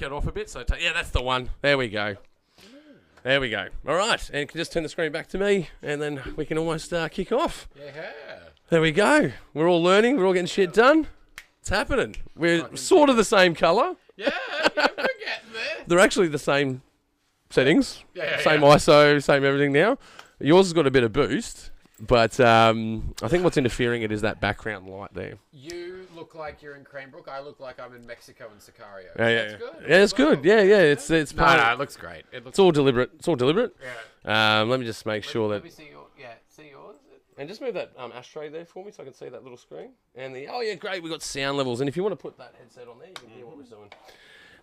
get off a bit. So yeah, that's the one. There we go. There we go. All right, and you can just turn the screen back to me, and then we can almost kick off. Yeah. There we go. We're all learning. We're all getting shit done. It's happening. We're sort of the same colour. Yeah, we're getting there. They're actually the same settings. Yeah, same ISO, same everything now. Yours has got a bit of boost, but I think what's interfering it is that background light there. You look like you're in Cranbrook. I look like I'm in Mexico and Sicario. Yeah, That's good. Yeah, it's good. Yeah. It's No, part. it looks great. It's all deliberate. It's all deliberate. Yeah. Let me just make sure Let that. me see your. Yeah, see yours. And just move that ashtray there for me so I can see that little screen. And great, we've got sound levels. And if you want to put that headset on there, you can hear what we're doing.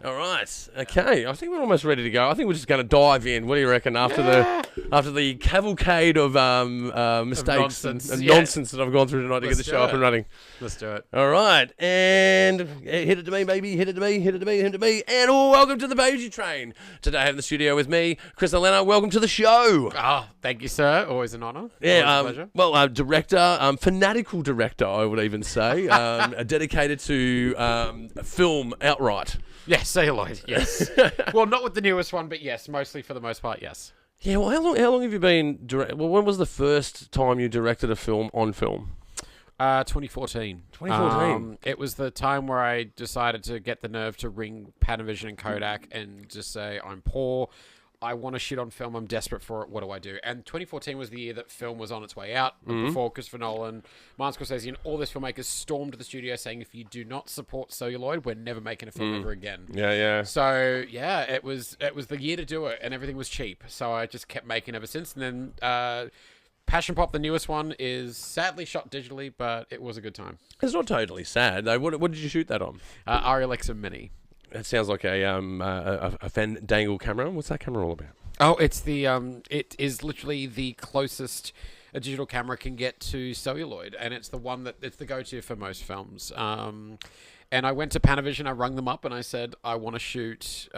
All right. Okay. I think we're almost ready to go. I think we're just going to dive in. What do you reckon after the cavalcade of mistakes and nonsense that I've gone through tonight to get the show up and running? Let's do it. All right. And hit it to me, baby. Hit it to me. Hit it to me. Hit it to me. And welcome to the Pagey train. Today I have in the studio with me, Chris Elena. Welcome to the show. Oh, thank you, sir. Always an honour. Yeah, Always a pleasure. well, director, fanatical director, I would even say, dedicated to film outright. Yes, celluloid. Yes. Well, not with the newest one, but yes, mostly for the most part, yes. Yeah, well, how long have you been Well, when was the first time you directed a film on film? 2014. 2014. It was the time where I decided to get the nerve to ring Panavision and Kodak and just say, I'm poor. I want to shit on film. I'm desperate for it. What do I do? And 2014 was the year that film was on its way out. Before Christopher Nolan, Martin Scorsese, and all these filmmakers stormed the studio saying, if you do not support celluloid, we're never making a film ever again. Yeah. So, yeah, it was the year to do it, and everything was cheap. So I just kept making ever since. And then Passion Pop, the newest one, is sadly shot digitally, but it was a good time. It's not totally sad, though. What did you shoot that on? Alexa Mini. That sounds like a Fandangle camera. What's that camera all about? Oh, it's the it is literally the closest a digital camera can get to celluloid, and it's the one it's the go-to for most films. And I went to Panavision, I rung them up, and I said, I want to shoot.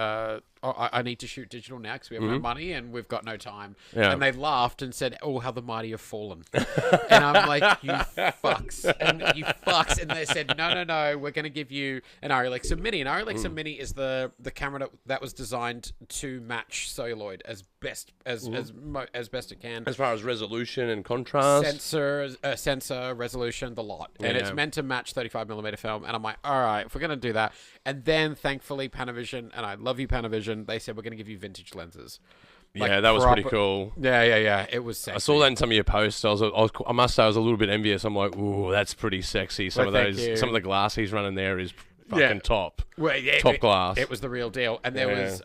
I need to shoot digital now because we have no money and we've got no time. Yeah. And they laughed and said, "Oh, how the mighty have fallen." And I'm like, "You fucks!" And they said, "No, we're going to give you an Alexa Mini." An Alexa Mini is the camera that was designed to match celluloid as best as best it can. As far as resolution and contrast, sensor resolution, the lot, and it's meant to match 35mm film. And I'm like, all right, if we're going to do that, and then thankfully Panavision, and I love you Panavision, they said we're going to give you vintage lenses. Yeah, that was pretty cool. Yeah. It was sexy. I saw that in some of your posts. I must say I was a little bit envious. I'm like, ooh, that's pretty sexy. Some of the glass he's running there is fucking top. Well, top glass. It was the real deal. And there was,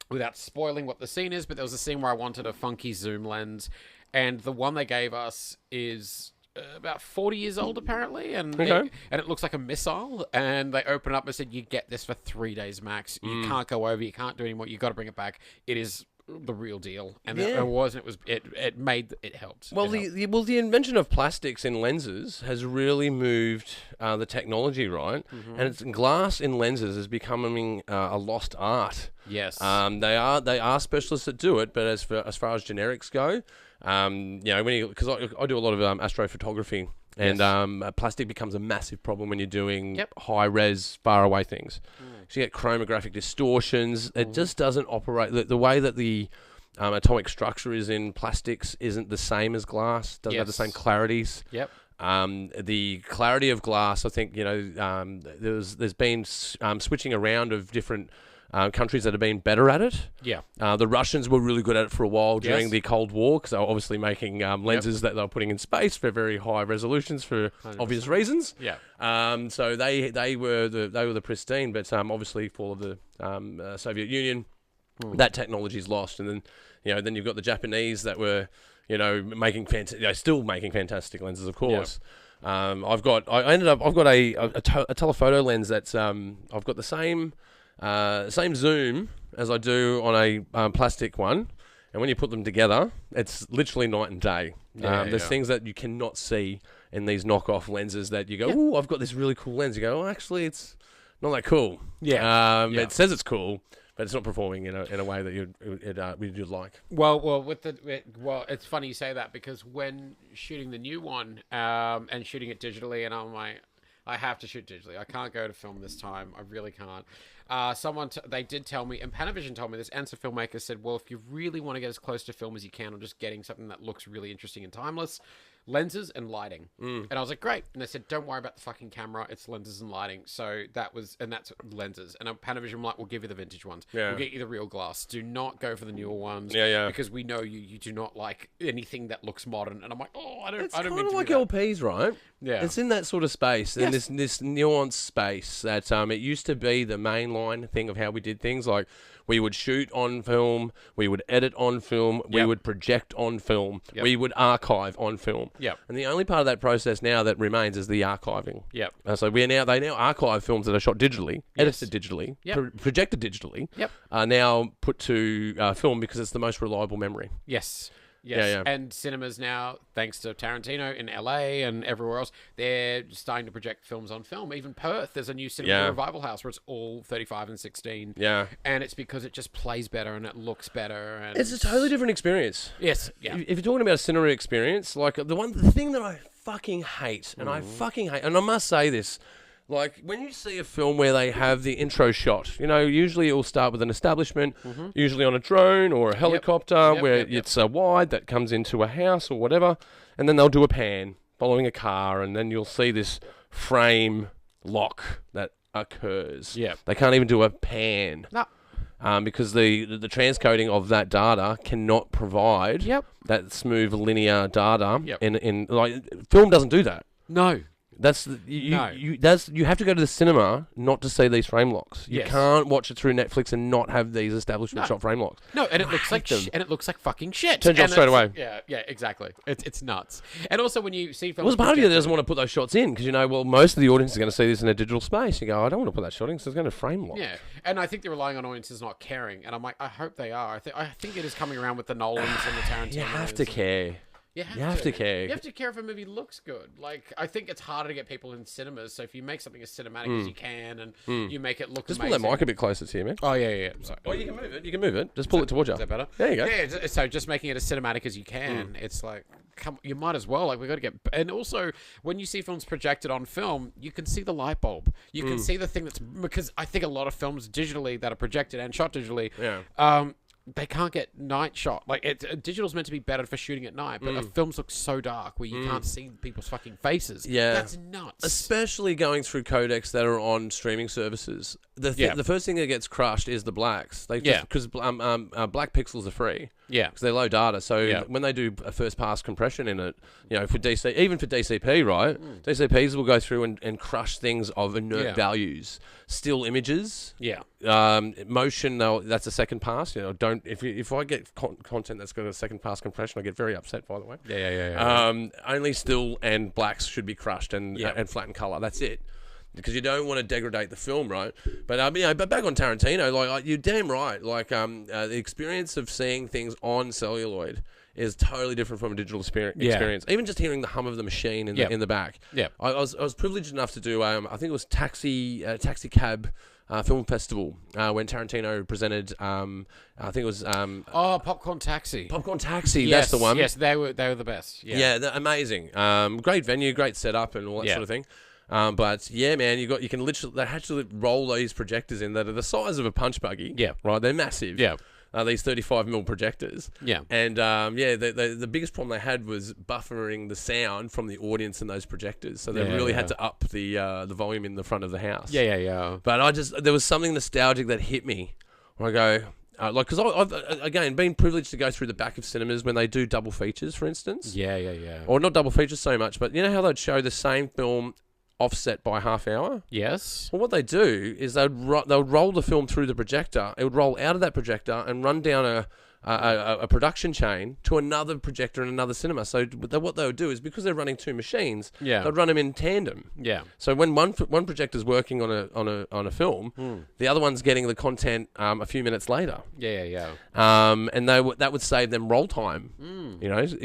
without spoiling what the scene is, but there was a scene where I wanted a funky zoom lens, and the one they gave us is about 40 years old apparently, and it looks like a missile, and they open it up and said, you get this for 3 days max. You can't go over, you can't do anymore, you got to bring it back. It is the real deal, and it helped. Well, the invention of plastics in lenses has really moved the technology, right? And it's glass in lenses is becoming a lost art. Yes, they are specialists that do it, but as far as generics go, because I do a lot of astrophotography, and plastic becomes a massive problem when you're doing high res, far away things. So you get chromographic distortions. It just doesn't operate the way that the atomic structure is in plastics isn't the same as glass. Doesn't have the same clarities. The clarity of glass, I think, there's been switching around of different countries that have been better at it. The Russians were really good at it for a while during the Cold War, because they were obviously making lenses that they were putting in space for very high resolutions for 100%. Obvious reasons. So they were the pristine, but obviously for the Soviet Union, that technology is lost, and then you've got the Japanese that were still making fantastic lenses, of course. I've got a telephoto lens that's I've got the same zoom as I do on a plastic one, and when you put them together, it's literally night and day. There's things that you cannot see in these knockoff lenses that you go, "Ooh, I've got this really cool lens." You go, "Oh, actually, it's not that cool." It says it's cool, but it's not performing in a way that you'd like. Well, it's funny you say that, because when shooting the new one and shooting it digitally, and I'm like, I have to shoot digitally. I can't go to film this time. I really can't. They did tell me, and Panavision told me this, and some filmmakers said, well, if you really want to get as close to film as you can, or just getting something that looks really interesting and timeless, lenses and lighting. And I was like, great. And they said, don't worry about the fucking camera. It's lenses and lighting. So that's lenses. And Panavision like, we'll give you the vintage ones. Yeah. We'll get you the real glass. Do not go for the newer ones. Yeah. Because we know you do not like anything that looks modern. And I'm like, I don't It's mean kind to of do like that. LPs, right? Yeah. It's in that sort of space, and Yes. this nuanced space that it used to be the mainline thing of how we did things. Like we would shoot on film, we would edit on film, we would project on film, we would archive on film. Yep. And the only part of that process now that remains is the archiving. Yep. So they now archive films that are shot digitally, edited digitally, projected digitally, are now put to film because it's the most reliable memory. Yes. Yeah. And cinemas now, thanks to Tarantino in LA and everywhere else, they're starting to project films on film. Even Perth, there's a new cinema revival house where it's all 35 and 16. Yeah. And it's because it just plays better and it looks better. And It's a totally different experience. Yes. Yeah. If you're talking about a cinema experience, like the thing that I fucking hate, and and I must say this, like when you see a film where they have the intro shot, usually it will start with an establishment, usually on a drone or a helicopter, where it's a wide that comes into a house or whatever, and then they'll do a pan following a car, and then you'll see this frame lock that occurs. Yeah. They can't even do a pan. No. Because the transcoding of that data cannot provide that smooth linear data. In like film doesn't do that. No. That's you have to go to the cinema not to see these frame locks. You can't watch it through Netflix and not have these establishment shot frame locks. No, and it looks like and it looks like fucking shit. Turns you off straight away. Yeah, exactly. It's nuts. And also when you see films, Well, there's part of you that doesn't want to put those shots in because most of the audience is going to see this in a digital space. You go, I don't want to put that shot in because it's going to frame lock. Yeah, and I think they're relying on audiences not caring, and I'm like, I hope they are. I think it is coming around with the Nolans and the Tarantinos. You have to care. You have to care. You have to care if a movie looks good. Like, I think it's harder to get people in cinemas. So if you make something as cinematic as you can, and you make it look just amazing. pull that mic a bit closer to you, man. Oh yeah. Sorry. Oh, you can move it. You can move it. Just pull it towards you. Is that better? There you go. Yeah. So just making it as cinematic as you can. It's like, you might as well. Like, we got to get. And also, when you see films projected on film, you can see the light bulb. You can see the thing that's because I think a lot of films digitally that are projected and shot digitally. Yeah. They can't get night shot. Like, digital's meant to be better for shooting at night, but films look so dark where you can't see people's fucking faces. Yeah. That's nuts. Especially going through codecs that are on streaming services. The first thing that gets crushed is the blacks. Because black pixels are free. Yeah. Because they're low data. So when they do a first pass compression in it, for DC, even for DCP, right? DCPs will go through and crush things of inert values. Still images. Yeah. Motion, though, that's a second pass. If I get content that's got a second pass compression, I get very upset, by the way. Yeah. Only still and blacks should be crushed and flatten color. That's it. Because you don't want to degrade the film, right? But but back on Tarantino, like you're damn right. Like the experience of seeing things on celluloid is totally different from a digital experience. Even just hearing the hum of the machine in the back. Yeah, I was privileged enough to do I think it was Taxi Cab Film Festival when Tarantino presented. I think it was Popcorn Taxi. Popcorn Taxi. Yes, that's the one. Yes, they were the best. Yeah, they're amazing. Great venue, great setup, and all that sort of thing. But yeah, man, you can literally, they had to roll these projectors in that are the size of a punch buggy. Yeah, right. They're massive. Yeah. These 35mm projectors. Yeah. And the biggest problem they had was buffering the sound from the audience in those projectors. So they really had to up the volume in the front of the house. Yeah. But there was something nostalgic that hit me where I go, because I've again been privileged to go through the back of cinemas when they do double features, for instance. Yeah. Or not double features so much, but you know how they'd show the same film offset by half hour? Yes. Well, what they do is they'll roll the film through the projector. It would roll out of that projector and run down a production chain to another projector in another cinema. So what they would do is, because they're running two machines, they'd run them in tandem. Yeah. So when one projector's working on a film, the other one's getting the content a few minutes later. Yeah. And that would save them roll time.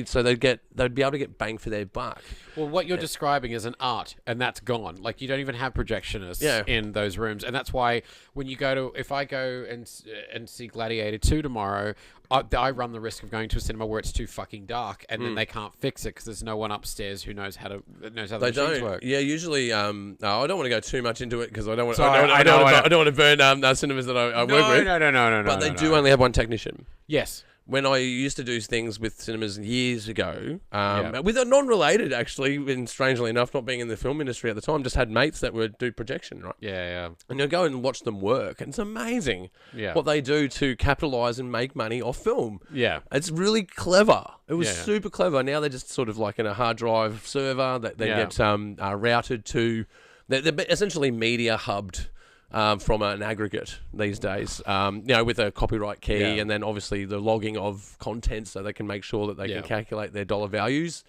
So they'd be able to get bang for their buck. Well, what you're describing is an art, and that's gone. Like, you don't even have projectionists in those rooms, and that's why when you if I go and see Gladiator 2 tomorrow, I run the risk of going to a cinema where it's too fucking dark, and then they can't fix it because there's no one upstairs who knows how the machines work. Yeah, usually. I don't want to go too much into it because I don't want. Sorry, I don't want to burn cinemas that I work with. No. But they do only have one technician. Yes. When I used to do things with cinemas years ago, with a non-related actually, and strangely enough, not being in the film industry at the time, just had mates that would do projection, right? Yeah. And you go and watch them work, and it's amazing what they do to capitalise and make money off film. Yeah. It's really clever. It was super clever. Now they're just sort of like in a hard drive server that they get routed to. They're essentially media hubbed. From an aggregate these days, with a copyright key and then obviously the logging of content so they can make sure that they can calculate their dollar values.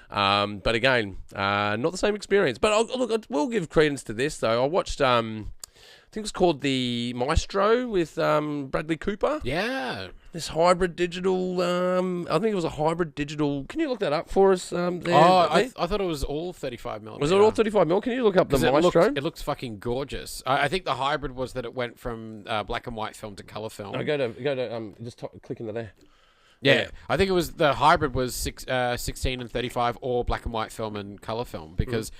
But again, not the same experience. But I will give credence to this though. I watched, I think it was called The Maestro with Bradley Cooper. Yeah. This hybrid digital, I think it was a hybrid digital. Can you look that up for us? I thought it was all 35mm. Was it all 35mm? Can you look up The Maestro? It looks fucking gorgeous. I think the hybrid was that it went from black and white film to colour film. No, go to just click into there. Yeah, I think it was the hybrid was 16 and 35 or black and white film and colour film because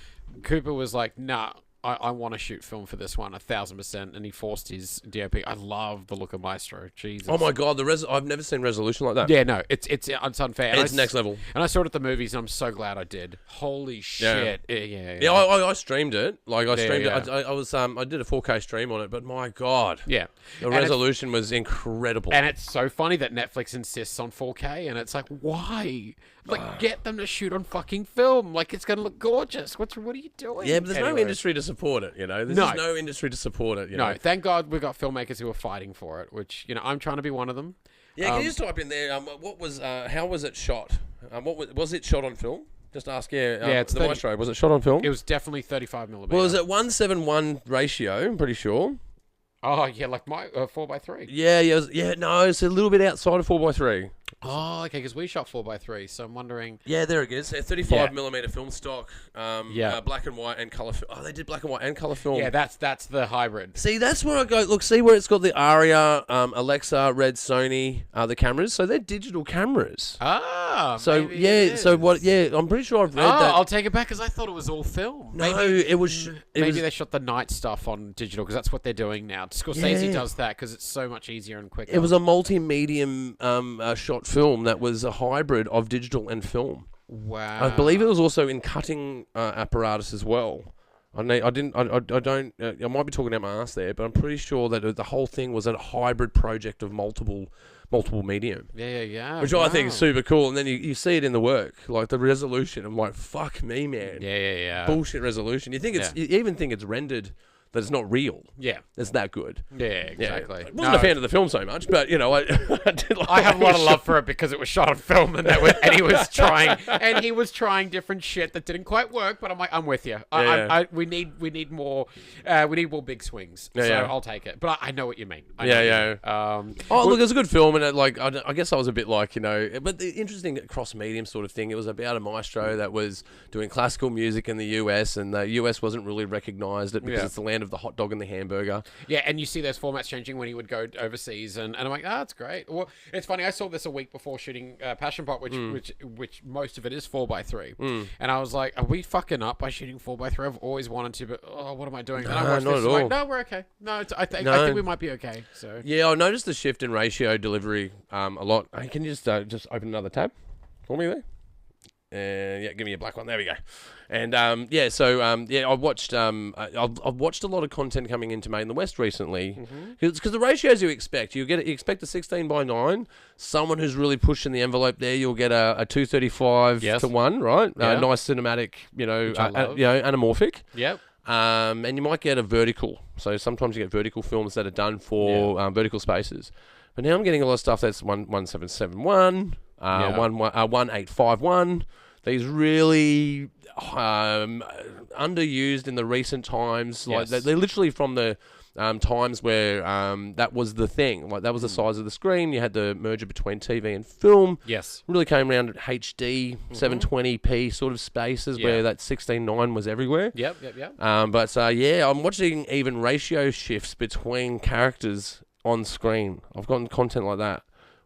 Cooper was like, nah. I want to shoot film for this one 1,000%, and he forced his DOP. I love the look of Maestro. Jesus. Oh my god, I've never seen resolution like that. Yeah, no, it's unfair. It's next level. And I saw it at the movies, and I'm so glad I did. Holy shit! Yeah. I streamed it. Like I streamed it. I did a 4K stream on it, but my god, the resolution was incredible. And it's so funny that Netflix insists on 4K, and it's like, why? Like, get them to shoot on fucking film. Like, it's gonna look gorgeous. What are you doing? Yeah, but there's no industry to support it. There's no industry to support it. No, thank God we've got filmmakers who are fighting for it. Which I'm trying to be one of them. Yeah, can you just type in there? How was it shot? Was it shot on film? Just ask. It's The Maestro. Was it shot on film? It was definitely 35mm. Well, was it 1:7:1 ratio? I'm pretty sure. Oh yeah, like my 4:3. Yeah. No, it's a little bit outside of 4:3. Oh, okay, because we shot 4:3, so I'm wondering. Yeah, there it is. 35mm film stock. Black and white and color. Oh, they did black and white and color film. Yeah, that's the hybrid. See, that's where I go. Look, see where it's got the Aria, Alexa, Red, Sony, the cameras. So they're digital cameras. So I'm pretty sure I've read that. I'll take it back because I thought it was all film. No, it was. Maybe they shot the night stuff on digital because that's what they're doing now. Scorsese does that because it's so much easier and quicker. It was a multi-medium shot film that was a hybrid of digital and film. Wow. I believe it was also in cutting apparatus as well. I might be talking out my ass there, but I'm pretty sure that the whole thing was a hybrid project of multiple medium. Yeah. Which I think is super cool. And then you see it in the work, like the resolution. I'm like, fuck me, man. Yeah. Bullshit resolution. You even think it's rendered that it's not real. Yeah. It's that good. Yeah, exactly. I wasn't a fan of the film so much, but, I did like I have a lot of love for it because it was shot on film and he was trying different shit that didn't quite work, but I'm like, I'm with you. We need more big swings. I'll take it. But I know what you mean. Look, it was a good film, and I guess I was a bit like, but the interesting cross-medium sort of thing, it was about a maestro that was doing classical music in the US, and the US wasn't really recognized it because it's the land of the hot dog and the hamburger. Yeah, and you see those formats changing when he would go overseas, and I'm like, that's great. Well, it's funny. I saw this a week before shooting Passion Pot, which most of it is 4:3, and I was like, are we fucking up by shooting 4:3? I've always wanted to, but what am I doing? And I watched not this, at all. Like, no, we're okay. No, I think we might be okay. So yeah, I noticed the shift in ratio delivery a lot. Hey, can you just open another tab for me there? Give me a black one. There we go. And I've watched I've watched a lot of content coming into Made in the West recently because the ratios you expect you expect a 16:9. Someone who's really pushing the envelope there, you'll get a 2:35:1, right? Yeah. Nice cinematic, anamorphic. Yep. And you might get a vertical. So sometimes you get vertical films that are done for vertical spaces. But now I'm getting a lot of stuff that's 1:7:7:1, 1:8:5:1. These really underused in the recent times. Like they're literally from the times where that was the thing. Like that was the size of the screen. You had the merger between TV and film. Yes. Really came around at HD, 720p sort of spaces where that 16:9 was everywhere. Yep. I'm watching even ratio shifts between characters on screen. I've gotten content like that,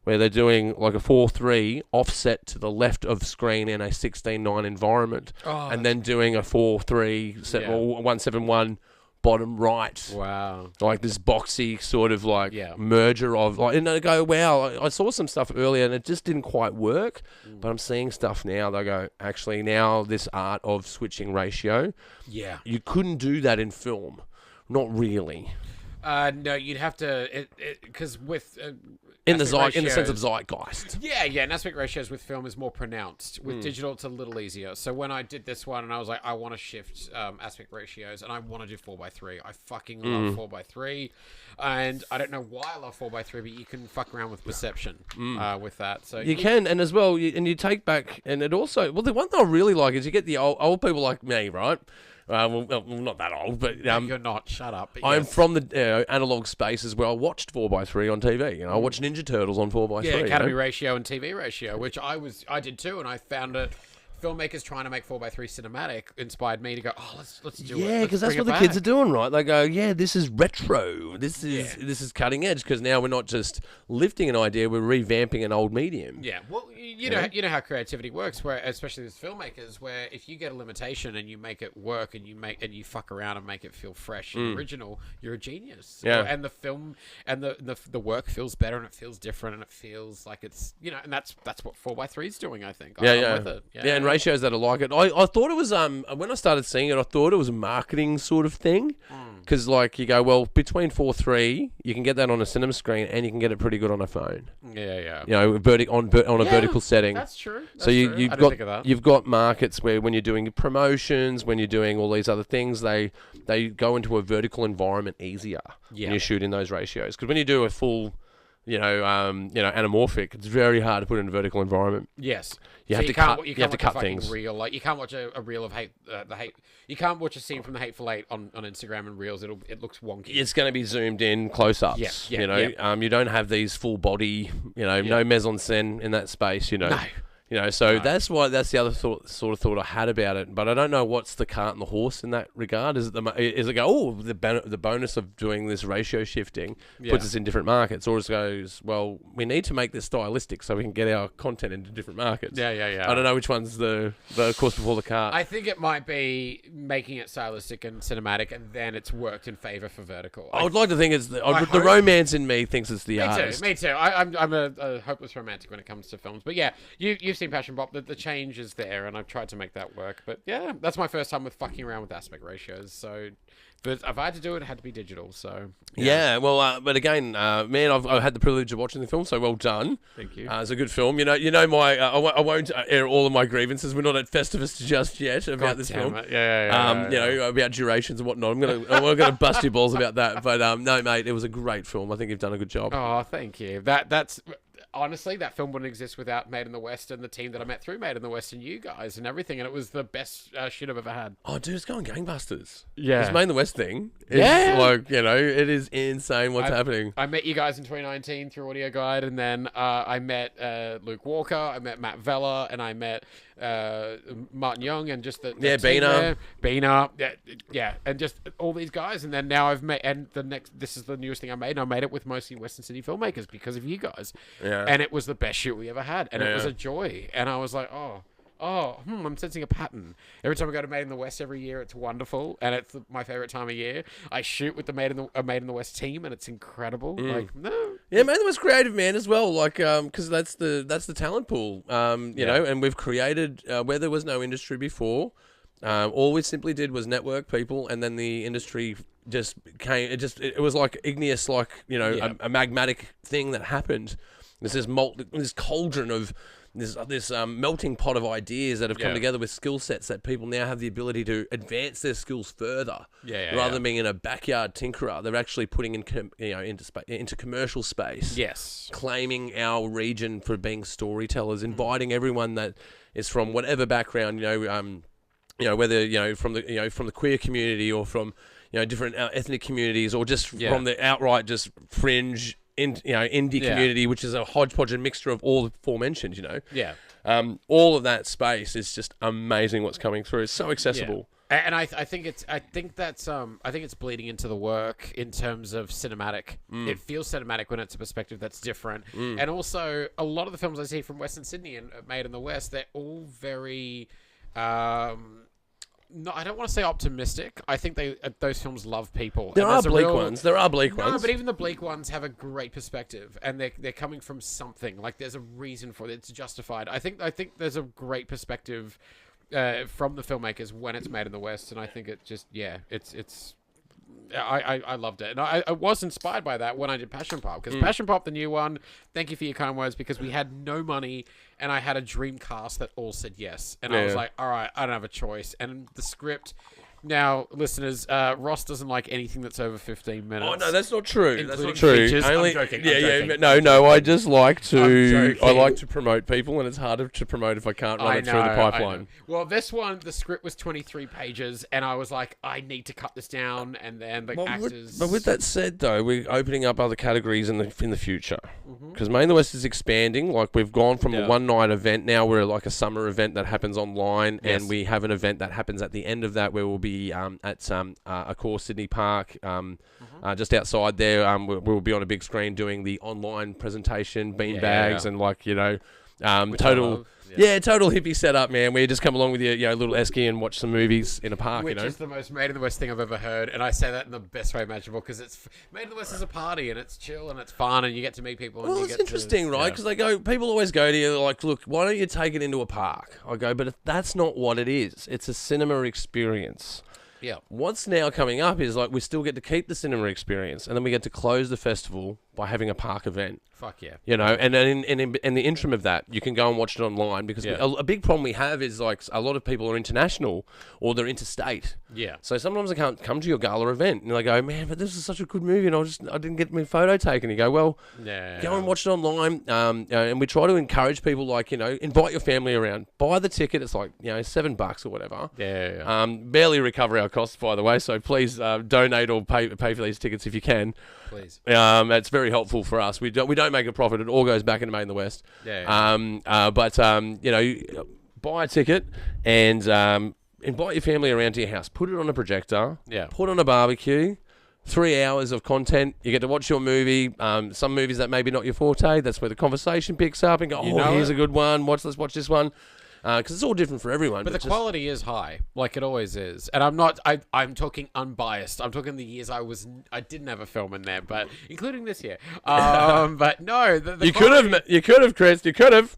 where they're doing like a 4:3 offset to the left of screen in a 16:9 environment, and then doing a 4:3 or 1:7:1 bottom right. Wow. Like this boxy sort of like merger of like, and I go, wow, I saw some stuff earlier and it just didn't quite work, but I'm seeing stuff now. They go, actually now this art of switching ratio, you couldn't do that in film. Not really. No, you'd have to, because with in the sense of zeitgeist. Yeah, and aspect ratios with film is more pronounced. With digital, it's a little easier. So when I did this one, and I was like, I want to shift aspect ratios, and I want to do 4:3. I fucking love 4:3, and I don't know why I love 4:3, but you can fuck around with perception with that. So you can, and as well, you take back, and it also, well, the one that I really like is you get the old people like me, right? Well, not that old, but you're not. Shut up. But I'm from the analog space as well. I watched 4:3 on TV. I watched Ninja Turtles on 4:3. Yeah, Academy ratio and TV ratio, which I did too, and I found it. Filmmakers trying to make 4:3 cinematic inspired me to go, let's do it. Yeah, because that's what the kids are doing, right? They go, this is retro. This is cutting edge, because now we're not just lifting an idea, we're revamping an old medium. Yeah, well, you know how creativity works, where especially as filmmakers, where if you get a limitation and you make it work and you fuck around and make it feel fresh and original, you're a genius. Yeah, and the film and the work feels better and it feels different and it feels like it's and that's what 4:3 is doing. I think. I'm with it. And ratios that are like it. I thought it was when I started seeing it, I thought it was a marketing sort of thing, because like you go, well, between 4:3 you can get that on a cinema screen and you can get it pretty good on a phone. Yeah. On a vertical setting. That's true. You've got markets where when you're doing promotions, when you're doing all these other things, they go into a vertical environment easier when you shoot in those ratios, because when you do a full anamorphic, it's very hard to put in a vertical environment. Yes. You have to cut things. Reel. Like you can't watch a reel of hate. You can't watch a scene from the Hateful Eight on Instagram and reels. It looks wonky. It's going to be zoomed in close-ups. You don't have these full body. No mise-en-scène in that space. No. That's the other sort of thought I had about it, but I don't know what's the cart and the horse in that regard. Is it the bonus of doing this ratio shifting puts us in different markets, or it goes, well, we need to make this stylistic so we can get our content into different markets. Yeah. I don't know which one's the horse before the cart. I think it might be making it stylistic and cinematic, and then it's worked in favor for vertical. I would like to think it's the romance in me thinks it's the artist. Me too. I'm a hopeless romantic when it comes to films, but yeah, you've seen Passion Pop. The change is there, and I've tried to make that work. But yeah, that's my first time with fucking around with aspect ratios. So, but if I had to do it, it had to be digital. So but again, man, I've had the privilege of watching the film. So well done. Thank you. It's a good film. My I won't air all of my grievances. We're not at Festivus just yet about this film. About durations and whatnot. I'm gonna bust your balls about that. But no, mate, it was a great film. I think you've done a good job. Oh, thank you. That's. Honestly, that film wouldn't exist without Made in the West and the team that I met through Made in the West and you guys and everything. And it was the best shit I've ever had. Oh, dude, it's going gangbusters. Yeah. This Made in the West thing. It is insane what's happening. I met you guys in 2019 through Audio Guide. And then I met Luke Walker. I met Matt Vella. And I met Martin Young and just the Beaner. Yeah. And just all these guys. And then now I've met, and this is the newest thing I made. And I made it with mostly Western City filmmakers because of you guys. Yeah. And it was the best shoot we ever had. And it was a joy. And I was like, I'm sensing a pattern. Every time I go to Made in the West every year, it's wonderful. And it's my favorite time of year. I shoot with the Made in the West team, and it's incredible. Like, no. Yeah, Made in the West creative, man, as well. Like, because that's the talent pool, and we've created, where there was no industry before, all we simply did was network people, and then the industry just came. It was like igneous, like, a magmatic thing that happened. There's this cauldron of this melting pot of ideas that have come together with skill sets that people now have the ability to advance their skills further. Rather than being in a backyard tinkerer, they're actually putting into commercial space. Yes, claiming our region for being storytellers, inviting everyone that is from whatever background, whether from the queer community or from different ethnic communities, or just from the outright just fringe indie community, which is a hodgepodge and mixture of all the aforementioned. All of that space is just amazing. What's coming through, it's so accessible. And I think it's bleeding into the work in terms of cinematic. It feels cinematic when it's a perspective that's different. And also, a lot of the films I see from Western Sydney and made in the West, they're all very. No, I don't want to say optimistic. I think those films love people. There are bleak ones. No, but even the bleak ones have a great perspective, and they're coming from something. Like there's a reason for it. It's justified. I think there's a great perspective from the filmmakers when it's made in the West, and I think it just it's. I loved it, and I was inspired by that when I did Passion Pop, because Passion Pop, the new one, thank you for your kind words, because we had no money and I had a dream cast that all said yes, and I was like, all right, I don't have a choice. And the script, now listeners, Ross doesn't like anything that's over 15 minutes. Oh no, that's not true. That's not true. Features. I'm joking. No. I just like to promote people, and it's harder to promote if I can't run it through the pipeline. Well, this one, the script was 23 pages, and I was like, I need to cut this down, and then the actors. But with that said, though, we're opening up other categories in the future, because Made in the West is expanding. Like we've gone from a one-night event, now we're like a summer event that happens online, and we have an event that happens at the end of that where we'll be at Accor Sydney Park, just outside there. We'll be on a big screen doing the online presentation, bean bags, and total hippie setup, man. We just come along with your little esky and watch some movies in a park. Which is the most Made in the West thing I've ever heard, and I say that in the best way imaginable, because it's Made in the West is a party, and it's chill and it's fun, and you get to meet people. Well, it's interesting, right? Because people always go to you like, look, why don't you take it into a park? I go, but that's not what it is. It's a cinema experience. Yeah. What's now coming up is like we still get to keep the cinema experience, and then we get to close the festival by having a park event. Fuck yeah. And in the interim of that, you can go and watch it online, because a big problem we have is like a lot of people are international or they're interstate. Yeah. So sometimes they can't come to your gala event, and they go, man, but this is such a good movie, and I didn't get my photo taken. You go, well, go and watch it online. And we try to encourage people, like, invite your family around, buy the ticket. It's like, $7 or whatever. Yeah. Barely recover our costs, by the way. So please donate or pay for these tickets if you can. Please. It's very helpful for us. We don't make a profit. It all goes back into Made in the West. Buy a ticket and invite your family around to your house. Put it on a projector. Yeah. Put on a barbecue. 3 hours of content. You get to watch your movie. Some movies that maybe not your forte. That's where the conversation picks up and go, here's a good one. Let's watch this one. Because it's all different for everyone. But the quality is high, like it always is. And I'm talking unbiased. I'm talking the years I didn't have a film in there, but including this year. But no, you could have, Chris. You could have.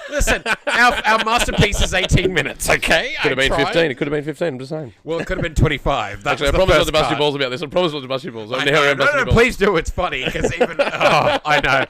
Listen, our masterpiece is 18 minutes. Okay, could have been 15. It could have been 15. I'm just saying. Well, it could have been 25. Actually, I promise not to bust your balls about this. I promise not to bust your balls. No, please do. It's funny because even I know.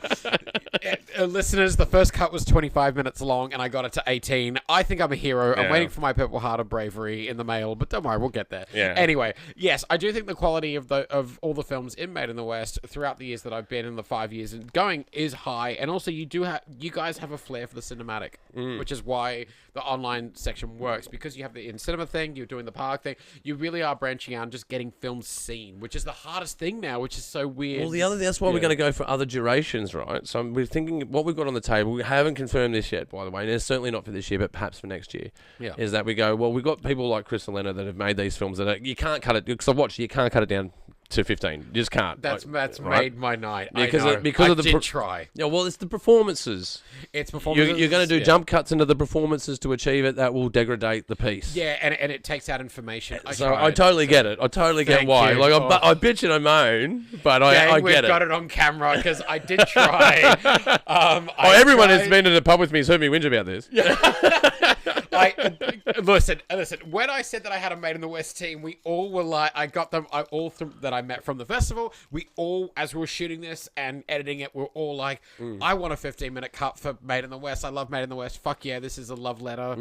Listeners, the first cut was 25 minutes long, and I got it to 18. I think I'm a hero. Yeah. I'm waiting for my Purple Heart of Bravery in the mail, but don't worry, we'll get there. Yeah. Anyway, yes, I do think the quality of all the films in Made in the West throughout the years that I've been in, the 5 years and going, is high. And also, you guys have a flair for the cinematic, which is why the online section works, because you have the in-cinema thing, you're doing the park thing. You really are branching out and just getting films seen, which is the hardest thing now, which is so weird. Well, that's why we're going to go for other durations, right? So we're thinking what we've got on the table. We haven't confirmed this yet, by the way, and it's certainly not for this year, but perhaps for next year. Yeah. Is that we go, well, we've got people like Chris and Elena that have made these films that you can't cut it, because I've watched it, you can't cut it down to 15. You just can't. That's right? made my night. Because I did try. Yeah, well, it's the performances. It's performances. You're going to do jump cuts into the performances to achieve it. That will degrade the piece. Yeah, and it takes out information. I totally get it. I totally get why. Like I bitch and I moan, but I get it. We've got it on camera because I did try. Everyone who's been in the pub with me has heard me whinge about this. Listen. When I said that I had a Made in the West team, we all were like, I got them. That I met from the festival. We all, as we were shooting this and editing it, we're all like, I want a 15-minute cut for Made in the West. I love Made in the West. Fuck yeah, this is a love letter.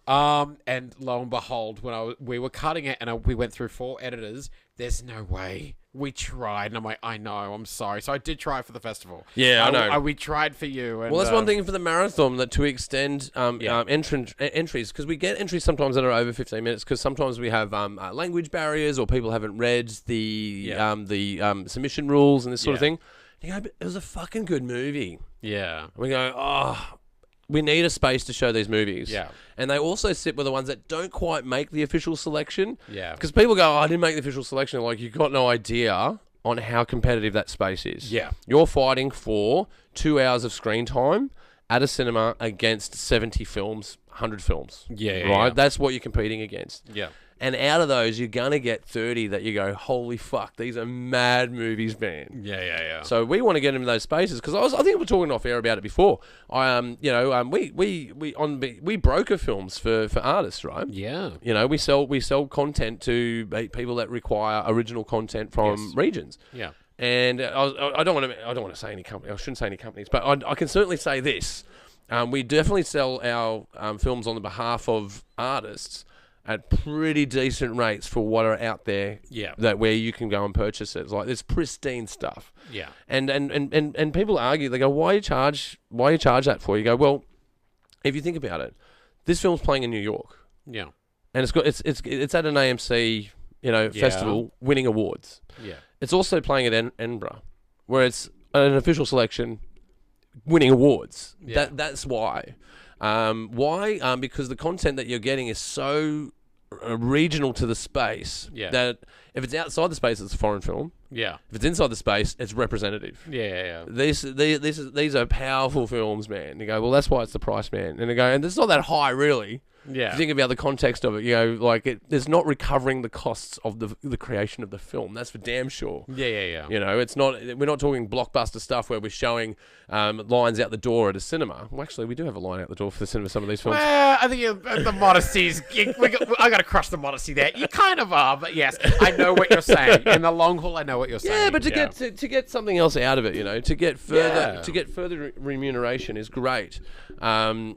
And lo and behold, when we were cutting it and we went through 4 editors, there's no way. We tried, and I'm like, I know, I'm sorry. So I did try for the festival. Yeah, I know. We tried for you. And, well, that's one thing for the marathon, that to extend entries, because we get entries sometimes that are over 15 minutes, because sometimes we have language barriers, or people haven't read the submission rules and this sort of thing. You go, but it was a fucking good movie. Yeah. We go, we need a space to show these movies. Yeah. And they also sit with the ones that don't quite make the official selection. Yeah. Because people go, I didn't make the official selection. Like, you've got no idea on how competitive that space is. Yeah. You're fighting for 2 hours of screen time at a cinema against 70 films, 100 films. Yeah. Right? Yeah. That's what you're competing against. Yeah. And out of those, you're going to get 30 that you go, holy fuck, these are mad movies, man. Yeah. So we want to get into those spaces because I think we were talking off air about it before. We broker films for artists, right? Yeah. You know, we sell content to people that require original content from regions. Yeah. And I don't want to say any company. I shouldn't say any companies, but I can certainly say this: we definitely sell our films on the behalf of artists at pretty decent rates for what are out there. Yeah. That where you can go and purchase it. It's like this pristine stuff. Yeah. And people argue. They go, why you charge that for? You go, well, if you think about it, this film's playing in New York. Yeah. And it's at an AMC festival winning awards. Yeah. It's also playing at Edinburgh, where it's an official selection winning awards. Yeah. That's why. Why? Because the content that you're getting is so regional to the space that if it's outside the space, it's a foreign film. Yeah. If it's inside the space, it's representative. Yeah. These are powerful films, man. You go, well, that's why it's the price, man. And they go, and it's not that high, really. Yeah. If you think about the context of it, there's not recovering the costs of the creation of the film. That's for damn sure. Yeah. It's not. We're not talking blockbuster stuff where we're showing lines out the door at a cinema. Well, actually, we do have a line out the door for the cinema. Some of these films. Well, I think the modesty's. I got to crush the modesty there. You kind of are, but yes, I know what you're saying. In the long haul, I know what you're saying. Yeah, but to get something else out of it, to get further remuneration is great. I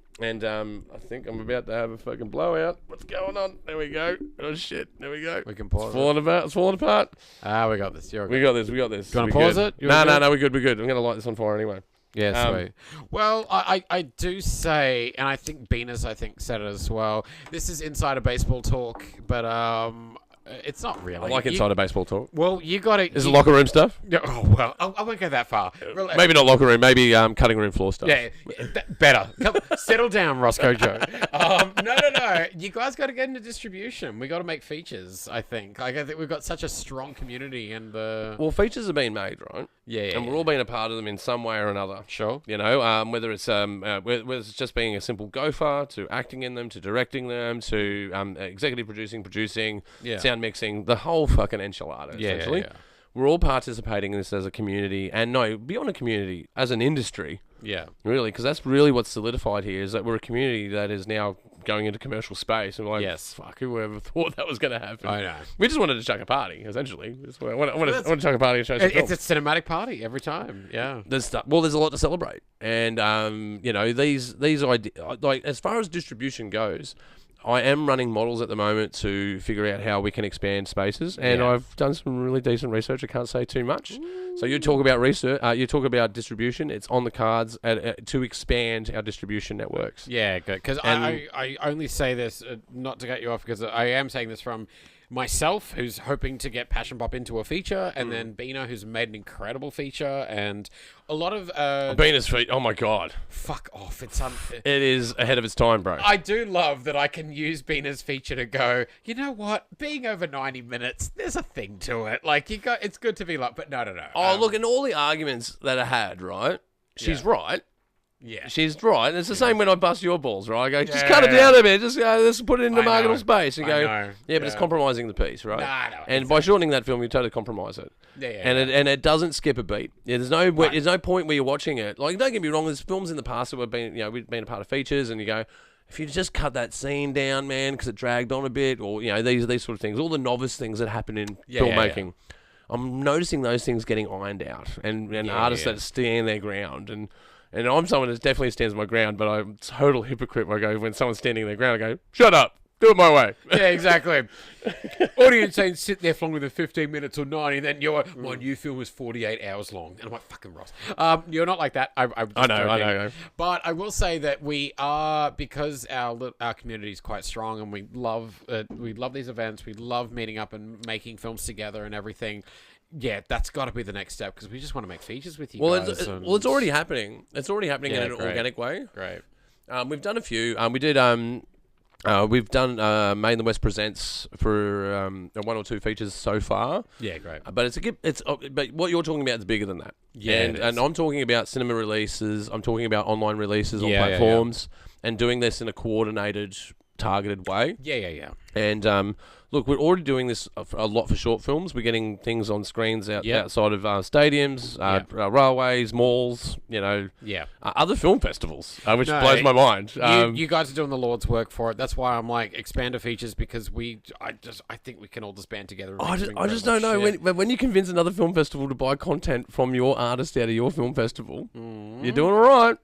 think I'm about to have a fucking blowout. What's going on? There we go. Oh shit! There we go. We can pause. It's falling apart. We got this. We got this. Do you want to pause it? No. We're good. I'm gonna light this on fire anyway. Yeah, sweet. Well, I do say, and I think Beaners, said it as well. This is insider baseball talk, but it's not really. I like insider baseball talk. Well, you got to. Is it locker room stuff? Oh well, I won't go that far. Maybe not locker room. Maybe cutting room floor stuff. Yeah, better. Settle down, Roscoe Joe. No. You guys got to get into distribution. We got to make features. I think we've got such a strong community, and well, features are being made, right? Yeah. And we're all being a part of them in some way or another. Sure. Whether it's just being a simple gopher, to acting in them, to directing them, to executive producing, sound mixing, the whole fucking enchilada, essentially. Yeah. We're all participating in this as a community, and beyond a community, as an industry. Yeah. Really, because that's really what's solidified here, is that we're a community that is now going into commercial space. And we're like, yes. Fuck, who ever thought that was going to happen? I know. We just wanted to chuck a party, essentially. I want to chuck a party and show some films. It's a cinematic party every time, yeah. There's a lot to celebrate. And, these ideas, like, as far as distribution goes, I am running models at the moment to figure out how we can expand spaces, and I've done some really decent research. I can't say too much. So you talk about research, you talk about distribution. It's on the cards to expand our distribution networks. Yeah, good. Because I only say this not to cut you off, because I am saying this from myself, who's hoping to get Passion Pop into a feature, and then Bina, who's made an incredible feature, and a lot of Bina's feat. Oh my god! Fuck off! It is ahead of its time, bro. I do love that I can use Bina's feature to go, you know what? Being over 90 minutes, there's a thing to it. Like, it's good to be like, but no. Oh, look, in all the arguments that I had, right? She's right. Yeah. She's right. And it's the same when I bust your balls, right? I go, just cut it down a bit. Just let's put it into marginal space. And go, but it's compromising the piece, right? No, and by shortening that film, you totally compromise it. And it doesn't skip a beat. Yeah, there's no point where you're watching it. Like, don't get me wrong, there's films in the past that we've been a part of features, and you go, if you just cut that scene down, man, because it dragged on a bit, or these sort of things, all the novice things that happen in filmmaking. I'm noticing those things getting ironed out, and artists that stand their ground, and I'm someone that definitely stands my ground, but I'm a total hypocrite when I go, when someone's standing their ground, I go, shut up, do it my way. Yeah, exactly. Audience ain't sit there for longer than 15 minutes or 90, and then my new film is 48 hours long. And I'm like, fucking Ross. You're not like that. I know. But I will say that we are, because our community is quite strong, and we love these events, we love meeting up and making films together and everything. Yeah, that's got to be the next step, because we just want to make features with you guys. It's already happening. It's already happening in an organic way. Great. We've done a few. We did. We've done Made in the West Presents for 1 or 2 features so far. Yeah, great. But but what you're talking about is bigger than that. Yeah, and I'm talking about cinema releases. I'm talking about online releases on Yeah, platforms, and doing this in a coordinated, targeted way. Yeah. And look, we're already doing this a lot for short films. We're getting things on screens outside of stadiums, railways, malls, other film festivals, which blows my mind. You guys are doing the Lord's work for it. That's why I'm like, expander features, because I think we can all just band together. And I just don't know when you convince another film festival to buy content from your artist out of your film festival, you're doing all right.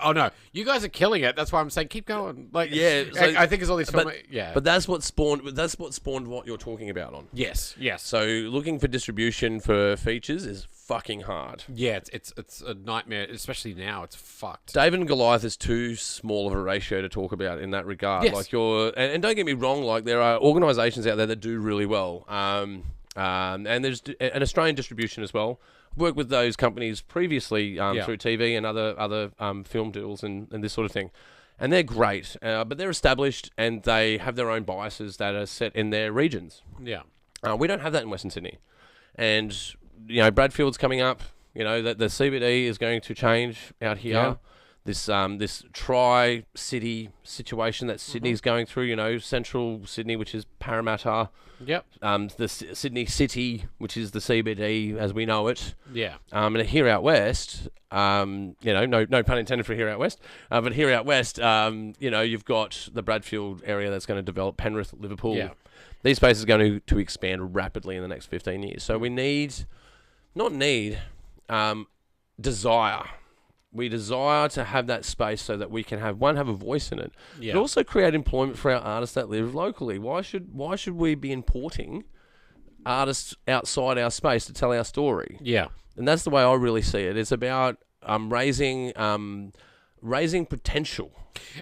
Oh no, you guys are killing it. That's why I'm saying keep going. Like, I think it's all these film. But that's what spawned what you're talking about on. Yes. So looking for distribution for features is fucking hard. Yeah, it's a nightmare, especially now. It's fucked. David and Goliath is too small of a ratio to talk about in that regard. Yes. Like and don't get me wrong. Like there are organisations out there that do really well. And there's an Australian distribution as well. Worked with those companies previously through TV and other film deals and this sort of thing, and they're great. But they're established and they have their own biases that are set in their regions. Yeah, we don't have that in Western Sydney, and Bradfield's coming up. That the CBD is going to change out here. Yeah. This tri-city situation that Sydney's going through, central Sydney, which is Parramatta. Yep. The Sydney City, which is the CBD as we know it. Yeah. And here out west, no pun intended for here out west, but here out west, you've got the Bradfield area that's going to develop, Penrith, Liverpool. Yeah. These spaces are going to expand rapidly in the next 15 years. So we desire. We desire to have that space so that we can have a voice in it, but also create employment for our artists that live locally. Why should we be importing artists outside our space to tell our story? Yeah, and that's the way I really see it. It's about raising potential.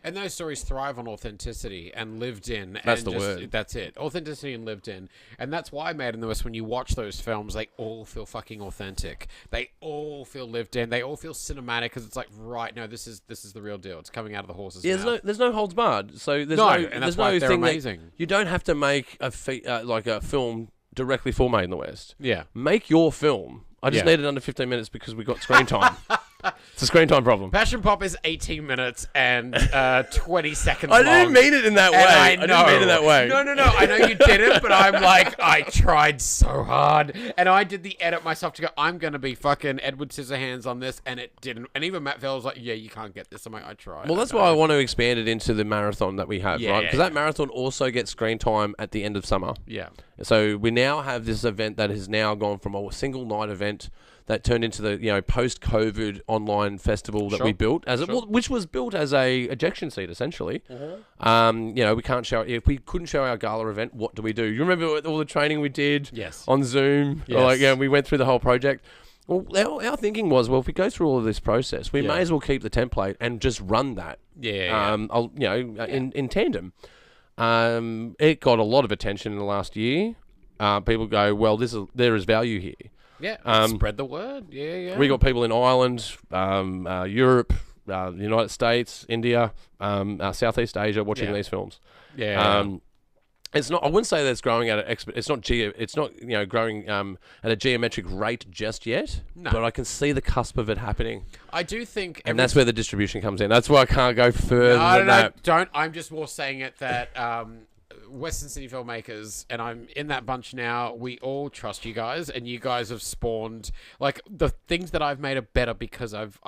And those stories thrive on authenticity and lived in. That's the word. That's it. Authenticity and lived in. And that's why Made in the West, when you watch those films, they all feel fucking authentic. They all feel lived in. They all feel cinematic because it's like, right, no, this is the real deal. It's coming out of the horse's mouth. There's no holds barred. So and that's why they're amazing. You don't have to make a film directly for Made in the West. Yeah. Make your film. I just need it under 15 minutes because we got screen time. It's a screen time problem. Passion Pop is 18 minutes and 20 seconds I long. didn't mean it in that way. I didn't mean it that way. No. I know you didn't, but I'm like, I tried so hard. And I did the edit myself to go, I'm going to be fucking Edward Scissorhands on this. And it didn't. And even Matt Fell was like, yeah, you can't get this. I'm like, I tried. Well, that's why I want to expand it into the marathon that we have, right? Because that marathon also gets screen time at the end of summer. Yeah. So we now have this event that has now gone from a single night event that turned into the post-COVID online festival that we built which was built as a ejection seat essentially. We can't show if we couldn't show our gala event. What do we do? You remember all the training we did on Zoom? Yes. We went through the whole project. Well, our thinking was, if we go through all of this process, we may as well keep the template and just run that. In tandem. It got a lot of attention in the last year. People go, well, there is value here. Yeah, spread the word. Yeah. We got people in Ireland, Europe, the United States, India, Southeast Asia watching these films. It's not. I wouldn't say that it's growing at It's not growing at a geometric rate just yet. No. But I can see the cusp of it happening. I do think, and that's where the distribution comes in. That's why I can't go further than that. Don't. I'm just more saying it that. Western City filmmakers, and I'm in that bunch now, we all trust you guys, and you guys have spawned, like, the things that I've made are better because I've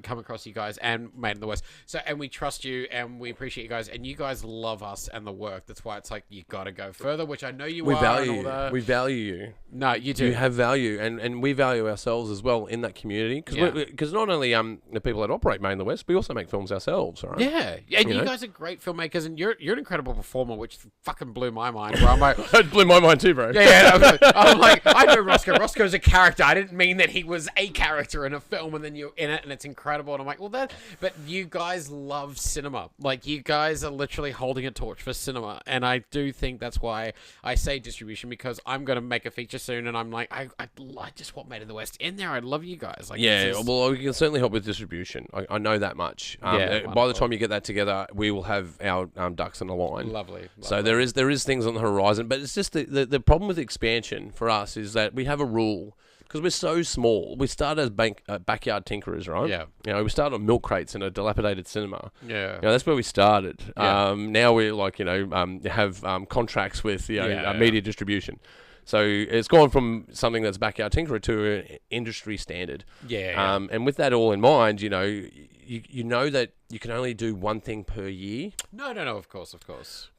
come across you guys and Made in the West. So, and we trust you, and we appreciate you guys, and you guys love us and the work. That's why it's like, you gotta go further, which I know you we are. We value you. No, you do. You have value, and we value ourselves as well in that community, because not only the people that operate Made in the West, we also make films ourselves, all right? Yeah, and you guys are great filmmakers, and you're an incredible performer, which fucking blew my mind. Where I'm like, it blew my mind too, bro. Yeah, I'm like, I know Roscoe. Roscoe's a character. I didn't mean that he was a character in a film, and then you're in it, and it's incredible. And I'm like, well, but you guys love cinema. Like, you guys are literally holding a torch for cinema, and I do think that's why I say distribution, because I'm going to make a feature soon, and I'm like, I just want Made in the West in there. I love you guys. Like, well, we can certainly help with distribution. I know that much. By the time you get that together, we will have our ducks in a line. Lovely. So there is things on the horizon, but it's just the problem with expansion for us is that we have a rule, because we're so small. We started as backyard tinkerers, right? Yeah. We started on milk crates in a dilapidated cinema. Yeah. That's where we started. Yeah. Now we're like, have contracts with media distribution. So it's gone from something that's backyard tinkerer to an industry standard. Yeah. And with that all in mind, you know that you can only do one thing per year. No, of course.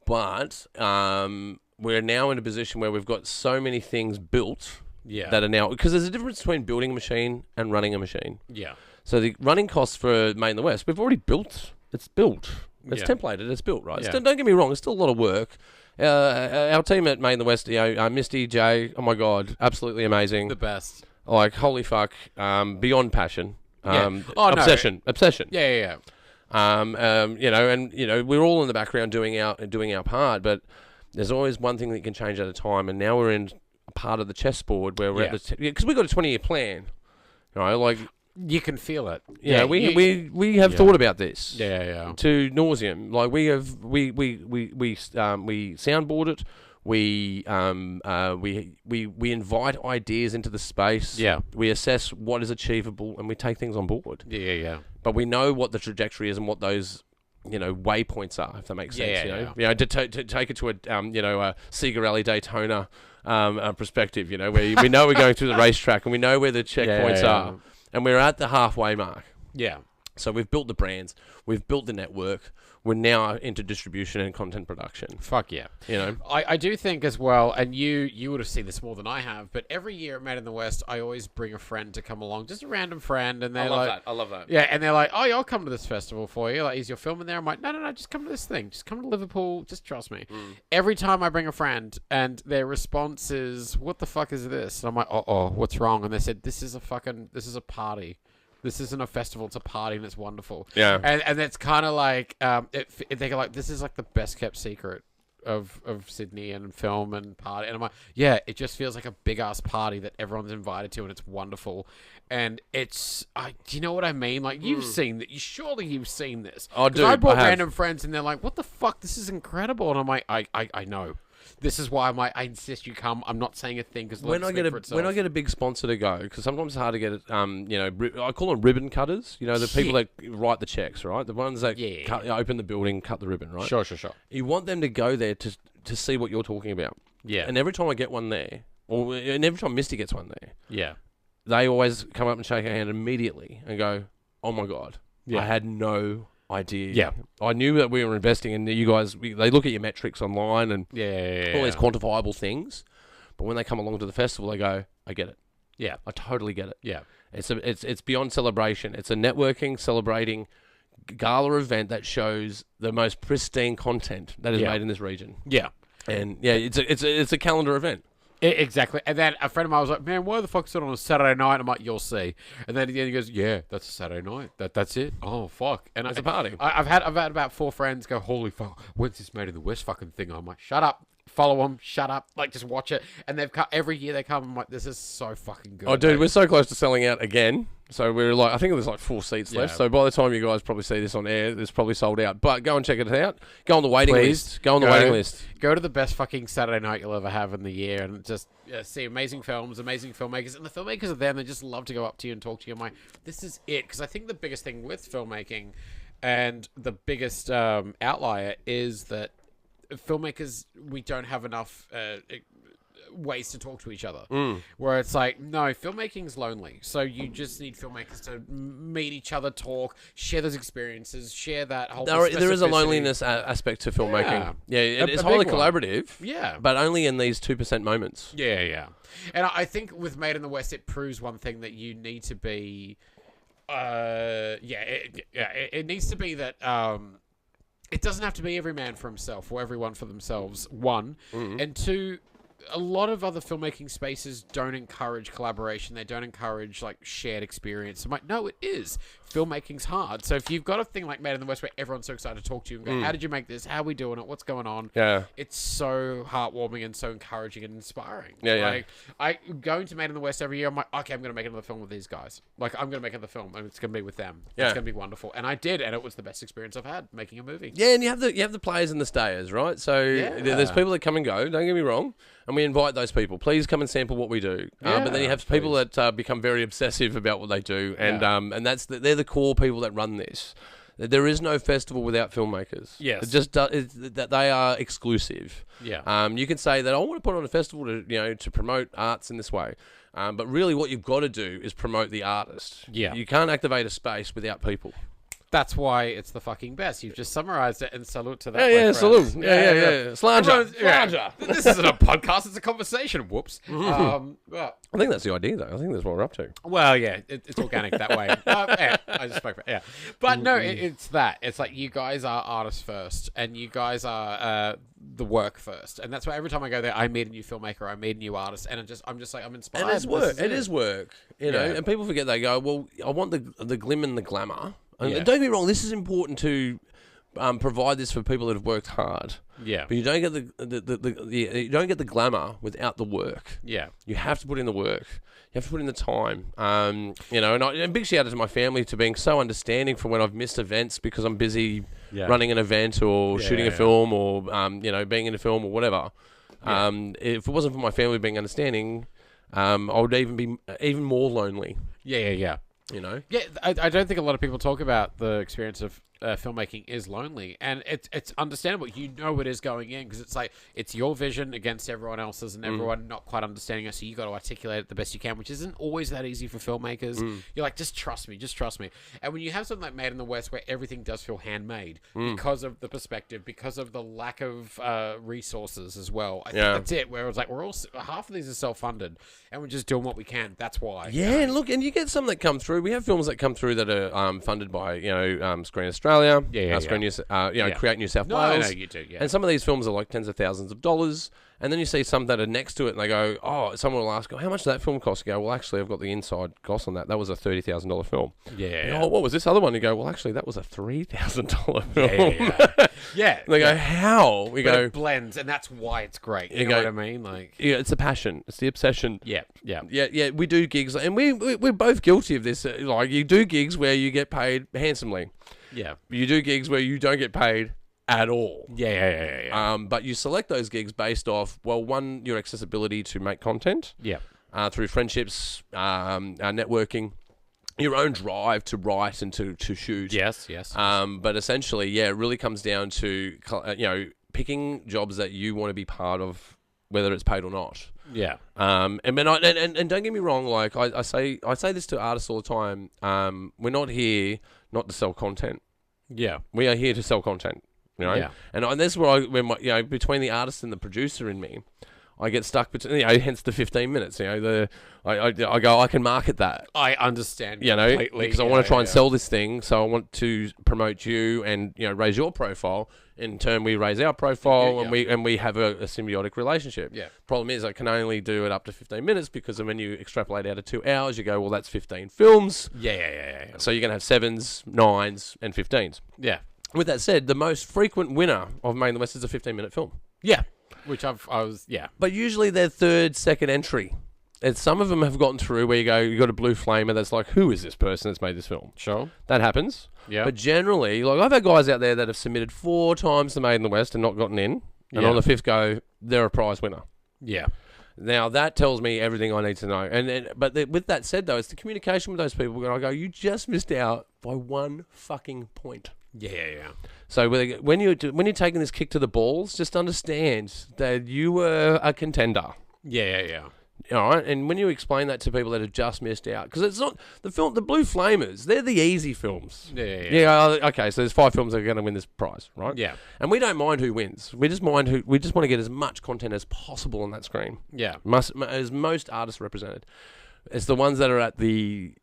But we're now in a position where we've got so many things built that are now... Because there's a difference between building a machine and running a machine. Yeah. So the running costs for Made in the West, we've already built. It's built. It's templated. It's built, right? Yeah. Don't get me wrong. It's still a lot of work. Our team at Made in the West, Misty, Jay, oh my God, absolutely amazing. The best. Like, holy fuck, beyond passion. Yeah. Obsession. Yeah. We're all in the background doing our part, but there's always one thing that can change at a time, and now we're in a part of the chessboard where we're at the... Because we've got a 20-year plan, like... You can feel it. We have thought about this. Yeah. To nauseam. Like we soundboard it. We invite ideas into the space. Yeah. We assess what is achievable, and we take things on board. Yeah. But we know what the trajectory is and what those waypoints are, if that makes sense. To take it to a Sega Rally Daytona perspective. Where we know we're going through the racetrack and we know where the checkpoints are. And we're at the halfway mark. Yeah. So we've built the brands. We've built the network. We're now into distribution and content production. Fuck yeah. I do think as well, and you would have seen this more than I have, but every year at Made in the West, I always bring a friend to come along, just a random friend, and they're I love that. Yeah, and they're like, oh, yeah, I'll come to this festival for you. Like, is your film in there? I'm like, no, just come to this thing. Just come to Liverpool. Just trust me. Every time I bring a friend, and their response is, what the fuck is this? And I'm like, what's wrong? And they said, this is a party. This isn't a festival, it's a party, and it's wonderful. Yeah. And it's kind of like, they're like, this is like the best kept secret of Sydney and film and party. And I'm like, yeah, it just feels like a big ass party that everyone's invited to, and it's wonderful. And it's, do you know what I mean? Like, you've seen that. Surely you've seen this. Oh, dude, I brought random friends, and they're like, what the fuck? This is incredible. And I'm like, I know. This is why I insist you come. I'm not saying a thing because when I get a big sponsor to go, because sometimes it's hard to get it. I call them ribbon cutters. The people that write the checks, right? The ones that open the building, cut the ribbon, right? Sure. You want them to go there to see what you're talking about. Yeah. And every time I get one there, and every time Misty gets one there, they always come up and shake our hand immediately and go, "Oh my God, I had no idea." Yeah. I knew that we were investing in you guys. They look at your metrics online and all these quantifiable things. But when they come along to the festival, they go, I get it. Yeah. I totally get it. Yeah. It's beyond celebration. It's a networking, celebrating gala event that shows the most pristine content that is made in this region. Yeah. And it's a calendar event. Exactly. And then a friend of mine was like, man, why the fuck is it on a Saturday night? I'm like, you'll see. And then he goes, yeah, that's a Saturday night. That's it. Oh, fuck. And it's a party. I've had about 4 friends go, holy fuck, when's this Made in the West fucking thing? I'm like, shut up. Follow them. Shut up. Like, just watch it. And they've every year they come. I'm like, this is so fucking good. Oh, dude, we're so close to selling out again. So we're like, I think there's like 4 seats left. So by the time you guys probably see this on air, it's probably sold out. But go and check it out. Go on the waiting list. Go on the waiting list. Go to the best fucking Saturday night you'll ever have in the year, and just see amazing films, amazing filmmakers, and the filmmakers are there. And they just love to go up to you and talk to you. I'm like, this is it, because I think the biggest thing with filmmaking, and the biggest outlier, is that filmmakers, we don't have enough ways to talk to each other. Where it's like, no, filmmaking's lonely, so you just need filmmakers to meet each other, talk, share those experiences, share that whole there is a loneliness aspect to filmmaking. It's highly collaborative, but only in these 2% moments. And I think with Made in the West, it proves one thing, that you need to be it needs to be that it doesn't have to be every man for himself or everyone for themselves, one. And two, a lot of other filmmaking spaces don't encourage collaboration. They don't encourage like shared experience. I'm like, no, it is. Filmmaking's hard. So if you've got a thing like Made in the West where everyone's so excited to talk to you and go, how did you make this? How are we doing it? What's going on? Yeah. It's so heartwarming and so encouraging and inspiring. Yeah. I going to Made in the West every year, I'm like, okay, I'm going to make another film with these guys. Like, I'm going to make another film and it's going to be with them. Yeah. It's going to be wonderful. And I did, and it was the best experience I've had making a movie. Yeah, and you have the players and the stayers, right? So there's people that come and go, don't get me wrong, and we invite those people. Please come and sample what we do. But then you have people that become very obsessive about what they do, and they're the core people that run this. There is no festival without filmmakers. Yes. It just that they are exclusive. Yeah. You can say that I want to put on a festival to promote arts in this way. But really what you've got to do is promote the artist. Yeah. You can't activate a space without people. That's why it's the fucking best. You've just summarized it, and salute to that. Yeah, salute. Yeah. Slanger. This isn't a podcast, it's a conversation. Whoops. I think that's the idea, though. I think that's what we're up to. Well, yeah, it's organic that way. I just spoke for it. Yeah. But no, it's that. It's like you guys are artists first, and you guys are the work first. And that's why every time I go there, I meet a new filmmaker, I meet a new artist, and I'm just like, I'm inspired. And it's work. It is work. You know, and people forget, they go, well, I want the glim and the glamour. And don't get me wrong, this is important to provide this for people that have worked hard. Yeah. But you don't get you don't get the glamour without the work. Yeah. You have to put in the work. You have to put in the time. And big shout out to my family to being so understanding for when I've missed events because I'm busy running an event or shooting a film or being in a film or whatever. Yeah. If it wasn't for my family being understanding, I would even be even more lonely. Yeah. You know? Yeah, I don't think a lot of people talk about the experience of filmmaking is lonely, and it's understandable. You know what is going in because it's like it's your vision against everyone else's, and everyone not quite understanding it. So you got to articulate it the best you can, which isn't always that easy for filmmakers. You're like, just trust me. And when you have something like Made in the West, where everything does feel handmade because of the perspective, because of the lack of resources as well. I think that's it. Where it's like we're all half of these are self-funded, and we're just doing what we can. That's why. Yeah, and look, and you get some that come through. We have films that come through that are funded by Screen Australia. Create New South Wales. No, you do, yeah. And some of these films are like tens of thousands of dollars. And then you see some that are next to it and they go, someone will ask, how much did that film cost? You go, well, actually, I've got the inside cost on that. That was a $30,000 film. Yeah. Oh, what was this other one? You go, well, actually, that was a $3,000 film. Yeah. They go, how? We go, it blends, and that's why it's great. You know what I mean? Like, yeah, it's a passion. It's the obsession. Yeah. We do gigs, and we're both guilty of this. Like, you do gigs where you get paid handsomely. Yeah. You do gigs where you don't get paid at all. Yeah. But you select those gigs based off, well, one, your accessibility to make content. Yeah. Through friendships, networking, your own drive to write and to shoot. Yes. But essentially, it really comes down to, picking jobs that you want to be part of, whether it's paid or not. Yeah. And don't get me wrong, like I say this to artists all the time. We're not here not to sell content. Yeah. We are here to sell content. You know? Yeah. And that's where between the artist and the producer in me, I get stuck between, hence the 15 minutes. I go, I can market that. I understand. Completely. Because I want to try and sell this thing. So I want to promote you and raise your profile. In turn, we raise our profile and we have a symbiotic relationship. Yeah. Problem is, I can only do it up to 15 minutes because when you extrapolate out of 2 hours, you go, well, that's 15 films. Yeah. So you're going to have 7s, 9s, and 15s. Yeah. With that said, the most frequent winner of Made in the West is a 15-minute film. Yeah. Which But usually they're third, second entry. And some of them have gotten through where you got a blue flamer that's like, who is this person that's made this film? Sure. That happens. Yeah. But generally, like I've had guys out there that have submitted 4 times to Made in the West and not gotten in. And on the 5th go, they're a prize winner. Yeah. Now, that tells me everything I need to know. But with that said, though, it's the communication with those people. And I go, you just missed out by 1 fucking point. Yeah. So when you're taking this kick to the balls, just understand that you were a contender. Yeah. All right, and when you explain that to people that have just missed out, because it's not the Blue Flamers, they're the easy films. Yeah. Okay, so there's 5 films that are going to win this prize, right? Yeah. And we don't mind who wins. We just want to get as much content as possible on that screen. Yeah. As most artists represented. It's the ones that are at the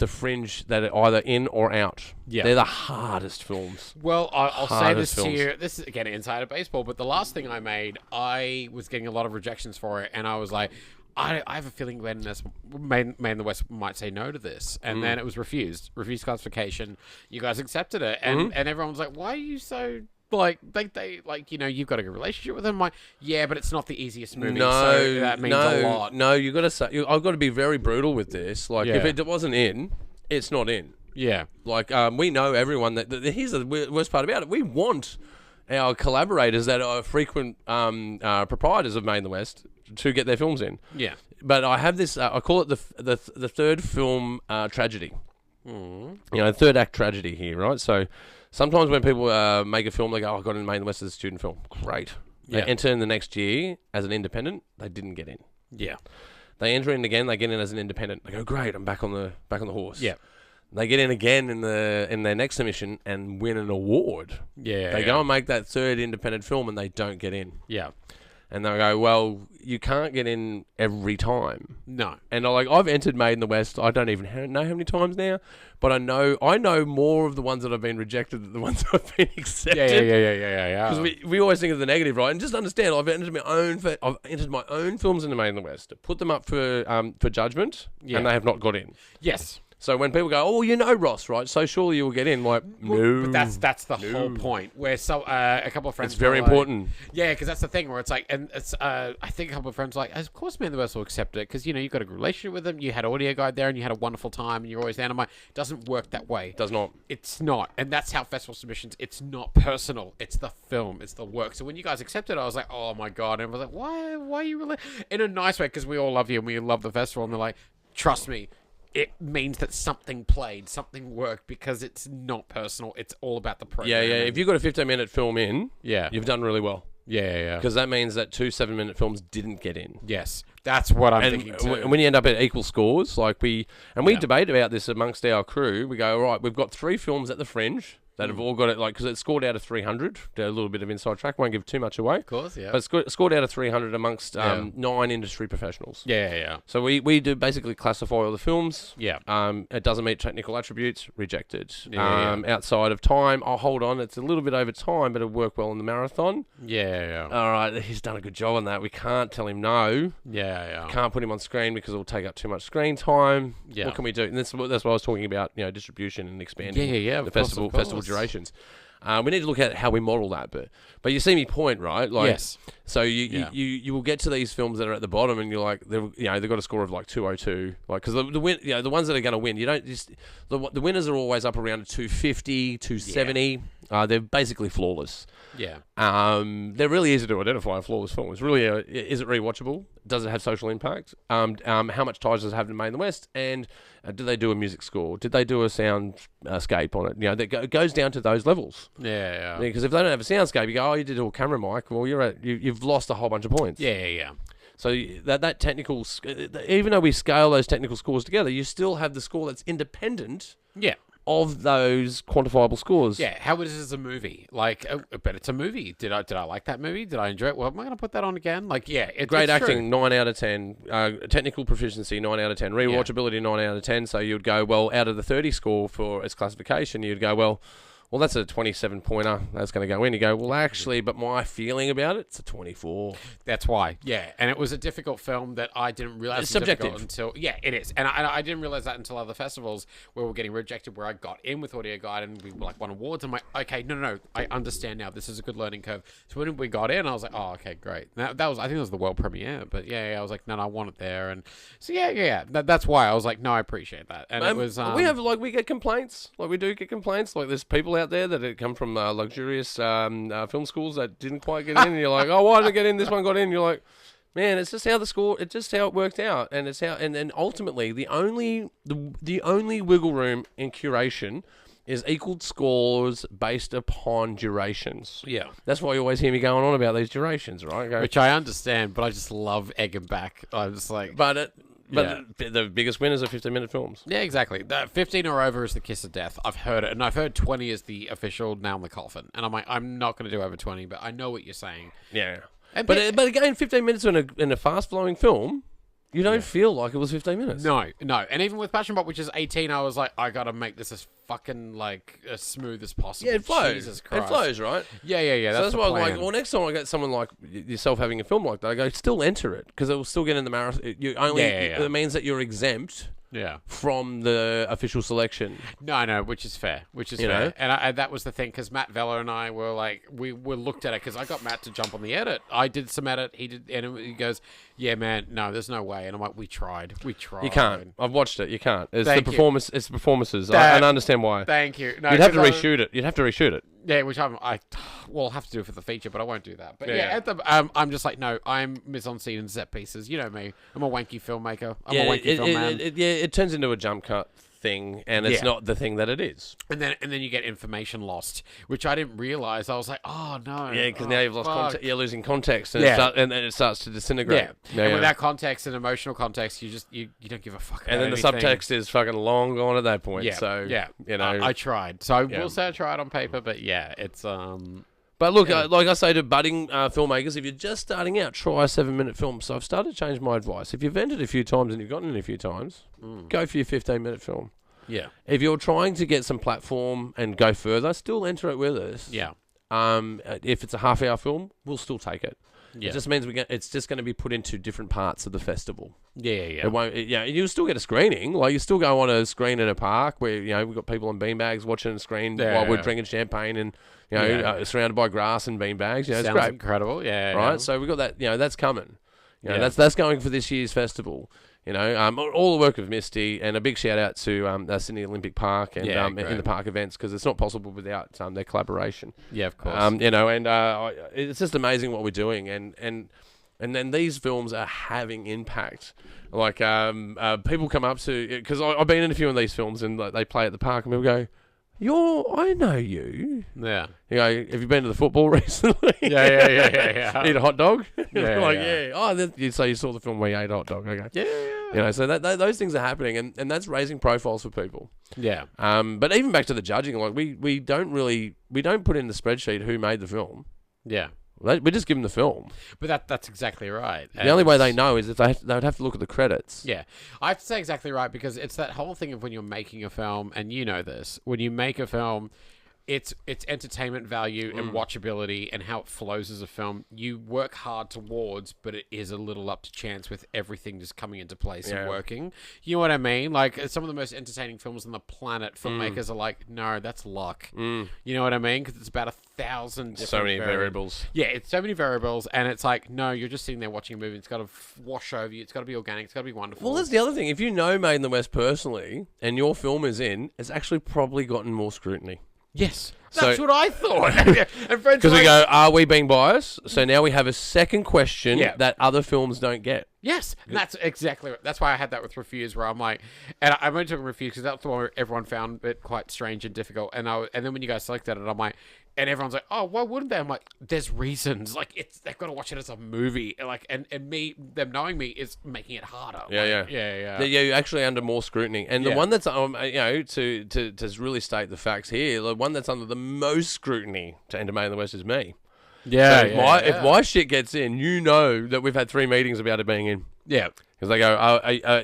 fringe that are either in or out. Yeah. They're the hardest films. Well, I'll say this Hardest to you. This is, again, inside of baseball, but the last thing I made, I was getting a lot of rejections for it, and I was like, I have a feeling Man in the West might say no to this. And then it was refused classification. You guys accepted it. And everyone was like, why are you so... Like they you've got a good relationship with them. I'm like, yeah, but it's not the easiest movie. So that means a lot. No, you got to say. I've got to be very brutal with this. Like, if it wasn't in, it's not in. Yeah. Like, we know everyone that. Here's the worst part about it. We want our collaborators that are frequent proprietors of Made in the West to get their films in. Yeah. But I have this. I call it the third film tragedy. Third act tragedy here, right? So. Sometimes when people make a film, they go, I got in Made in the West as a student film. Great. They enter in the next year as an independent. They didn't get in. Yeah. They enter in again. They get in as an independent. They go, great, I'm back on the horse. Yeah. They get in again in their next submission and win an award. Yeah. They go and make that third independent film and they don't get in. Yeah. And they go, well, you can't get in every time. No. And I've entered Made in the West. I don't even know how many times now, but I know more of the ones that have been rejected than the ones that have been accepted. Yeah. Because we always think of the negative, right? And just understand, I've entered my own films into Made in the West, put them up for judgment, and they have not got in. Yes. So when people go, oh, Ross, right? So surely you will get in. Like, no. But that's the whole point. Where a couple of friends. It's very important. Yeah, because that's the thing where it's like, and it's I think a couple of friends were like, of course, Man in the West will accept it because you've got a good relationship with them. You had audio guide there, and you had a wonderful time, and you're always there. And I'm like, it doesn't work that way. Does not. It's not, and that's how festival submissions. It's not personal. It's the film. It's the work. So when you guys accepted it, I was like, oh my god, and I was like, why are you really in a nice way? Because we all love you and we love the festival, and they're like, trust me. It means that something played, something worked, because it's not personal. It's all about the program. Yeah. If you've got a 15-minute film in, yeah, you've done really well. Yeah. Because that means that 2 7-minute films didn't get in. Yes, that's what I'm thinking too. And when you end up at equal scores, like we debate about this amongst our crew, we go, all right, we've got 3 films at the fringe that have all got it, like, because it's scored out of 300. A little bit of inside track, won't give too much away. Of course, yeah. But it's scored out of 300 amongst 9 industry professionals. Yeah. So we do basically classify all the films. Yeah. It doesn't meet technical attributes, rejected. Outside of time, hold on, it's a little bit over time, but it'll work well in the marathon. Yeah. All right, he's done a good job on that. We can't tell him no. Yeah. Can't put him on screen because it'll take up too much screen time. Yeah. What can we do? And that's what I was talking about, distribution and expanding the festival durations. We need to look at how we model that, but you see me point, right? Like, yes. So you will get to these films that are at the bottom, and you're like, they've got a score of like 202, like, because the ones that are going to win, you don't just the winners are always up around 250, 270. They're basically flawless. Yeah. They're really easy to identify a flawless film. It's really is it rewatchable? Does it have social impact? How much ties does it have to Made in the West? And do they do a music score? Did they do a soundscape on it? It goes down to those levels. Yeah. Because if they don't have a soundscape, you go, oh, you did a camera mic. Well, you've lost a whole bunch of points. Yeah. So that technical, even though we scale those technical scores together, you still have the score that's independent. Yeah. Of those quantifiable scores. Yeah, how is it as a movie? Like, but it's a movie. Did I like that movie? Did I enjoy it? Well, am I going to put that on again? Like, yeah, great it's acting, true. 9 out of 10. Technical proficiency, 9 out of 10. Rewatchability, 9 out of 10. So you'd go, well, out of the 30 score for its classification, you'd go, well, that's a 27-pointer. That's going to go in. You go, well, actually, but my feeling about it's a 24. That's why. Yeah, and it was a difficult film that I didn't realize it's subjective until it is, and I didn't realize that until other festivals where we were getting rejected, where I got in with audio guide and we won awards. I'm like, okay, no, I understand now. This is a good learning curve. So when we got in, I was like, oh, okay, great. That was, I think it was the world premiere, but I was like, no, I want it there, and so that's why I was like, no, I appreciate that, and it was. We get complaints, like we do get complaints, like there's people out there that had come from luxurious film schools that didn't quite get in, and you're like, oh, why did I get in? This one got in. You're like, man, it's just how it worked out, and it's how, and then ultimately the only wiggle room in curation is equal scores based upon durations. Yeah, that's why you always hear me going on about these durations, right? Which I understand, but I just love egging back. I'm just like, But the biggest winners are 15-minute films. Yeah, exactly. 15 or over is the kiss of death. I've heard it, and I've heard 20 is the official nail in the coffin. And I'm like, I'm not going to do over 20, but I know what you're saying. Yeah. But again, 15 minutes in a fast-flowing film You don't feel like it was 15 minutes. No. And even with Passion Bot, which is 18, I was like, I gotta make this as fucking like as smooth as possible. Yeah, it flows. Jesus Christ. It flows, right? Yeah. So that's why I was plan. like, well, next time I get someone like yourself having a film like that, I go, still enter it because it will still get in the marathon. You only it means that you're exempt. Yeah. From the official selection. No, which is fair. You fair. And that was the thing, because Matt Vella and I were like, we looked at it, because I got Matt to jump on the edit. I did some edit, he did, and he goes, yeah, man, no, there's no way. And I'm like, we tried. You can't. I've watched it. You can't. It's the performances. I understand why. Thank you. No, You'd have to reshoot it. You'd have to reshoot it. Yeah, which I will have to do for the feature, but I won't do that. But I'm just like, no, I'm mise-en-scene and set pieces. You know me. I'm a wanky filmmaker. I'm a wanky film man. It turns into a jump cut thing, and it's not the thing that it is. And then you get information lost, which I didn't realize. I was like, oh no. Yeah, because now you've lost context. You're losing context, and then it starts to disintegrate. Yeah. And without context and emotional context, you don't give a fuck about anything. And then the subtext is fucking long gone at that point. Yeah. So you know, I tried. So I will say I tried on paper, but yeah, it's But look, like I say to budding filmmakers, if you're just starting out, try a 7-minute film. So I've started to change my advice. If you've entered a few times and you've gotten in a few times, go for your 15-minute film. Yeah. If you're trying to get some platform and go further, still enter it with us. Yeah. If it's a half-hour film, we'll still take it. Yeah. It just means it's just going to be put into different parts of the festival. Yeah. It won't. You'll still get a screening. Like you still go on a screen in a park where we've got people on beanbags watching a screen while we're drinking champagne and surrounded by grass and beanbags. It's great. Incredible. Yeah. Right. So we've got that. That's coming. That's going for this year's festival. All the work of Misty, and a big shout out to Sydney Olympic Park and in the park events, because it's not possible without their collaboration. Yeah, of course. It's just amazing what we're doing, and then these films are having impact. Like people come up to, because I've been in a few of these films, and they play at the park, and people go, I know you. Yeah. Have you been to the football recently? Yeah. Eat a hot dog? Yeah. Oh, so you saw the film where you ate a hot dog. Okay. Yeah. So those things are happening, and that's raising profiles for people. Yeah. But even back to the judging, like we don't put in the spreadsheet who made the film. Yeah. We just give them the film. But that's exactly right. The only way they know is if they would have to look at the credits. Yeah. I have to say exactly right, because it's that whole thing of when you're making a film, and you know this, when you make a film, it's entertainment value and watchability and how it flows as a film. You work hard towards, but it is a little up to chance with everything just coming into place and working. You know what I mean? Like some of the most entertaining films on the planet, filmmakers are like, no, that's luck. You know what I mean? Because it's about 1,000 different so many variables. Yeah, it's so many variables, and it's like, no, you're just sitting there watching a movie. It's got to wash over you. It's got to be organic. It's got to be wonderful. Well, that's the other thing. If you know Made in the West personally, and your film is in, it's actually probably gotten more scrutiny. Yes, that's what I thought. Because we go, are we being biased? So now we have a second question that other films don't get. Yes, and that's exactly right. That's why I had that with Refuse, where I'm like, and I'm only talking Refuse because that's the one where everyone found it quite strange and difficult. And then when you guys selected it, I'm like, and everyone's like, oh, why wouldn't they? I'm like, there's reasons. Like they've got to watch it as a movie. Like, and them knowing me is making it harder. Yeah. You're actually under more scrutiny. And the one that's to really state the facts here, the one that's under the most scrutiny to enter Made in the West is me. Yeah. So if my shit gets in, you know that we've had 3 meetings about it being in. Yeah. Because they go,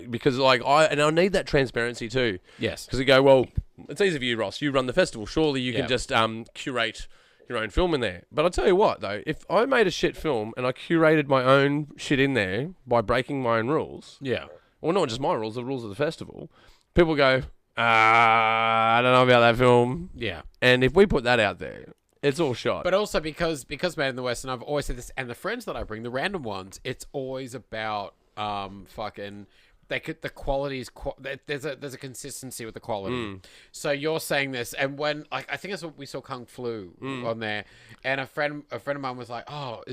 because I need that transparency too. Yes. Because they go, well, it's easy for you, Ross. You run the festival. Surely you can just curate your own film in there. But I'll tell you what, though, if I made a shit film and I curated my own shit in there by breaking my own rules. Yeah. Well, not just my rules, the rules of the festival. People go, I don't know about that film. Yeah. And if we put that out there, it's all shot. But also because Made in the West, and I've always said this, and the friends that I bring, the random ones, it's always about the quality is there's a consistency with the quality. So you're saying this, and when I think that's what we saw Kung Flu on there, and a friend of mine was like, oh,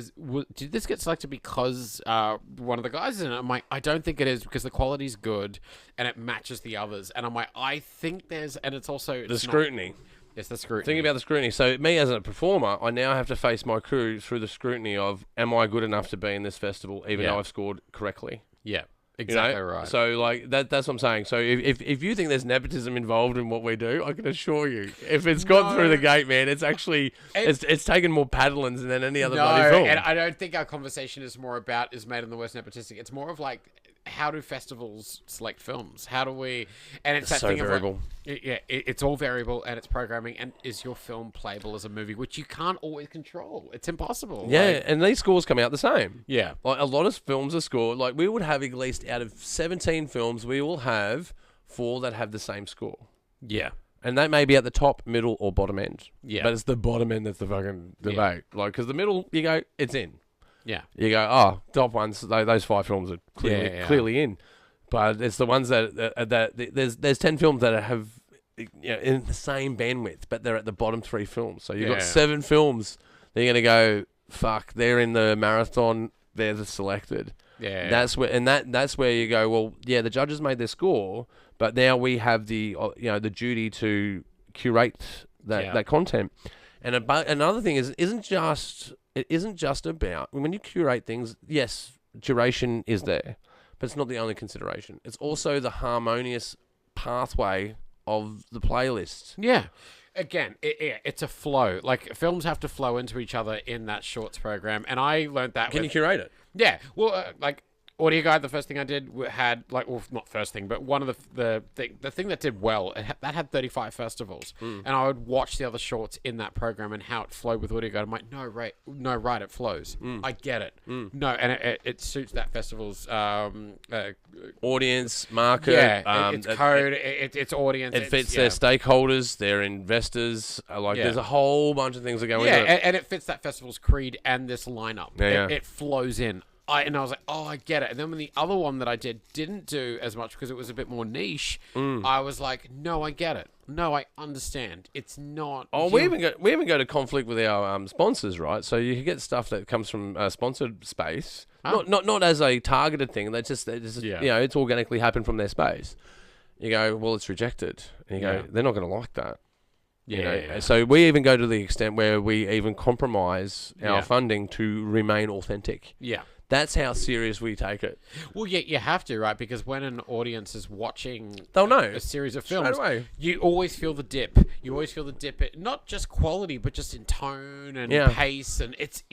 did this get selected because one of the guys is in it? I'm like, I don't think it is, because the quality's good and it matches the others. And I'm like, I think and it's also the scrutiny. Yes, the scrutiny. Think about the scrutiny. So me as a performer, I now have to face my crew through the scrutiny of, am I good enough to be in this festival, even though I've scored correctly? Yeah, exactly right. So like that's what I'm saying. So if you think there's nepotism involved in what we do, I can assure you, if it's gone through the gate, man, it's actually it's taken more paddlings than any other bloody film. And I don't think our conversation is more about is Made in the West nepotistic. It's more of like, how do festivals select films? How do we? And it's that so thing variable. of like, it's all variable, and it's programming. And is your film playable as a movie, which you can't always control? It's impossible. Yeah, Like, and these scores come out the same. yeah, Like a lot of films are scored. Like we would have at least out of 17 films, we will have 4 that have the same score. yeah. And that may be at the top, middle, or bottom end. Yeah. But it's the bottom end that's the fucking debate. Like, because the middle, you go, it's in. Yeah. You go, oh, top ones, those 5 films are clearly in. But it's the ones that there's 10 films that have, in the same bandwidth, but they're at the bottom 3 films. So you've got 7 films that you're going to go, fuck, they're in the marathon, they're the selected. Yeah. That's where you go, well, yeah, the judges made their score, but now we have the the duty to curate that content. And another thing is, it isn't just about when you curate things. Yes, duration is there, but it's not the only consideration. It's also the harmonious pathway of the playlist. Yeah. Again, it's a flow. Like, films have to flow into each other in that shorts program, and I learned that. Can you curate it? Yeah. Well, like Audio Guide, the first thing I did had not first thing, but one of the thing that did well. That had 35 festivals, and I would watch the other shorts in that program and how it flowed with Audio Guide. I'm like, no, right, it flows. I get it. No, and it suits that festival's audience, market. Yeah, it's code, it's audience. It fits their stakeholders, their investors. There's a whole bunch of things that go into it. Yeah, and it fits that festival's creed and this lineup. It flows in. I was like, oh, I get it. And then when the other one that I didn't do as much because it was a bit more niche, I was like, no, I get it. No, I understand. It's not. Oh, we even go to conflict with our sponsors, right? So you get stuff that comes from sponsored space, not as a targeted thing. They just it's organically happened from their space. You go, well, it's rejected, and you go, they're not going to like that. So we even go to the extent where we even compromise our funding to remain authentic. Yeah. That's how serious we take it. Well, yeah, you have to, right? Because when an audience is watching they'll know a series of films, away. You always feel the dip. You always feel the dip, not just quality, but just in tone and pace. And it's,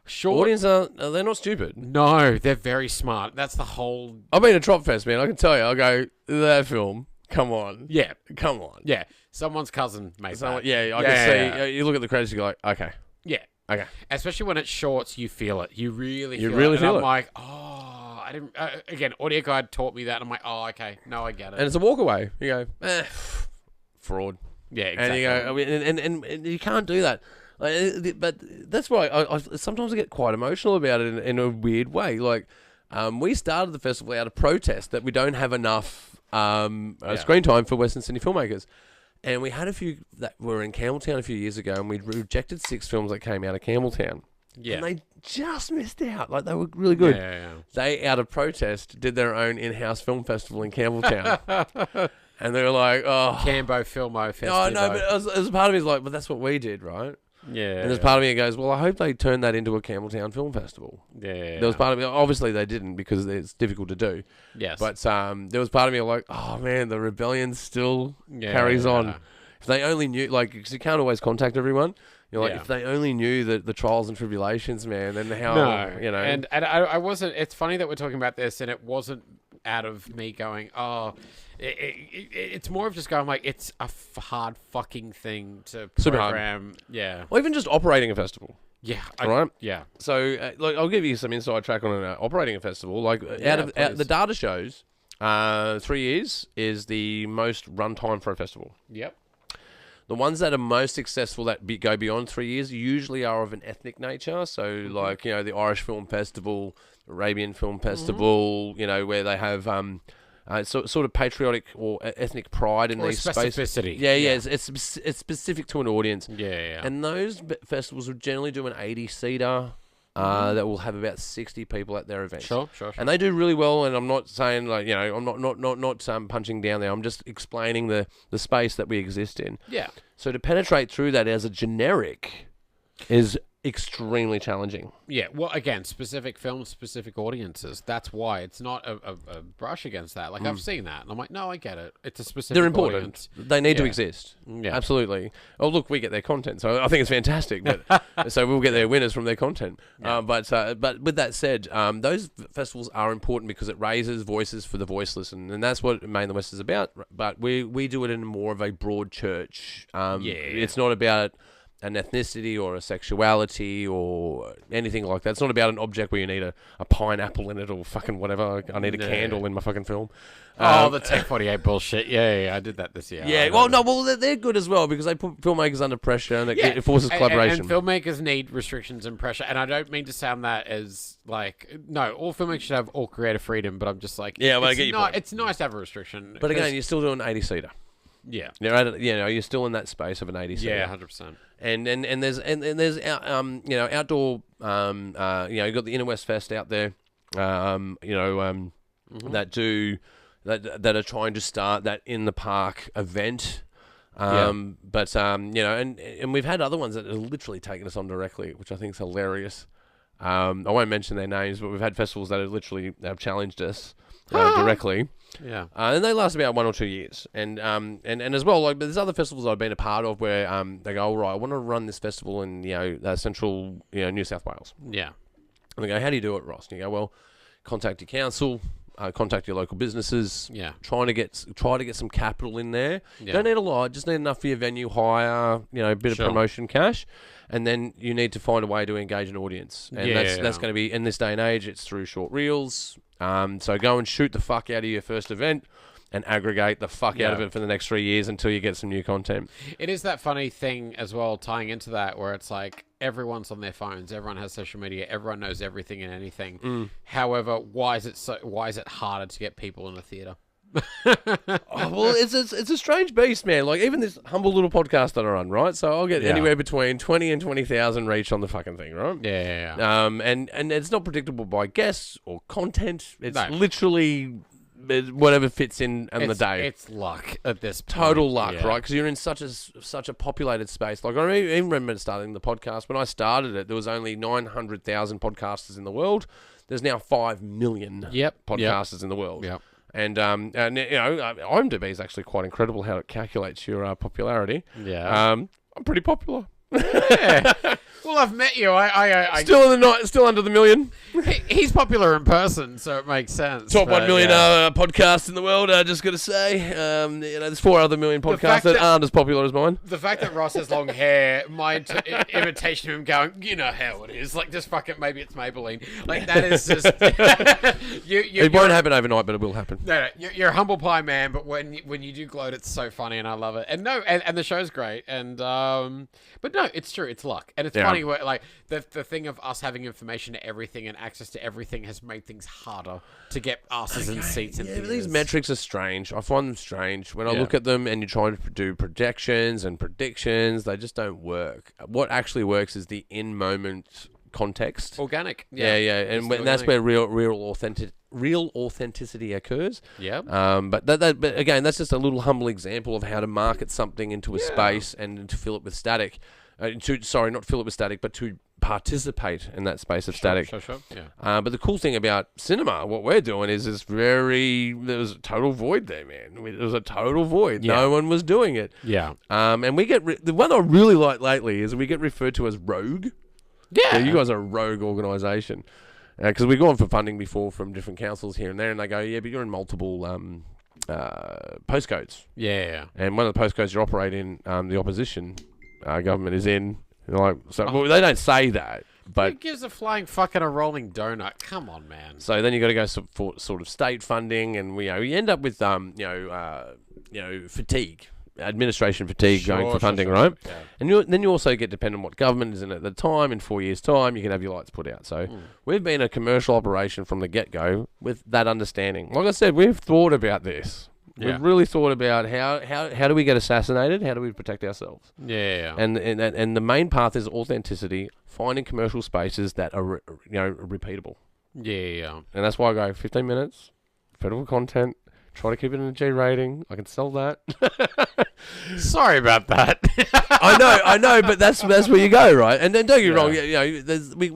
short. Audience they're not stupid. No, they're very smart. That's the whole... I've been to Trop Fest, man. I can tell you. I go, that film, come on. Yeah. Come on. Yeah. Someone's cousin made that. Yeah, I can see. You look at the credits, you go like, okay. Yeah. Okay. Especially when it's shorts, you feel it. You really feel it. I'm like, oh, I didn't... again, Audio Guide taught me that. And I'm like, oh, okay. No, I get it. And it's a walk away. You go, fraud. Yeah, exactly. And you go, and you can't do that. But that's why I sometimes I get quite emotional about it in a weird way. Like, we started the festival out of protest that we don't have enough screen time for Western Sydney filmmakers. And we had a few that were in Campbelltown a few years ago, and we rejected 6 films that came out of Campbelltown. Yeah. And they just missed out. Like, they were really good. Yeah. They, out of protest, did their own in-house film festival in Campbelltown. And they were like, oh. Cambo Filmo Festival. Oh, no, but as a part of me is like, but that's what we did, right? Yeah. And there's part of me that goes, well, I hope they turn that into a Campbelltown Film Festival. Yeah. There was part of me, obviously they didn't because it's difficult to do. Yes. But there was part of me like, oh man, the rebellion still carries on. If they only knew, like, because you can't always contact everyone. You're like, if they only knew the trials and tribulations, man, then how, And I wasn't, it's funny that we're talking about this, and it wasn't out of me going, oh, it's more of just going like, it's a hard fucking thing to program. Yeah. Or even just operating a festival. Yeah. Right? Yeah. So, I'll give you some inside track on operating a festival. Like, out the data shows, 3 years is the most runtime for a festival. Yep. The ones that are most successful that go beyond 3 years usually are of an ethnic nature. So, like, the Irish Film Festival, Arabian Film Festival, where they have sort of patriotic or ethnic pride in these spaces. Specificity. Yeah. It's specific to an audience. Yeah. And those festivals will generally do an 80-seater. That will have about 60 people at their events. Sure. And they do really well. And I'm not saying I'm not punching down there. I'm just explaining the space that we exist in. Yeah. So to penetrate through that as a generic is extremely challenging. Yeah, well, again, specific films, specific audiences. That's why it's not a brush against that. Like, I've seen that, and I'm like, no, I get it. It's a specific They're important. audience. They need to exist. Yeah. Absolutely. Oh, look, we get their content, so I think it's fantastic. But so we'll get their winners from their content. Yeah. But with that said, those festivals are important because it raises voices for the voiceless, and that's what Main the West is about. But we do it in more of a broad church. It's not about an ethnicity or a sexuality or anything like that. It's not about an object where you need a pineapple in it or fucking whatever. I need a candle in my fucking film. The Tech 48 bullshit. Yeah, I did that this year. Yeah, well, they're good as well because they put filmmakers under pressure and it forces collaboration. And filmmakers need restrictions and pressure. And I don't mean to sound that as like, no, all filmmakers should have all creative freedom, but I'm just like, I get your point. It's nice to have a restriction. But again, you're still doing an 80-seater. Yeah, you're still in that space of an 80-seater. Yeah, 100%. And there's outdoor you've got the Inner West Fest out there, that are trying to start that in the park event. But and we've had other ones that have literally taken us on directly, which I think is hilarious. I won't mention their names, but we've had festivals that have challenged us directly. Yeah, and they last about 1 or 2 years, and as well, like, but there's other festivals I've been a part of where they go, all right, I want to run this festival in central New South Wales. Yeah, and they go, how do you do it, Ross? And you go, well, contact your council, contact your local businesses. Yeah, try to get some capital in there. Yeah. You don't need a lot, just need enough for your venue hire, a bit of promotion cash, and then you need to find a way to engage an audience, and that's going to be, in this day and age, it's through short reels. So go and shoot the fuck out of your first event and aggregate the fuck out of it for the next 3 years until you get some new content. It is that funny thing as well, tying into that, where it's like everyone's on their phones, everyone has social media, everyone knows everything and anything. However, why is it harder to get people in a theater? Well, it's a strange beast, man. Like, even this humble little podcast that I run, right? So I'll get anywhere between 20 and 20,000 reach on the fucking thing, right? Yeah. And it's not predictable by guests or content. It's literally whatever fits in on the day. It's luck at this point. Total luck, right? Because you're in such a populated space. Like, I even remember starting the podcast. When I started it, there was only 900,000 podcasters in the world. There's now 5 million podcasters in the world. Yep. And IMDb is actually quite incredible how it calculates your popularity. Yeah. I'm pretty popular. Yeah. Well, I've met you. I still in the night, still under the million. He's popular in person, so it makes sense. Top 1 million podcast in the world. I just got to say, there's 4 other million podcasts that aren't as popular as mine. The fact that Ross has long hair, my imitation of him going, you know how it is. Like, just fuck it. Maybe it's Maybelline. Like, that is just. It won't happen overnight, but it will happen. No, you're a humble pie man, but when you do gloat, it's so funny, and I love it. And and the show's great. And but no, it's true. It's luck, and it's funny. Where, like, the thing of us having information to everything and access to everything has made things harder to get asses and seats in theaters. These metrics are strange. I find them strange. When I look at them and you're trying to do projections and predictions, they just don't work. What actually works is the in-moment context. Organic. Yeah. And that's where real authenticity occurs. Yeah. But but again, that's just a little humble example of how to market something into a space and to fill it with static. Not fill it with static, but to participate in that space of static. Sure. Yeah. But the cool thing about cinema, what we're doing is there was a total void there, man. There was a total void. Yeah. No one was doing it. Yeah. And we get, the one I really like lately is we get referred to as rogue. Yeah. You guys are a rogue organisation. Because we've gone for funding before from different councils here and there, and they go, yeah, but you're in multiple postcodes. Yeah. And one of the postcodes you operate in, the opposition government is in. Well, they don't say that, but who gives a flying fuck and a rolling donut? Come on, man. So then you got to go for sort of state funding, and we end up with fatigue, administration fatigue, going for funding, right? Yeah. And then you also get dependent on what government is in at the time. In 4 years' time, you can have your lights put out. So we've been a commercial operation from the get-go with that understanding. Like I said, we've thought about this. Yeah. We've really thought about how do we get assassinated? How do we protect ourselves? Yeah. And the main path is authenticity, finding commercial spaces that are repeatable. Yeah. And that's why I go 15 minutes, federal content, Try to keep it in a G rating. I can sell that. Sorry about that. I know, but that's where you go, right? And then don't get me wrong,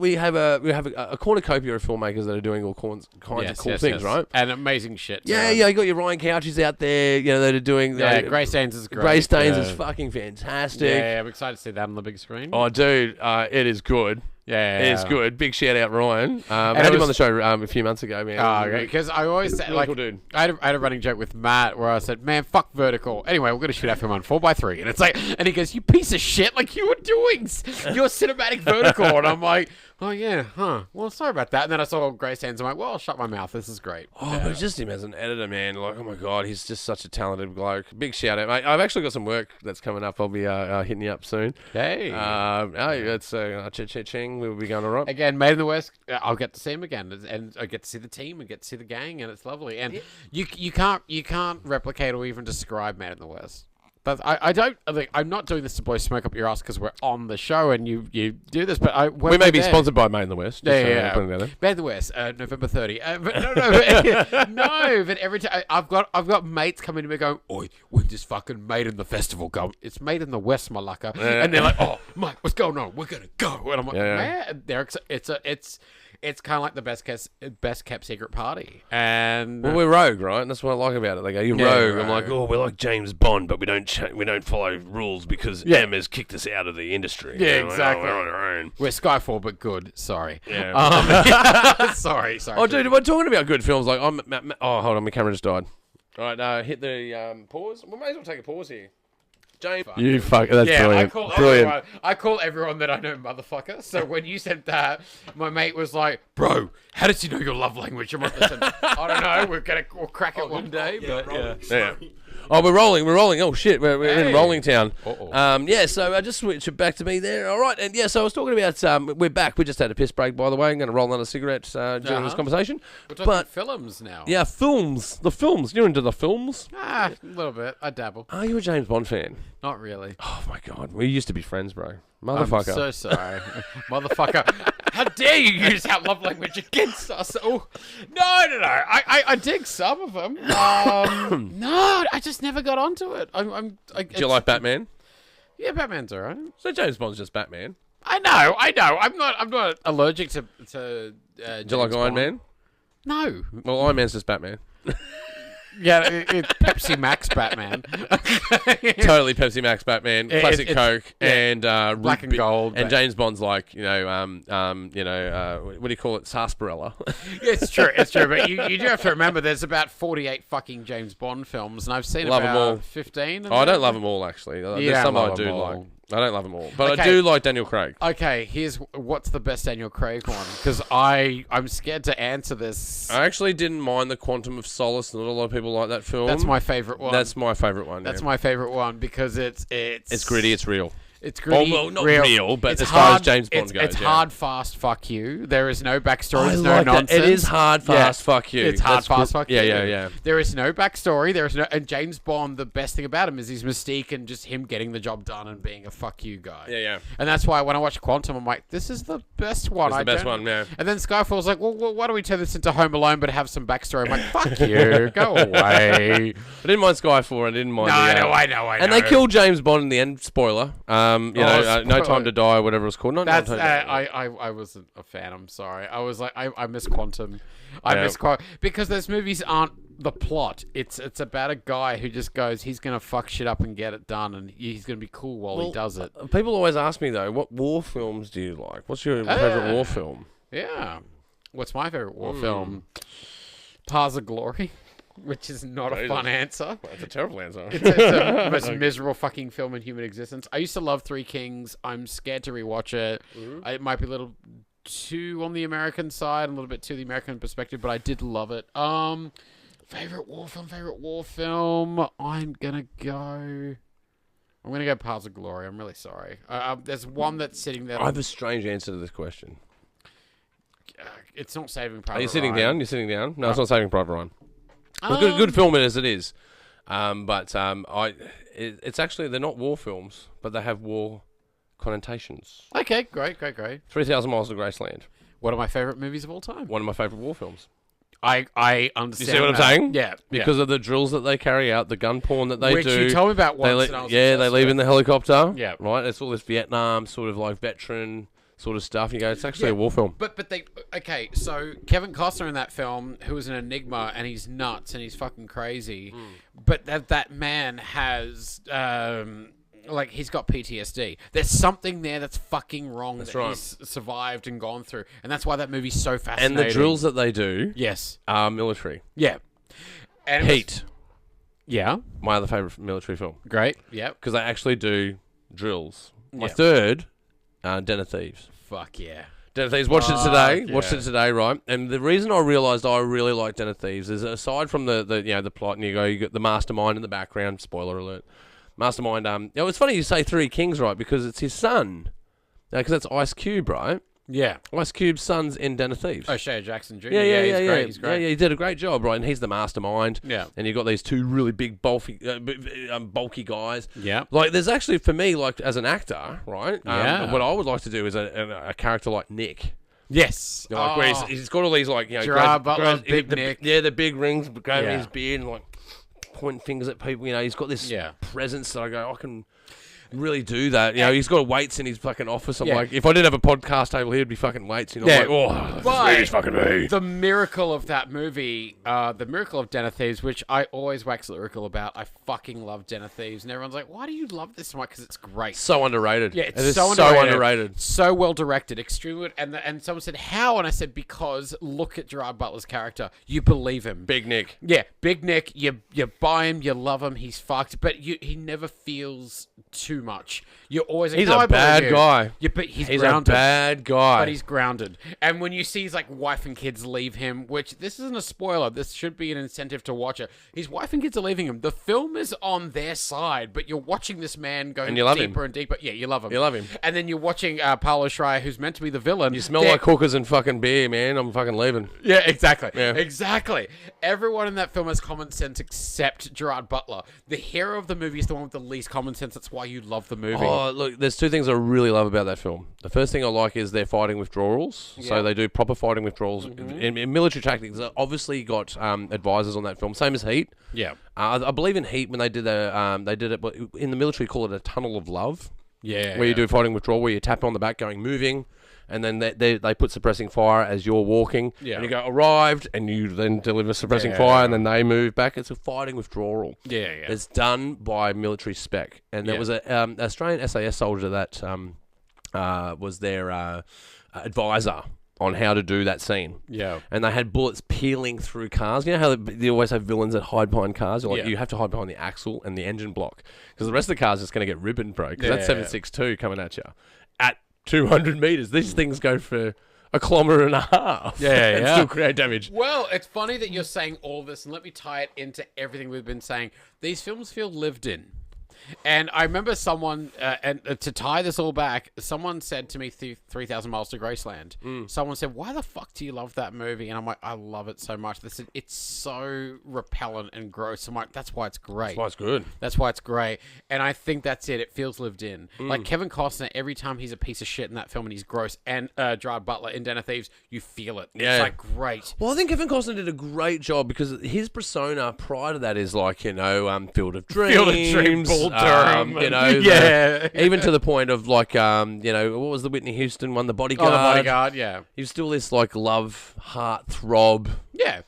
we have a cornucopia of filmmakers that are doing all kinds of cool things, right? And amazing shit. Yeah, you got your Ryan Couchies out there, that are doing. Grey Stains is great. Grey Stains is fucking fantastic. Yeah, I'm excited to see that on the big screen. Oh, dude, it is good. Yeah, it's good. Big shout out, Ryan. I had him on the show a few months ago, man. Oh, okay. Because I always say, really cool dude. I had a running joke with Matt where I said, "Man, fuck Vertical." Anyway, we're gonna shoot our film on 4x3, and it's like, and he goes, "You piece of shit! Like you were doing your cinematic Vertical," and I'm like, "Oh yeah, huh? Well, sorry about that." And then I saw Grey Stains. I'm like, "Well, I'll shut my mouth. This is great." Oh, but just him as an editor, man. Like, oh my god, he's just such a talented bloke. Big shout out, mate. I've actually got some work that's coming up. I'll be hitting you up soon. Hey, it's ching. We'll be going all right. Again, Made in the West. I'll get to see him again, and I get to see the team, and get to see the gang, and it's lovely. And you can't replicate or even describe Made in the West. But I'm not doing this to blow smoke up your ass because we're on the show and you do this. But we may be sponsored by Made in the West. Yeah. Made in the West, November 30. But every time I've got mates coming to me going, "Oi, when does fucking Made in the Festival go? It's Made in the West, my lucker." Yeah. And they're like, "Oh, Mike, what's going on? We're gonna go." And I'm like, "Man, it's kind of like the best kept secret party." And we're rogue, right? And that's what I like about it. They go, "You're rogue." I'm like, "Oh, we're like James Bond, but we don't follow rules because M has kicked us out of the industry." Yeah, exactly. We're on our own. We're Skyfall, but good. Sorry. Yeah. Sorry. Oh, dude, we're talking about good films. Like, hold on, my camera just died. All right, hit the pause. We may as well take a pause here. James. You fuck. That's brilliant. Brilliant. I call everyone that I know motherfucker. So when you said that, my mate was like, "Bro, how does he know your love language?" I'm like, "Listen, I don't know. We'll crack it one day." Yeah. Oh, we're rolling. Oh shit, we're in Rolling Town. So just switch it back to me there. All right, and so I was talking about we're back. We just had a piss break, by the way. I'm going to roll another cigarette during this conversation. We're talking films now. Yeah, films. The films. You're into the films? A little bit. I dabble. Are you a James Bond fan? Not really. Oh my god, we used to be friends, bro. Motherfucker. I'm so sorry. Motherfucker. How dare you use that love language against us? Oh, no. I dig some of them. No, I just never got onto it. Do you like Batman? Yeah, Batman's alright. So James Bond's just Batman. I know. I'm not allergic to do you like Iron Man? No. Well, Iron Man's just Batman. Yeah, it's Pepsi Max Batman. Totally Pepsi Max Batman, classic Coke, and black and gold. And James Bond's like, what do you call it, sarsaparilla? It's true. But you do have to remember, there's about 48 fucking James Bond films, and I've seen about them all. 15. I don't love them all, actually. There's some I do like. I don't love them all, but I do like Daniel Craig. Okay, what's the best Daniel Craig one? Because I'm scared to answer this. I actually didn't mind the Quantum of Solace. Not a lot of people like that film. That's my favorite one. That's my favorite one. That's my favorite one because it's gritty. It's real. It's gritty. Well, not real, but as far as James Bond goes, it's hard, fast, fuck you. There is no backstory. There's no nonsense. It is hard, fast, fuck you. It's hard, fast, fuck you. Yeah. There is no backstory. There is no. And James Bond, the best thing about him is his mystique and just him getting the job done and being a fuck you guy. Yeah. And that's why when I watch Quantum, I'm like, this is the best one. It's the best one, yeah. And then Skyfall's like, well, why don't we turn this into Home Alone but have some backstory? I'm like, fuck you, go away. I didn't mind Skyfall. I didn't mind. I know. And they killed James Bond in the end. Spoiler. No Time to Die, whatever it was called. I wasn't a fan. I'm sorry. I was like, I miss Quantum. I miss Quantum because those movies aren't the plot. It's about a guy who just goes, he's gonna fuck shit up and get it done, and he's gonna be cool while he does it. People always ask me though, what war films do you like? What's your favorite war film? Yeah, what's my favorite war film? Paths of Glory. Which is not a fun answer. That's a terrible answer. It's the most miserable fucking film in human existence. I used to love Three Kings. I'm scared to rewatch it. Mm-hmm. It might be a little too on the American side, a little bit too the American perspective, but I did love it. Favorite war film. I'm gonna go Paths of Glory. I'm really sorry. There's one that's sitting there. I have a strange answer to this question. It's not Saving Private Ryan. Are you sitting down? You're sitting down? No, it's not Saving Private Ryan. Good film as it is, it's actually, they're not war films, but they have war connotations. Okay, great. 3,000 Miles to Graceland. One of my favorite movies of all time. One of my favorite war films. I understand. You see what I'm saying? Yeah. Because of the drills that they carry out, the gun porn that they Which do. you told me about once. They and I was they leave in the helicopter. Yeah. Right? It's all this Vietnam sort of like veteran sort of stuff. You go, it's actually a war film. But they okay. So Kevin Costner in that film, who is an enigma, and he's nuts and he's fucking crazy. But that man has like he's got PTSD. There's something there that's fucking wrong that he's survived and gone through, and that's why that movie's so fascinating. And the drills that they do, yes, are military. Yeah, and Heat. Yeah, my other favorite military film. Great. Yeah, because they actually do drills. My third, Den of Thieves. Fuck yeah. Den of Thieves. Watched it today. Watched it today, right? And the reason I realised I really like Den of Thieves is aside from the plot, and you got the mastermind in the background. Spoiler alert. Mastermind. It's funny you say Three Kings, right? Because it's his son. Because that's Ice Cube, right? Yeah. Ice Cube's son's in Den of Thieves. O'Shea Jackson Jr. Yeah, He's great. Yeah, he did a great job, right? And he's the mastermind. Yeah. And you've got these two really big, bulky guys. Yeah. Like, there's actually, for me, like, as an actor, right? Yeah. What I would like to do is a character like Nick. Yes. Like, where he's got all these, like, Gerard Butler, Big Nick. The big rings, grabbing his beard and, like, pointing fingers at people. He's got this presence that I go, I can really do that. He's got weights in his fucking office. I'm like, if I didn't have a podcast table, he'd be fucking weights. I'm like, this is fucking me. The miracle of that movie, the miracle of Den of Thieves, which I always wax lyrical about. I fucking love Den of Thieves, and everyone's like, why do you love this so much? Because it's great. So underrated. Yeah, it's so underrated. So well directed, extremely. And someone said, how? And I said, because look at Gerard Butler's character. You believe him. Big Nick. Yeah, Big Nick. You buy him. You love him. He's fucked. But he never feels too much. You're always like, he's a bad guy. Yeah, but he's grounded. A bad guy. But he's grounded. And when you see his like wife and kids leave him, which this isn't a spoiler, this should be an incentive to watch it. His wife and kids are leaving him. The film is on their side, but you're watching this man go deeper and deeper. Yeah, you love him. You love him. And then you're watching Paulo Schreier, who's meant to be the villain. You smell like hookers and fucking beer, man. I'm fucking leaving. Yeah, exactly. Yeah. Exactly. Everyone in that film has common sense except Gerard Butler. The hero of the movie is the one with the least common sense. That's why you love the movie. Oh, look, there's two things I really love about that film. The first thing I like is their fighting withdrawals. Yeah. So they do proper fighting withdrawals. Mm-hmm. In military tactics, obviously got advisors on that film. Same as Heat. Yeah. I believe in Heat when they did it, but in the military call it a tunnel of love. Yeah. Where you do fighting withdrawal, where you tap on the back going moving, and then they put suppressing fire as you're walking. Yeah. And you go, arrived, and you then deliver suppressing fire, and then they move back. It's a fighting withdrawal. Yeah. It's done by military spec. And there was an Australian SAS soldier that was their advisor on how to do that scene. Yeah. And they had bullets peeling through cars. You know how they always have villains that hide behind cars? You have to hide behind the axle and the engine block. Because the rest of the car's just going to get ribboned, bro. Because that's 7.62 coming at you. At 200 meters. These things go for 1.5 kilometers. And still create damage. Well, it's funny that you're saying all this, and let me tie it into everything we've been saying. These films feel lived in. And I remember someone, to tie this all back, someone said to me 3,000 Miles to Graceland. Someone said, why the fuck do you love that movie? And I'm like, I love it so much. They said, it's so repellent and gross. I'm like, that's why it's great. That's why it's good. That's why it's great. And I think that's it. It feels lived in. Like Kevin Costner, every time he's a piece of shit in that film and he's gross, and Gerard Butler in Den of Thieves, you feel it. Yeah. It's like great. Well, I think Kevin Costner did a great job because his persona prior to that is like, Field of Dreams. Field of Dreams, Bull Durham. Even to the point of like, what was the Whitney Houston one? The Bodyguard. Oh, The Bodyguard, yeah. He was still this like love, heart throb. Yeah.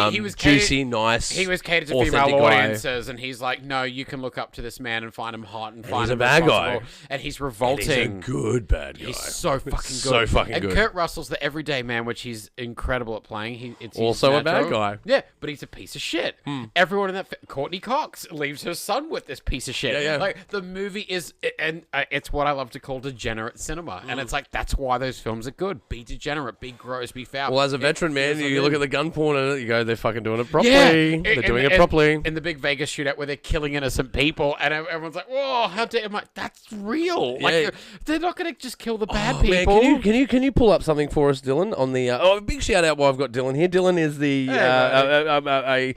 He was juicy, nice. He was catered to female audiences, and he's like, no, you can look up to this man and find him hot and find him a bad guy, and he's revolting. And he's a good bad guy. He's so fucking good. So fucking good. And Kurt Russell's the everyday man, which he's incredible at playing. It's also a bad guy. Yeah, but he's a piece of shit. Everyone in that Courtney Cox leaves her son with this piece of shit. Yeah. Like the movie is, and it's what I love to call degenerate cinema, and it's like that's why those films are good. Be degenerate, be gross, be foul. Well, as a veteran man, you look at the gun porn and you go, they're fucking doing it properly. They're doing it properly. In the big Vegas shootout where they're killing innocent people, and everyone's like, "Whoa, how dare!" I'm like, "That's real. Like, they're not going to just kill the bad people." Man, can you pull up something for us, Dylan? On the a big shout out while I've got Dylan here. Dylan is the a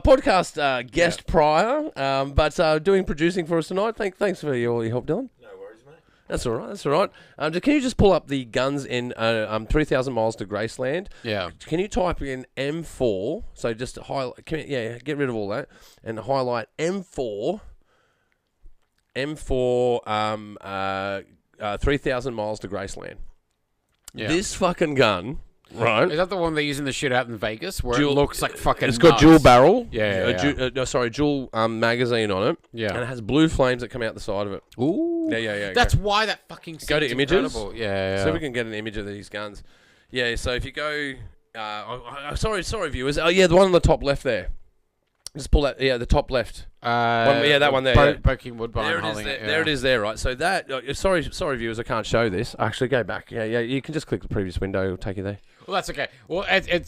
podcast guest prior, but doing producing for us tonight. Thanks for your help, Dylan. That's all right. That's all right. Can you just pull up the guns in 3,000 Miles to Graceland? Yeah. Can you type in M4? So just highlight. Get rid of all that and highlight M4. M4. 3,000 Miles to Graceland. Yeah. This fucking gun. Right. Is that the one they use in the shootout in Vegas where it looks like fucking It's got dual barrel. Yeah. Dual magazine on it. Yeah. And it has blue flames that come out the side of it. Ooh. Yeah. That's why that fucking go to images. Incredible. Yeah. So we can get an image of these guns. Yeah, so if you go... sorry, viewers. Oh, yeah, the one on the top left there. Just pull that... Yeah, the top left. That one there. Poking Woodbine. There it is there, right? So that... sorry, viewers, I can't show this. Actually, go back. Yeah, you can just click the previous window. It'll take you there. Well, that's okay. Well, you can't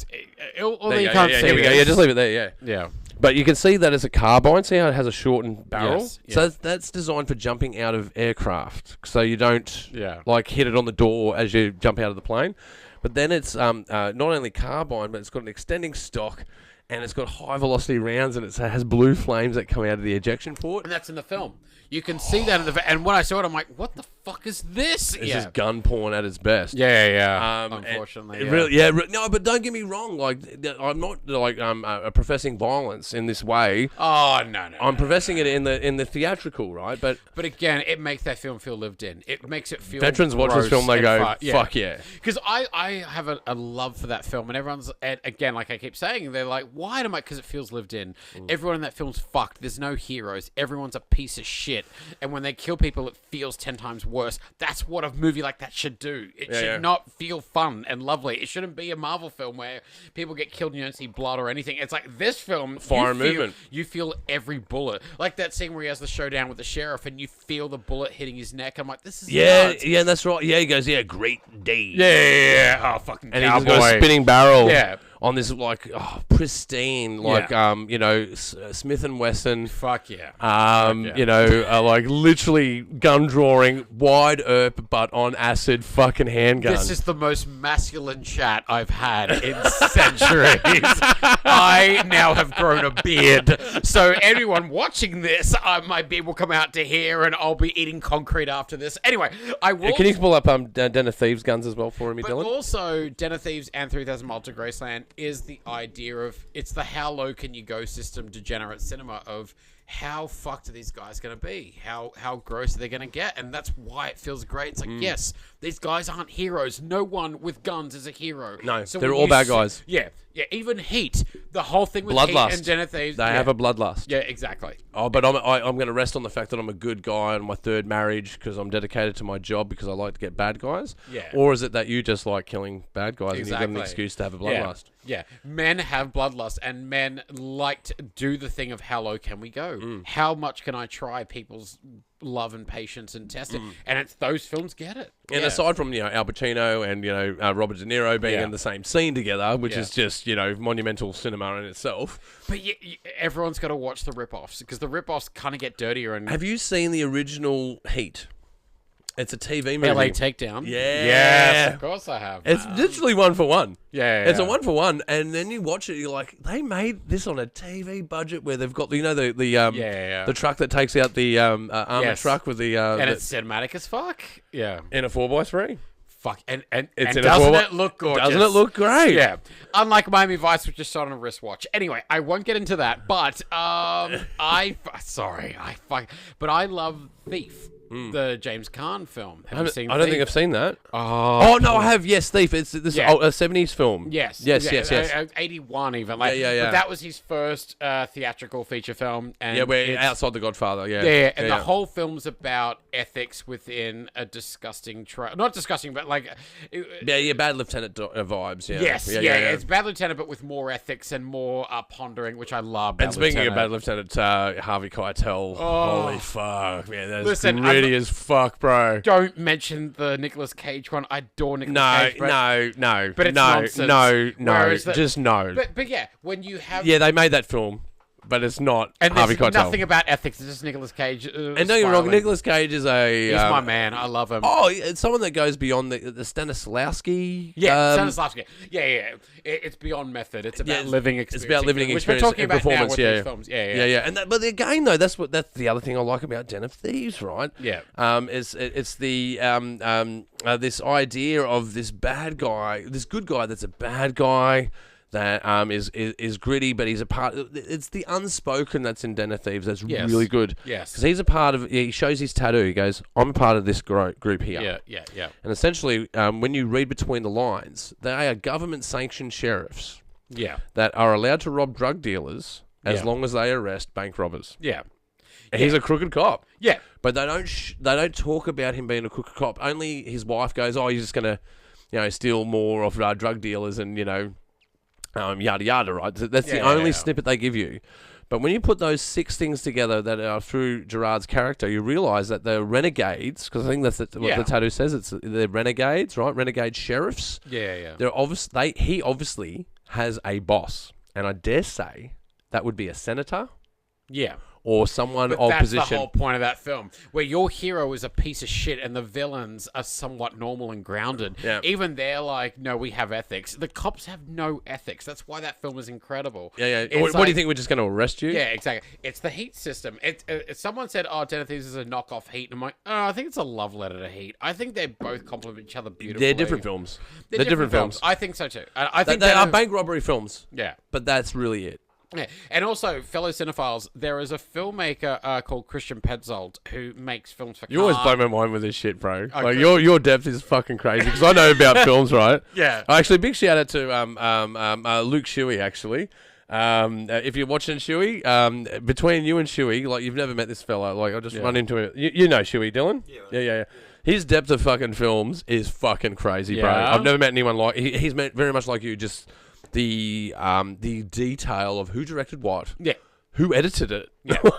see here we go. Yeah, just leave it there, yeah. Yeah. But you can see that it's a carbine. See how it has a shortened barrel? Yes, yeah. So that's designed for jumping out of aircraft. So you don't hit it on the door as you jump out of the plane. But then it's not only carbine, but it's got an extending stock, and it's got high velocity rounds, and it has blue flames that come out of the ejection port. And that's in the film. You can see that in the... And when I saw it, I'm like, what the fuck is this? This is gun porn at its best. Yeah. Unfortunately, No, but don't get me wrong. Like, I'm not professing violence in this way. Oh no. I'm professing it in the theatrical, right? But again, it makes that film feel lived in. It makes it feel. Veterans watch this film, they go, "Fuck yeah!" Because I have a love for that film, and everyone's again, like I keep saying, they're like, "Why am I?" Because it feels lived in. Everyone in that film's fucked. There's no heroes. Everyone's a piece of shit. And when they kill people, it feels 10 times worse. That's what a movie like that should do. It should not feel fun and lovely. It shouldn't be a Marvel film where people get killed and you don't see blood or anything. It's like this film, fire and movement. You feel every bullet. Like that scene where he has the showdown with the sheriff and you feel the bullet hitting his neck. I'm like, this is nuts. Yeah, that's right. Yeah, he goes, great day. Yeah. Oh, fucking and cowboy. He's got a spinning barrel. Yeah. On this pristine Smith and Wesson. Fuck yeah. Like literally gun drawing, wide erp but on acid fucking handgun. This is the most masculine chat I've had in centuries. I now have grown a beard, so anyone watching this, my beard will come out to here, and I'll be eating concrete after this. Anyway, I will. Can you pull up Den of Thieves guns as well for me, Dylan? But also, Den of Thieves and 3,000 Miles to Graceland is the idea of, it's the how low can you go system, degenerate cinema of how fucked are these guys going to be? How gross are they going to get? And that's why it feels great. It's like, yes, these guys aren't heroes. No one with guns is a hero. No, so they're all bad guys. Yeah. Even Heat. The whole thing with bloodlust. Heat and Den of Thieves. They have a bloodlust. Yeah, exactly. Oh, but I'm going to rest on the fact that I'm a good guy on my third marriage because I'm dedicated to my job because I like to get bad guys. Yeah. Or is it that you just like killing bad guys and you have an excuse to have a bloodlust? Yeah. Men have bloodlust, and men like to do the thing of how low can we go? How much can I try people's love and patience and test it? And it's those films get it. And aside from Al Pacino and Robert De Niro being in the same scene together, which is just monumental cinema in itself. But everyone's got to watch the rip-offs because the rip-offs kind of get dirtier. And have you seen the original Heat? It's a TV movie. LA Takedown. Yeah. Yes, of course I have. It's literally 1-for-1. Yeah. It's a 1-for-1, and then you watch it, you're like, they made this on a TV budget where they've got the truck that takes out the armored truck with the and it's cinematic as fuck. Yeah. In a 4x3. Fuck, and it's doesn't it look gorgeous? Doesn't it look great? Yeah. Unlike Miami Vice, which is shot on a wristwatch. Anyway, I won't get into that, but I love Thief. The James Caan film. Have you seen I don't think I've seen that. Oh no, I have. Yes, Thief. It's this 70s film. Yes. 81 even. But that was his first theatrical feature film. And we're outside The Godfather. And the whole film's about ethics within a disgusting not disgusting, but like... Bad Lieutenant vibes. Yeah. Yes, it's Bad Lieutenant, but with more ethics and more pondering, which I love. And speaking of Bad Lieutenant, Harvey Keitel, holy fuck, man, that's gritty as fuck, bro. Don't mention the Nicolas Cage one. I adore Nicolas Cage. No. But it's nonsense. No. Just no. But yeah, when you have... Yeah, they made that film. but it's not And Harvey there's Keitel. nothing about ethics. It's just Nicolas Cage. And don't get me wrong, Nicolas Cage is He's my man. I love him. Oh, it's someone that goes beyond the Stanislavski. Stanislavski. Yeah. It's beyond method. It's about living experience. It's about living which experience we're talking and about performance. now with these films. Yeah. And but again, though, that's the other thing I like about Den of Thieves, right? Yeah. It's the this idea of this bad guy, this good guy that's a bad guy. That is gritty, but he's a part. It's the unspoken that's in Den of Thieves that's really good. Yes, because he's a part of. He shows his tattoo. He goes, "I'm a part of this group here." Yeah. And essentially, when you read between the lines, they are government-sanctioned sheriffs. Yeah, that are allowed to rob drug dealers as long as they arrest bank robbers. Yeah, he's a crooked cop. Yeah, but they don't talk about him being a crooked cop. Only his wife goes, "Oh, you're just gonna, steal more off drug dealers and yada yada, right?" That's the only snippet they give you. But when you put those 6 things together that are through Gerard's character, you realise that they're renegades, because I think that's what the tattoo says. They're renegades, right? Renegade sheriffs. Yeah. He obviously has a boss, and I dare say that would be a senator. Yeah. Or someone but of that's position. The whole point of that film, where your hero is a piece of shit and the villains are somewhat normal and grounded. Yeah. Even they're like, no, we have ethics. The cops have no ethics. That's why that film is incredible. Yeah. What do you think? We're just going to arrest you? Yeah, exactly. It's the Heat system. Someone said, "Oh, Den of Thieves is a knockoff Heat," and I'm like, "Oh, I think it's a love letter to Heat. I think they both complement each other beautifully." They're different films. They're different films. I think so too. I think they are bank robbery films. Yeah, but that's really it. Yeah, and also, fellow cinephiles, there is a filmmaker called Christian Petzold who makes films for. You always blow my mind with this shit, bro. Like your depth is fucking crazy because I know about films, right? Yeah. Actually, big shout out to Luke Shuey. Actually, if you're watching Shuey, between you and Shuey, like you've never met this fella. Like I just run into him. You know Shuey, Dylan? Yeah. His depth of fucking films is fucking crazy, bro. I've never met anyone like he's very much like you. Just the detail of who directed what, who edited it,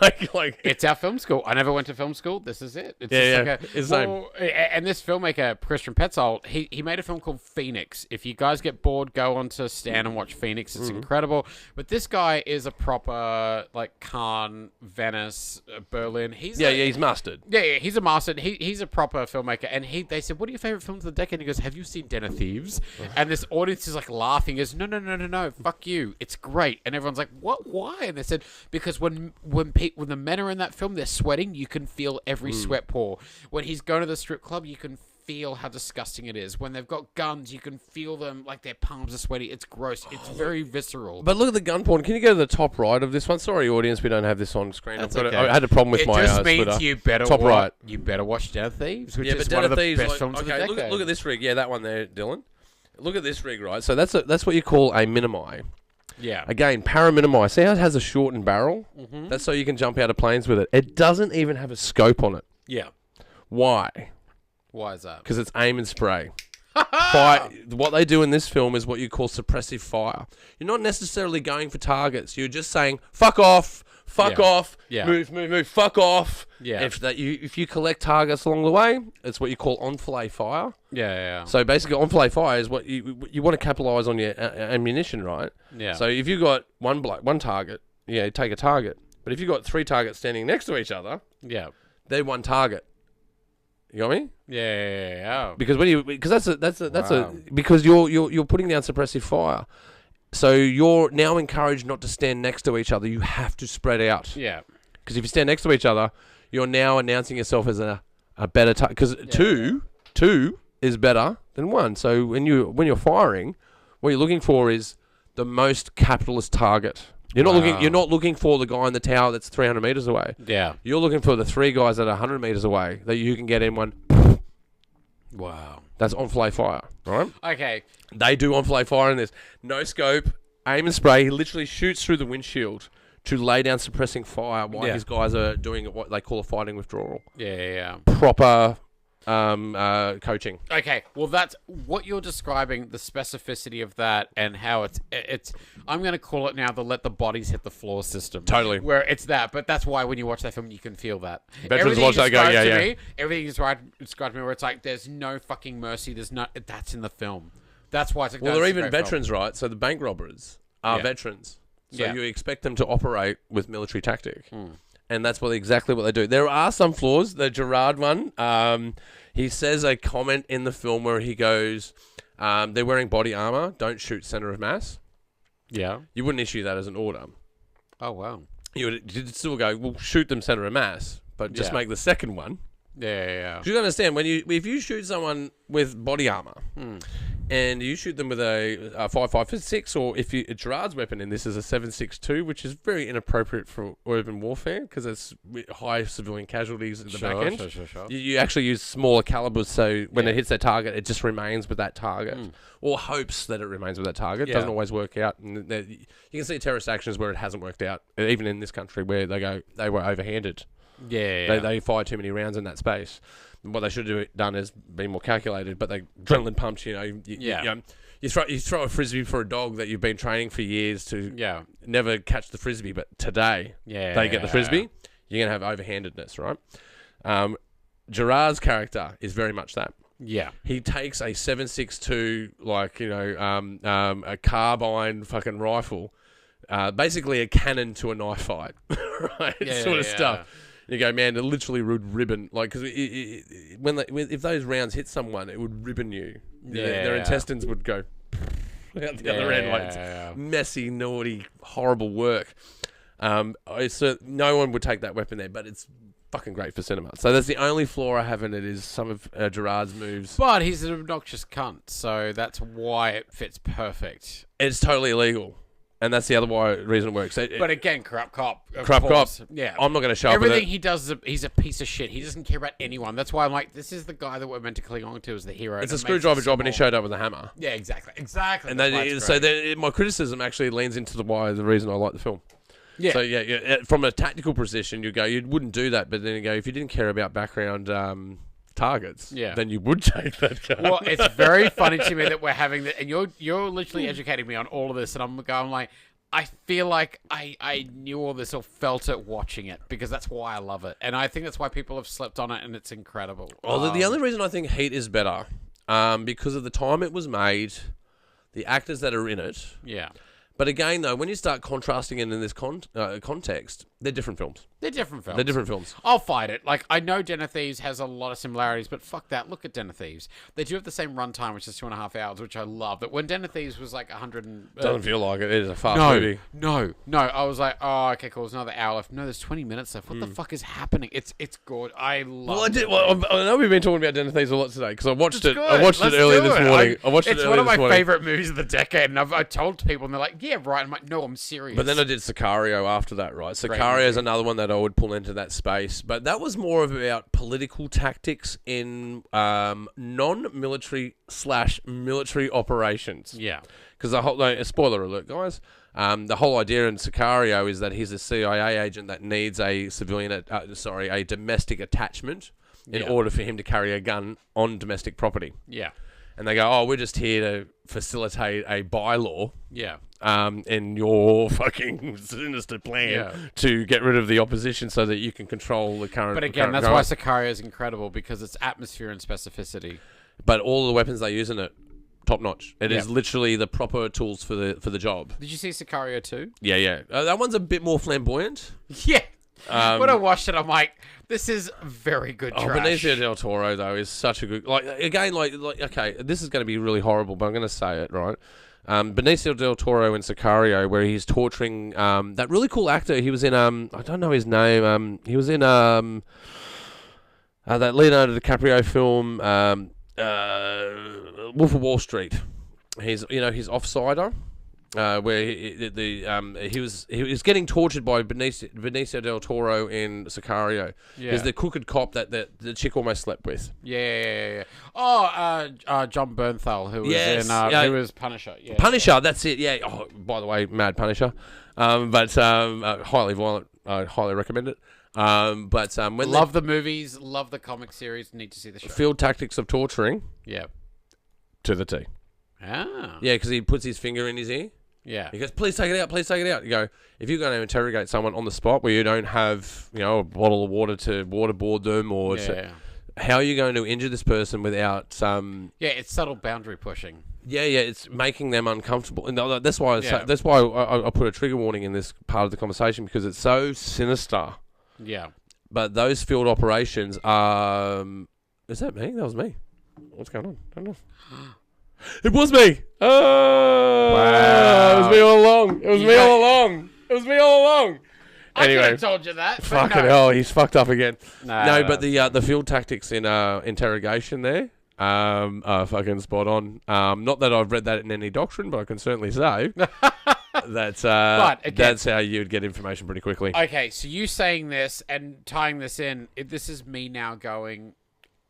like it's our film school. I never went to film school. This is it. It's and this filmmaker Christian Petzold, he made a film called Phoenix. If you guys get bored, go onto Stan and watch Phoenix. It's incredible. But this guy is a proper like Cannes, Venice, Berlin. He's mastered. Yeah, he's a master. He's a proper filmmaker. And they said, "What are your favorite films of the decade?" And he goes, "Have you seen Den of Thieves?" And this audience is like laughing. He goes, No, fuck you. It's great. And everyone's like, "What? Why?" And they said, because when the men are in that film, they're sweating. You can feel every sweat pour. When he's going to the strip club, you can feel how disgusting it is. When they've got guns, you can feel them like their palms are sweaty. It's gross. It's very visceral. But look at the gun porn. Can you go to the top right of this one? Sorry, audience, we don't have this on screen. Okay. I had a problem with my just means Twitter. You better top right. You better watch Den of Thieves, which is but one of the Thieves, best films of the decade. Look at this rig. Yeah, that one there, Dylan. Look at this rig, right? So that's what you call a minimi. Yeah. Again, para-minimi. See how it has a shortened barrel? Mm-hmm. That's so you can jump out of planes with it. It doesn't even have a scope on it. Yeah. Why? Why is that? Because it's aim and spray. What they do in this film is what you call suppressive fire. You're not necessarily going for targets. You're just saying, fuck off, move, fuck off. Yeah. If you collect targets along the way, it's what you call enfilade fire. Yeah. So basically, enfilade fire is what you want to capitalize on your ammunition, right? Yeah. So if you've got one target, you take a target. But if you've got 3 targets standing next to each other, they're one target. You got me? Yeah. Because because you're putting down suppressive fire. So you're now encouraged not to stand next to each other. You have to spread out. Yeah. Because if you stand next to each other, you're now announcing yourself as a better target. Because two is better than 1. So when you're firing, what you're looking for is the most capitalist target. You're not looking for the guy in the tower that's 300 meters away. Yeah. You're looking for the 3 guys that are 100 meters away that you can get in one. Wow. That's enfilade fire, right? Okay. They do enfilade fire in this. No scope, aim and spray. He literally shoots through the windshield to lay down suppressing fire while his guys are doing what they call a fighting withdrawal. Yeah. Proper coaching. Okay, well that's what you're describing, the specificity of that and how it's I'm going to call it now the let the bodies hit the floor system. Totally. Where it's that, but that's why when you watch that film you can feel that. Veterans watch that go, everything you described to me where it's like there's no fucking mercy, that's in the film. That's why it's like well, they're even veterans, right? So the bank robbers are veterans. So Yeah. you expect them to operate with military tactic. And that's exactly what they do. There are some flaws. The Gerard one, he says a comment in the film where he goes, they're wearing body armor, don't shoot center of mass. Yeah. You wouldn't issue that as an order. Oh, wow. You'd still go, well, shoot them center of mass, but just make the second one. Yeah. You understand, if you shoot someone with body armor and you shoot them with a 5.56, or if Gerard's weapon in this is a 7.62, which is very inappropriate for urban warfare because it's high civilian casualties at the back end. Sure. You actually use smaller calibers, so when it hits their target, it just remains with that target, or hopes that it remains with that target. It doesn't always work out. And you can see terrorist actions where it hasn't worked out, even in this country where they were overhanded. They fired too many rounds in that space. What they should have done is be more calculated, but they adrenaline pumped. You throw a frisbee for a dog that you've been training for years to never catch the frisbee, but today they get the frisbee. You're gonna have overhandedness, right? Gerard's character is very much that. Yeah, he takes a 7.62 a carbine fucking rifle, basically a cannon to a knife fight, right? Stuff. You go, man, it literally would ribbon, like, because if those rounds hit someone, it would ribbon you. Their intestines would go out the other end. Like, it's messy, naughty, horrible work. No one would take that weapon there, but it's fucking great for cinema. So that's the only flaw I have in it, is some of Gerard's moves. But he's an obnoxious cunt, so that's why it fits perfect. It's totally illegal. And that's the other reason it works. But again, corrupt cop. Corrupt cop. Yeah. I'm not going to show Everything up with he does, he's a piece of shit. He doesn't care about anyone. That's why I'm like, this is the guy that we're meant to cling on to as the hero. It's a screwdriver job, and he showed up with a hammer. Yeah, exactly. And my criticism actually leans into the reason I like the film. Yeah. So from a tactical position, you wouldn't do that, but then you go, if you didn't care about background targets, then you would take that guy. Well, it's very funny to me that we're having that, and you're literally educating me on all of this, and I'm going like, I feel like I knew all this or felt it watching it, because that's why I love it, and I think that's why people have slept on it, and it's incredible. Well, the only reason I think Heat is better, because of the time it was made, the actors that are in it. Yeah. But again, though, when you start contrasting it in this context, they're different films. They're different films. I'll fight it. Like, I know Den of Thieves has a lot of similarities, but fuck that. Look at Den of Thieves. They do have the same runtime, which is 2.5 hours, which I love. But when Den of Thieves was like 100 and... Doesn't feel like it. It is a fast movie. No. I was like, oh, okay, cool. There's another hour left. No, there's 20 minutes left. What the fuck is happening? It's good. I love it. I know we've been talking about Den of Thieves a lot today, because I watched it earlier this morning. It's one of my favourite movies of the decade, and I told people, and they're like, yeah, right. I'm like, no, I'm serious. But then I did Sicario after that, right? Sicario is another one that I would pull into that space, but that was more about political tactics in non-military / military operations. Yeah. Because the whole spoiler alert, guys. The whole idea in Sicario is that he's a CIA agent that needs a domestic attachment in order for him to carry a gun on domestic property. Yeah. And they go, oh, we're just here to facilitate a bylaw. Yeah. In your fucking sinister plan to get rid of the opposition so that you can control the current... But again, that's why Sicario is incredible, because it's atmosphere and specificity. But all the weapons they use in it, top notch. It is literally the proper tools for the job. Did you see Sicario 2? Yeah. That one's a bit more flamboyant. Yeah. When I watched it, I'm like, this is very good trash. Benicio del Toro, though, is such a good... okay, this is going to be really horrible, but I'm going to say it, right? Benicio del Toro in Sicario, where he's torturing that really cool actor. He was in I don't know his name. He was in that Leonardo DiCaprio film, Wolf of Wall Street. He's Offsider, where he was getting tortured by Benicio del Toro in Sicario. Yeah. He's the crooked cop that the chick almost slept with. Yeah. Oh, John Bernthal, who was who was Punisher. Yeah. Punisher, that's it. Yeah. Oh, by the way, mad Punisher, but highly violent. I highly recommend it. When love the movies, love the comic series. Need to see the show. Field tactics of torturing. Yeah. To the T. Ah. Yeah, because he puts his finger in his ear. Yeah. He goes, please take it out, please take it out. You go, if you're going to interrogate someone on the spot where you don't have, a bottle of water to waterboard them how are you going to injure this person without Yeah, it's subtle boundary pushing. Yeah, it's making them uncomfortable, and that's why that's why I put a trigger warning in this part of the conversation, because it's so sinister. Yeah. But those field operations are... Is that me? That was me. What's going on? I don't know. It was me. Oh, wow. It was me all along. It was me all along. It was me all along. Anyway, I could have told you that. Fucking hell, he's fucked up again. No, but the field tactics in interrogation there are fucking spot on. Not that I've read that in any doctrine, but I can certainly say that's that's how you would get information pretty quickly. Okay, so you saying this and tying this in, this is me now going,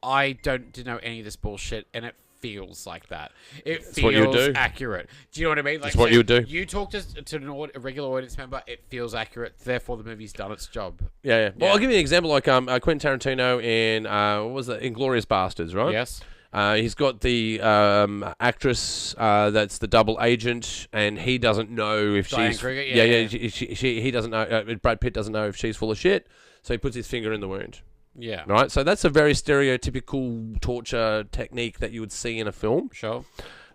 I don't know any of this bullshit, and it feels like that. It feels what you do. accurate. Do you know what I mean? Like, it's what you would do. You talk to a regular audience member, it feels accurate, therefore the movie's done its job. Yeah. Well, I'll give you an example, like Quentin Tarantino in, what was that, Inglourious Bastards, right? Yes. He's got the actress that's the double agent, and he doesn't know if Diane she's... Kruger? He doesn't know... Brad Pitt doesn't know if she's full of shit, so he puts his finger in the wound. Yeah. Right? So that's a very stereotypical torture technique that you would see in a film. Sure.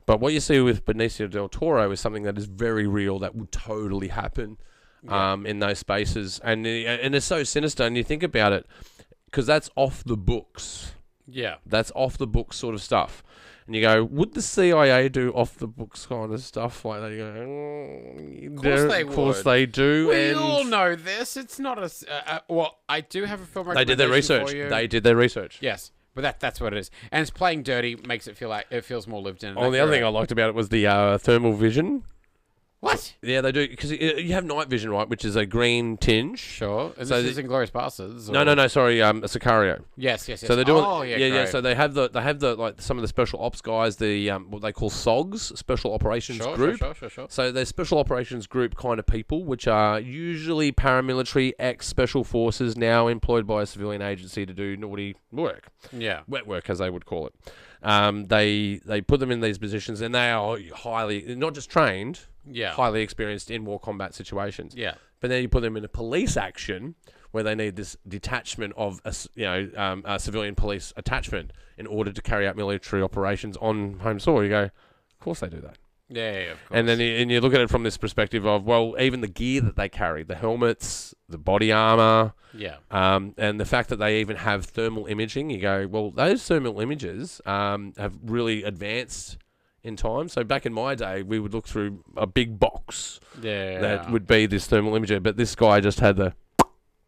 But what you see with Benicio del Toro is something that is very real, that would totally happen in those spaces. And it's so sinister, and you think about it, because that's off the books. Yeah. That's off the books sort of stuff. And you go, would the CIA do off the books kind of stuff like that? You go, of course they would. Of course they do. We all know this. It's not well, I do have a film recommendation. They did their research. For you. They did their research. Yes. But that's what it is. And it's playing dirty makes it feel like it feels more lived in. Oh, the other thing I liked about it was the thermal vision. What? Yeah, they do, because you have night vision, right, which is a green tinge. Sure. And so this is Inglourious Bastards. No, sorry, Sicario. Yes. So they're doing. Yeah. So they have the like some of the special ops guys, the what they call SOGs, Special Operations Group. Sure. So they're Special Operations Group kind of people, which are usually paramilitary ex-special forces now employed by a civilian agency to do naughty work. Yeah. Wet work, as they would call it. They put them in these positions, and they are highly, not just trained, highly experienced in war combat situations. Yeah. But then you put them in a police action where they need this detachment of a civilian police attachment in order to carry out military operations on home soil. You go, of course they do that. Yeah, of course. And then you look at it from this perspective of, well, even the gear that they carry, the helmets, the body armor, and the fact that they even have thermal imaging. You go, well, those thermal images have really advanced in time. So back in my day, we would look through a big box that would be this thermal imager, but this guy just had the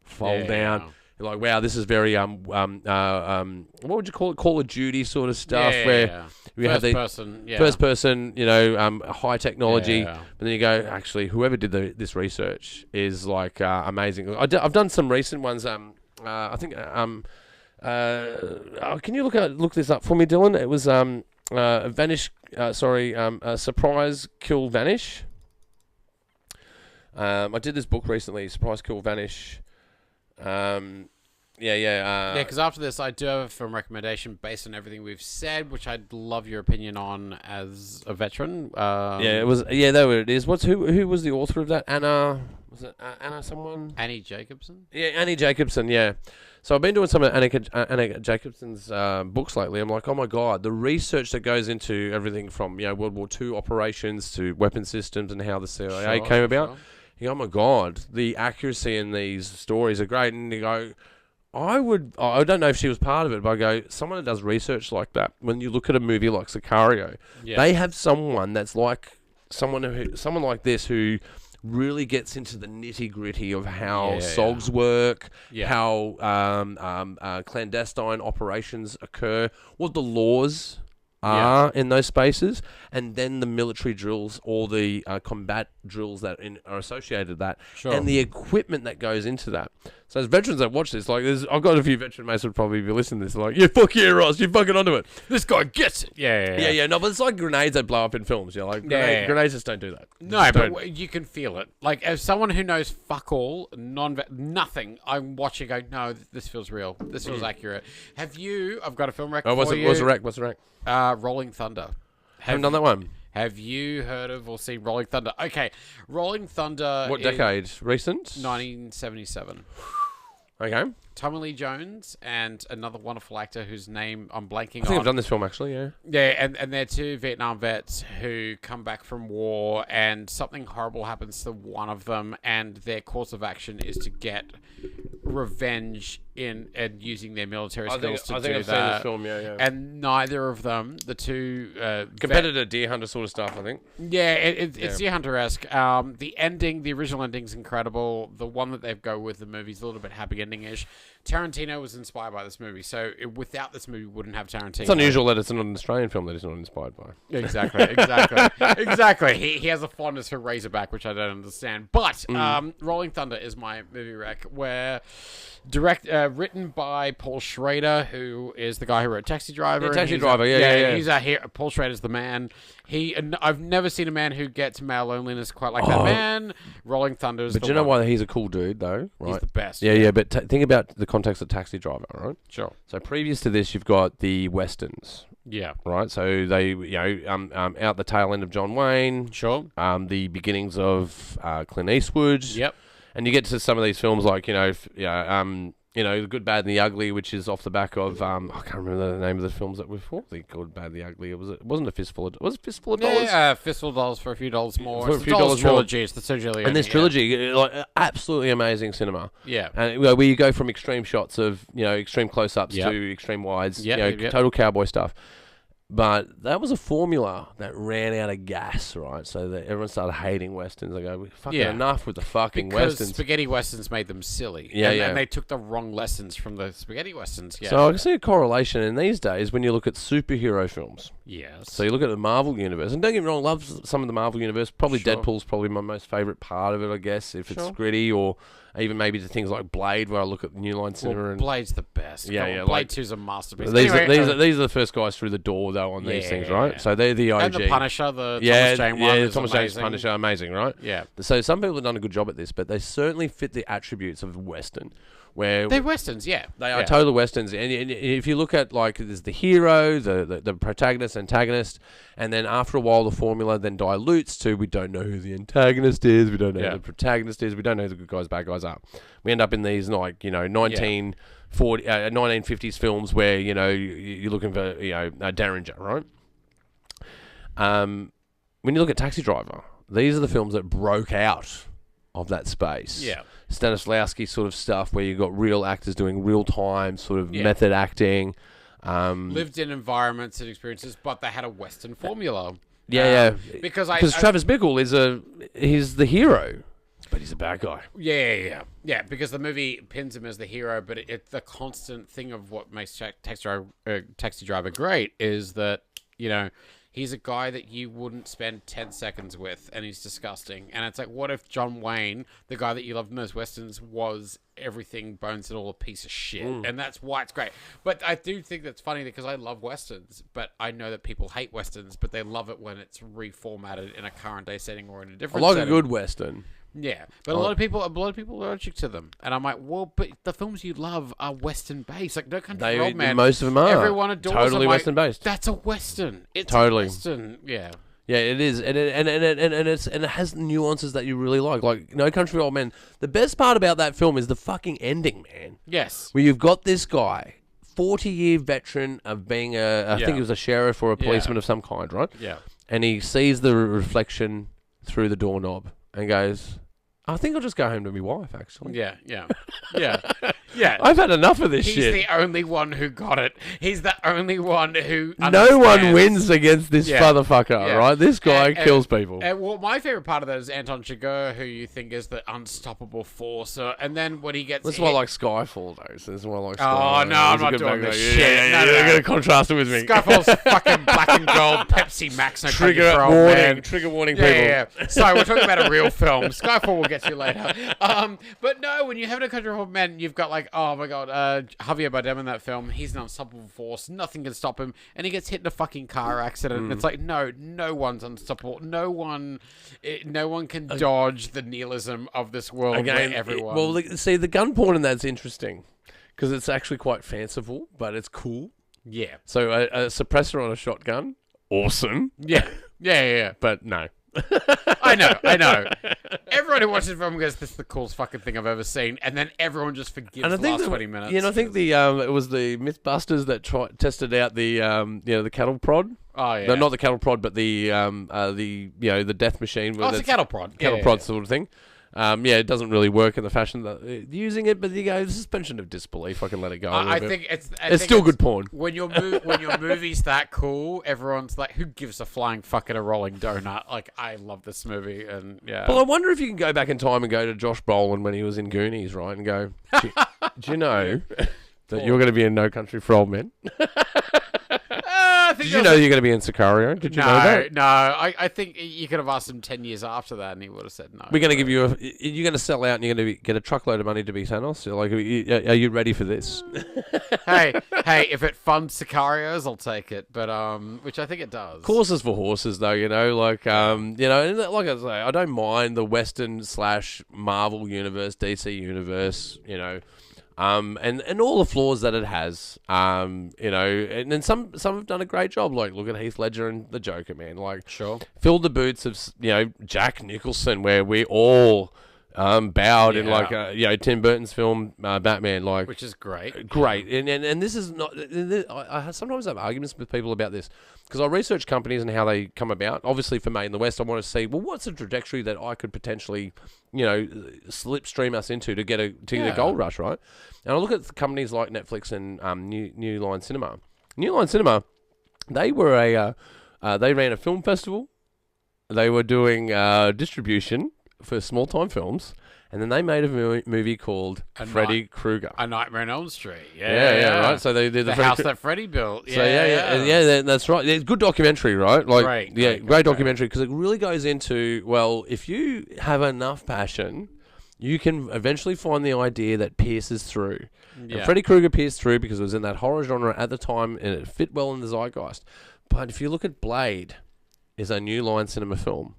fold down. You're like, wow, this is very what would you call it? Call of Duty sort of stuff where we have the first person, high technology. But then you go, actually, whoever did this research is like amazing. I've done some recent ones. I think. Can you look this up for me, Dylan? It was Surprise, Kill, Vanish. I did this book recently, Surprise, Kill, Vanish. Because after this, I do have a film recommendation based on everything we've said, which I'd love your opinion on as a veteran. It was. Yeah, there it is. Who was the author of that? Anna. Was it Anna someone? Annie Jacobson. Yeah, Annie Jacobson. Yeah. So I've been doing some of Annie Jacobson's books lately. I'm like, oh my god, the research that goes into everything from World War II operations to weapon systems and how the CIA came about. Sure. You go, oh my god, the accuracy in these stories are great. And you go, I don't know if she was part of it, but I go, someone that does research like that, when you look at a movie like Sicario, they have someone that's like someone like this who really gets into the nitty-gritty of how SOGs work, how clandestine operations occur, what the laws are in those spaces, and then the military drills or the combat drills that are associated with that, and the equipment that goes into that. So as veterans that watch this, like I've got a few veteran mates who would probably be listening to this, like, fuck yeah, Ross, you're fucking onto it. This guy gets it. Yeah. No, but it's like grenades that blow up in films. Grenades just don't do that. No, but you can feel it. Like, as someone who knows fuck all, nothing, I'm watching going, no, this feels real. This feels accurate. I've got a film rec for you. What's the rec? Rolling Thunder. Haven't done that one. Have you heard of or seen Rolling Thunder? Okay, Rolling Thunder. What decade? Recent? 1977. Okay. Tommy Lee Jones and another wonderful actor whose name I'm blanking on. I think I've done this film, actually, yeah. Yeah, and they're two Vietnam vets who come back from war, and something horrible happens to one of them, and their course of action is to get revenge and using their military skills to do that. I think I've seen this film, yeah. And neither of them, the two... competitor deer hunter sort of stuff, I think. Yeah, it's Deer Hunter-esque. The original ending's incredible. The one that they go with, the movie's a little bit happy ending-ish. Tarantino was inspired by this movie, so without this movie, we wouldn't have Tarantino. It's unusual that it's not an Australian film that he's not inspired by. Exactly. Exactly. He has a fondness for Razorback, which I don't understand. But Rolling Thunder is my movie rec, where written by Paul Schrader, who is the guy who wrote Taxi Driver. Taxi Driver, yeah. He's a hero. Paul Schrader's the man. I've never seen a man who gets male loneliness quite like that man. Rolling Thunder is the one. But do you know why he's a cool dude, though? Right? He's the best. Yeah. But think about the context of Taxi Driver, right? Sure. So previous to this, you've got the westerns. Yeah. Right. So they, out the tail end of John Wayne. Sure. The beginnings of Clint Eastwood. Yep. And you get to some of these films like, The Good, Bad, and the Ugly, which is off the back of, I can't remember the name of the films that were for. The Good, Bad, the Ugly. It wasn't a Fistful of... Was it Fistful of Dollars? Yeah, Fistful of Dollars for a few dollars more. For It's a few the dollars trilogy. more. It's the trilogy. And this trilogy, absolutely amazing cinema. Yeah. And where you go from extreme shots of, extreme close-ups to extreme wides, total cowboy stuff. But that was a formula that ran out of gas, right? So that everyone started hating westerns. They go, fucking enough with the fucking westerns. Spaghetti westerns made them silly. Yeah, and they took the wrong lessons from the spaghetti westerns. Yeah. So I can see a correlation in these days when you look at superhero films. Yes. So you look at the Marvel Universe, and don't get me wrong, love some of the Marvel Universe. Probably Sure. Deadpool's probably my most favourite part of it, I guess, if it's gritty, or even maybe the things like Blade, where I look at New Line Cinema. And Blade's the best. Blade 2's a masterpiece. These are the first guys through the door, though, on these things, right? So they're the OG. And the Punisher, the Thomas Jane one. Yeah, Thomas Jane's Punisher, amazing, right? Yeah. So some people have done a good job at this, but they certainly fit the attributes of Western. Where they're westerns, yeah. They are total westerns. And if you look at, like, there's the hero, the protagonist, antagonist, and then after a while the formula then dilutes to we don't know who the antagonist is, we don't know who the protagonist is, we don't know who the good guys, bad guys are. We end up in these, 1950s films where, you're looking for, a Derringer, right? When you look at Taxi Driver, these are the films that broke out of that space. Yeah. Stanislavski sort of stuff where you've got real actors doing real time sort of method acting. Lived in environments and experiences, but they had a Western formula. Because Travis Bickle he's the hero, but he's a bad guy. Yeah. Because the movie pins him as the hero, but it's the constant thing of what makes Taxi Driver great is that, he's a guy that you wouldn't spend 10 seconds with, and he's disgusting. And it's like, what if John Wayne, the guy that you loved in those westerns, was everything bones and all a piece of shit? And that's why it's great. But I do think that's funny because I love westerns, but I know that people hate westerns, but they love it when it's reformatted in a current day setting or in a different setting. A good western. Yeah, but a lot of people are allergic to them, and I'm like, well, but the films you love are Western based, like No Country for Old Men. Most of them are. Everyone adores totally them. Western based. That's a Western. It's totally a Western. Yeah. Yeah, it is, and it has nuances that you really like No Country for Old Men. The best part about that film is the fucking ending, man. Yes. Where you've got this guy, 40-year veteran of being I think he was a sheriff or a policeman of some kind, right? Yeah. And he sees the reflection through the doorknob and goes, I think I'll just go home to my wife, actually. Yeah. I've had enough of this shit. He's the only one who got it. He's the only one who No one wins against this motherfucker, right? This guy kills people. Well, my favorite part of that is Anton Chigurh, who you think is the unstoppable force. And then when he gets This is why I like Skyfall, though. So this is why I like Skyfall. Oh, no, I'm not doing this shit. No, you're going to contrast it with me. Skyfall's fucking black and gold, Pepsi Max, No Trigger warning, people. Yeah. Sorry, we're talking about a real film. Skyfall will get to you later. But no, when you have No Country for Old Men, you've got like, oh my god, Javier Bardem in that film. He's an unstoppable force. Nothing can stop him, and he gets hit in a fucking car accident. And it's like, no one's unstoppable. No one can dodge the nihilism of this world. Again, where everyone. See, the gun porn in that's interesting because it's actually quite fanciful, but it's cool. Yeah. So a suppressor on a shotgun, awesome. Yeah. But no. I know. Everyone who watches the film goes, "This is the coolest fucking thing I've ever seen," and then everyone just forgives the last 20 minutes. I think it was the MythBusters that tested out the the cattle prod. Oh yeah, no, not the cattle prod, but the the death machine. It's a cattle prod. Cattle prod sort of thing. It doesn't really work in the fashion that using it, but the suspension of disbelief, I can let it go. I think it's still good porn. When your movie's that cool, everyone's like, "Who gives a flying fuck at a rolling donut?" Like, I love this movie, and yeah. Well, I wonder if you can go back in time and go to Josh Brolin when he was in Goonies, right, and go, "Do you know that you're going to be in No Country for Old Men?" Did you know you're going to be in Sicario? Did you know that? No. I think you could have asked him 10 years after that, and he would have said no. We're going to give you you're going to sell out, and you're going to get a truckload of money to be Thanos. Like, are you ready for this? hey, if it funds Sicarios, I'll take it. But which I think it does. Horses for horses, though. And like I say, I don't mind the Western / Marvel universe, DC universe. And all the flaws that it has, and then some have done a great job. Like, look at Heath Ledger and the Joker, man. Like, sure, filled the boots of Jack Nicholson, where we all bowed in Tim Burton's film Batman, like, which is great. And this is not. I sometimes have arguments with people about this because I research companies and how they come about. Obviously, for Made in the West, I want to see, well, what's the trajectory that I could potentially slipstream us into to get a gold rush, right? And I look at companies like Netflix and New Line Cinema. New Line Cinema, they were they ran a film festival. They were doing distribution for small time films, and then they made a movie called Freddy Krueger. A Nightmare on Elm Street. Yeah, right. So they did the house that Freddy built. Yeah, that's right. It's a good documentary, right? Like, great documentary, because it really goes into, well, if you have enough passion, you can eventually find the idea that pierces through. Yeah. And Freddy Krueger pierced through because it was in that horror genre at the time, and it fit well in the zeitgeist. But if you look at Blade, is a New Line Cinema film.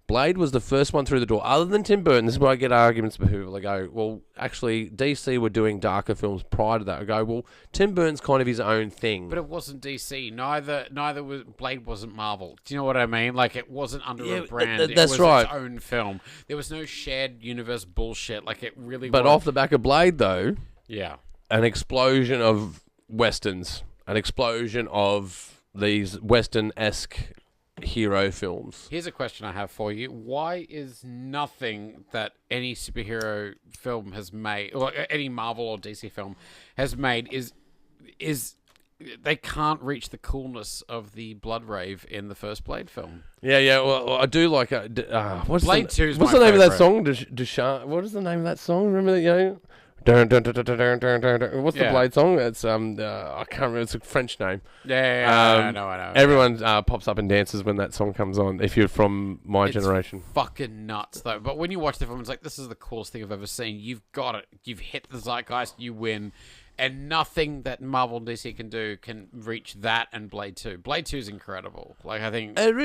Blade was the first one through the door, other than Tim Burton. This is where I get arguments with people. They go, well, actually, DC were doing darker films prior to that. I go, well, Tim Burton's kind of his own thing. But it wasn't DC. Neither was Blade. Wasn't Marvel. Do you know what I mean? Like, it wasn't under a brand. That's it was right. Its own film. There was no shared universe bullshit. Like, it really. But off the back of Blade, though, yeah, an explosion of westerns, an explosion of these western-esque hero films. Here's a question I have for you. Why is nothing that any superhero film has made, or any Marvel or DC film has made, is they can't reach the coolness of the blood rave in the first Blade film? Yeah. Well, I do like what's Blade 2 what's the name of that song? Duchamp. What is the name of that song? Remember that? Dun, dun, dun, dun, dun, dun, dun, dun. What's the Blade song? It's I can't remember. It's a French name. I know. Everyone pops up and dances when that song comes on. If you're from my generation, fucking nuts though. But when you watch the film, it's like, this is the coolest thing I've ever seen. You've got it. You've hit the zeitgeist. You win. And nothing that Marvel and DC can do can reach that and Blade 2. Blade 2 is incredible. Like, I think... It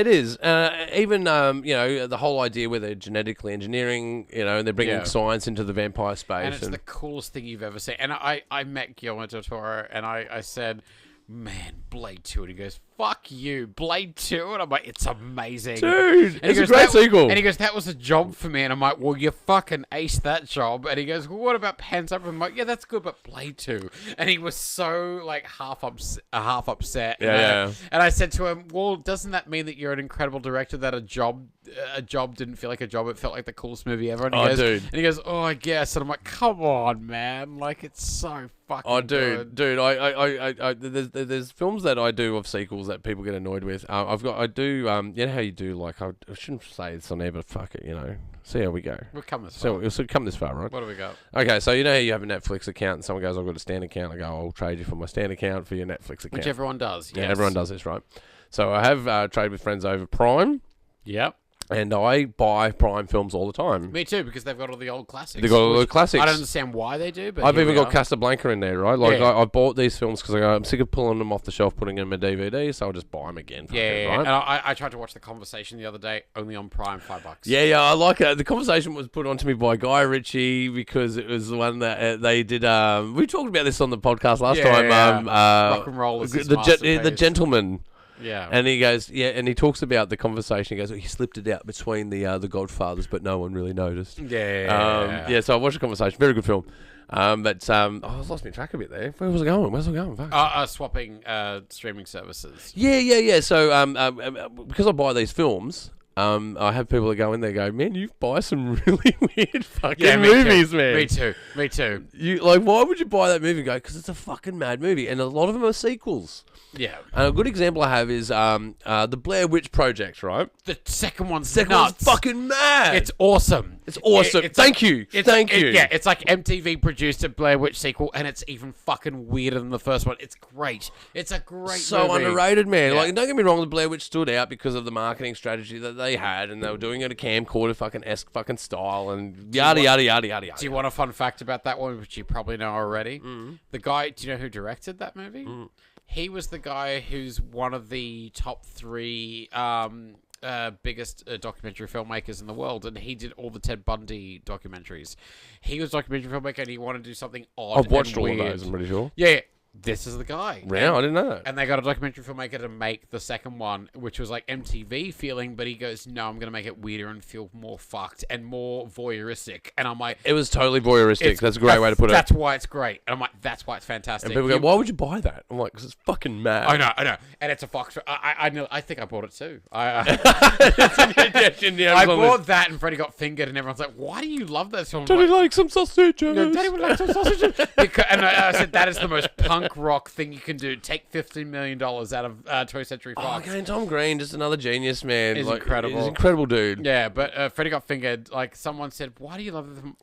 is. Even, the whole idea where they're genetically engineering, and they're bringing science into the vampire space. And it's the coolest thing you've ever seen. And I met Guillermo del Toro, and I said, man, Blade 2. And he goes, fuck you, Blade 2? And I'm like, it's amazing. Dude, it's a great sequel. And he goes, that was a job for me. And I'm like, well, you fucking aced that job. And he goes, well, what about Pan's Up? I'm like, yeah, that's good, but Blade 2. And he was so, like, half upset. Yeah. And I said to him, well, doesn't that mean that you're an incredible director, that a job didn't feel like a job, it felt like the coolest movie ever? And he goes, oh, I guess. And I'm like, come on, man. Like, it's so fucking good. Dude, I there's films that I do of sequels that people get annoyed with. You know how you do, like, I shouldn't say it's on there, but fuck it, see how we go. We've come this far. So come this far, right? What do we got? Okay, so you know how you have a Netflix account and someone goes, I've got a Stan account. I go, I'll trade you for my Stan account for your Netflix account. Which everyone does, yes. Yeah, everyone does this, right? So I have traded with friends over Prime. Yep. And I buy Prime films all the time. Me too, because they've got all the old classics. They've got all the classics. I don't understand why they do, but I've even got Casablanca in there, right? Like, I bought these films because I'm sick of pulling them off the shelf, putting them in my DVD, so I'll just buy them again. Right? And I tried to watch The Conversation the other day, only on Prime, $5. Yeah, I like it. The Conversation was put onto me by Guy Ritchie because it was the one that they did. We talked about this on the podcast last time. Rock and Roll is the Gentleman. Yeah. And he goes, yeah, and he talks about the conversation. He goes, he slipped it out between the Godfathers, but no one really noticed. Yeah. So I watched the conversation. Very good film. I lost my track a bit there. Where was I going? Where's I going? Fuck. Swapping streaming services. Yeah. So because I buy these films, I have people that go in there and go, man, you buy some really weird fucking movies, man. Me too. You like, why would you buy that movie? Go, because it's a fucking mad movie, and a lot of them are sequels. Yeah. And a good example I have is the Blair Witch Project, right? The second one's One's fucking mad. It's awesome. It's awesome. Thank you. Yeah, it's like MTV produced a Blair Witch sequel, and it's even fucking weirder than the first one. It's great. It's a great so movie. Underrated, man. Yeah. Like, don't get me wrong, the Blair Witch stood out because of the marketing strategy that they had, and they were doing it a camcorder fucking-esque fucking style, and yada. Do you want a fun fact about that one, which you probably know already? The guy, do you know who directed that movie? He was the guy who's one of the top 3 biggest documentary filmmakers in the world, and he did all the Ted Bundy documentaries. He was a documentary filmmaker, and he wanted to do something odd. I've watched and all of weird. those, I'm pretty sure. Yeah. This is the guy. Yeah, I didn't know that. And they got a documentary filmmaker to make the second one, which was like MTV feeling, but he goes, no, I'm going to make it weirder and feel more fucked and more voyeuristic. And I'm like... It was totally voyeuristic. That's a great way to put it. That's why it's great. And I'm like, that's why it's fantastic. And people go, why would you buy that? I'm like, because it's fucking mad. I know. And it's a Fox... I know. I think I bought it too. I bought that and Freddie Got Fingered, and everyone's like, why do you love that film? Daddy like some sausages. No, Daddy would like some sausages. And I said, that is the most punk rock thing you can do. Take $15 million out of 20th Century Fox. Oh, again, Tom Green, just another genius, man. He's incredible. He's an incredible dude. Yeah, but Freddie Got Fingered, like, someone said, why do you love them?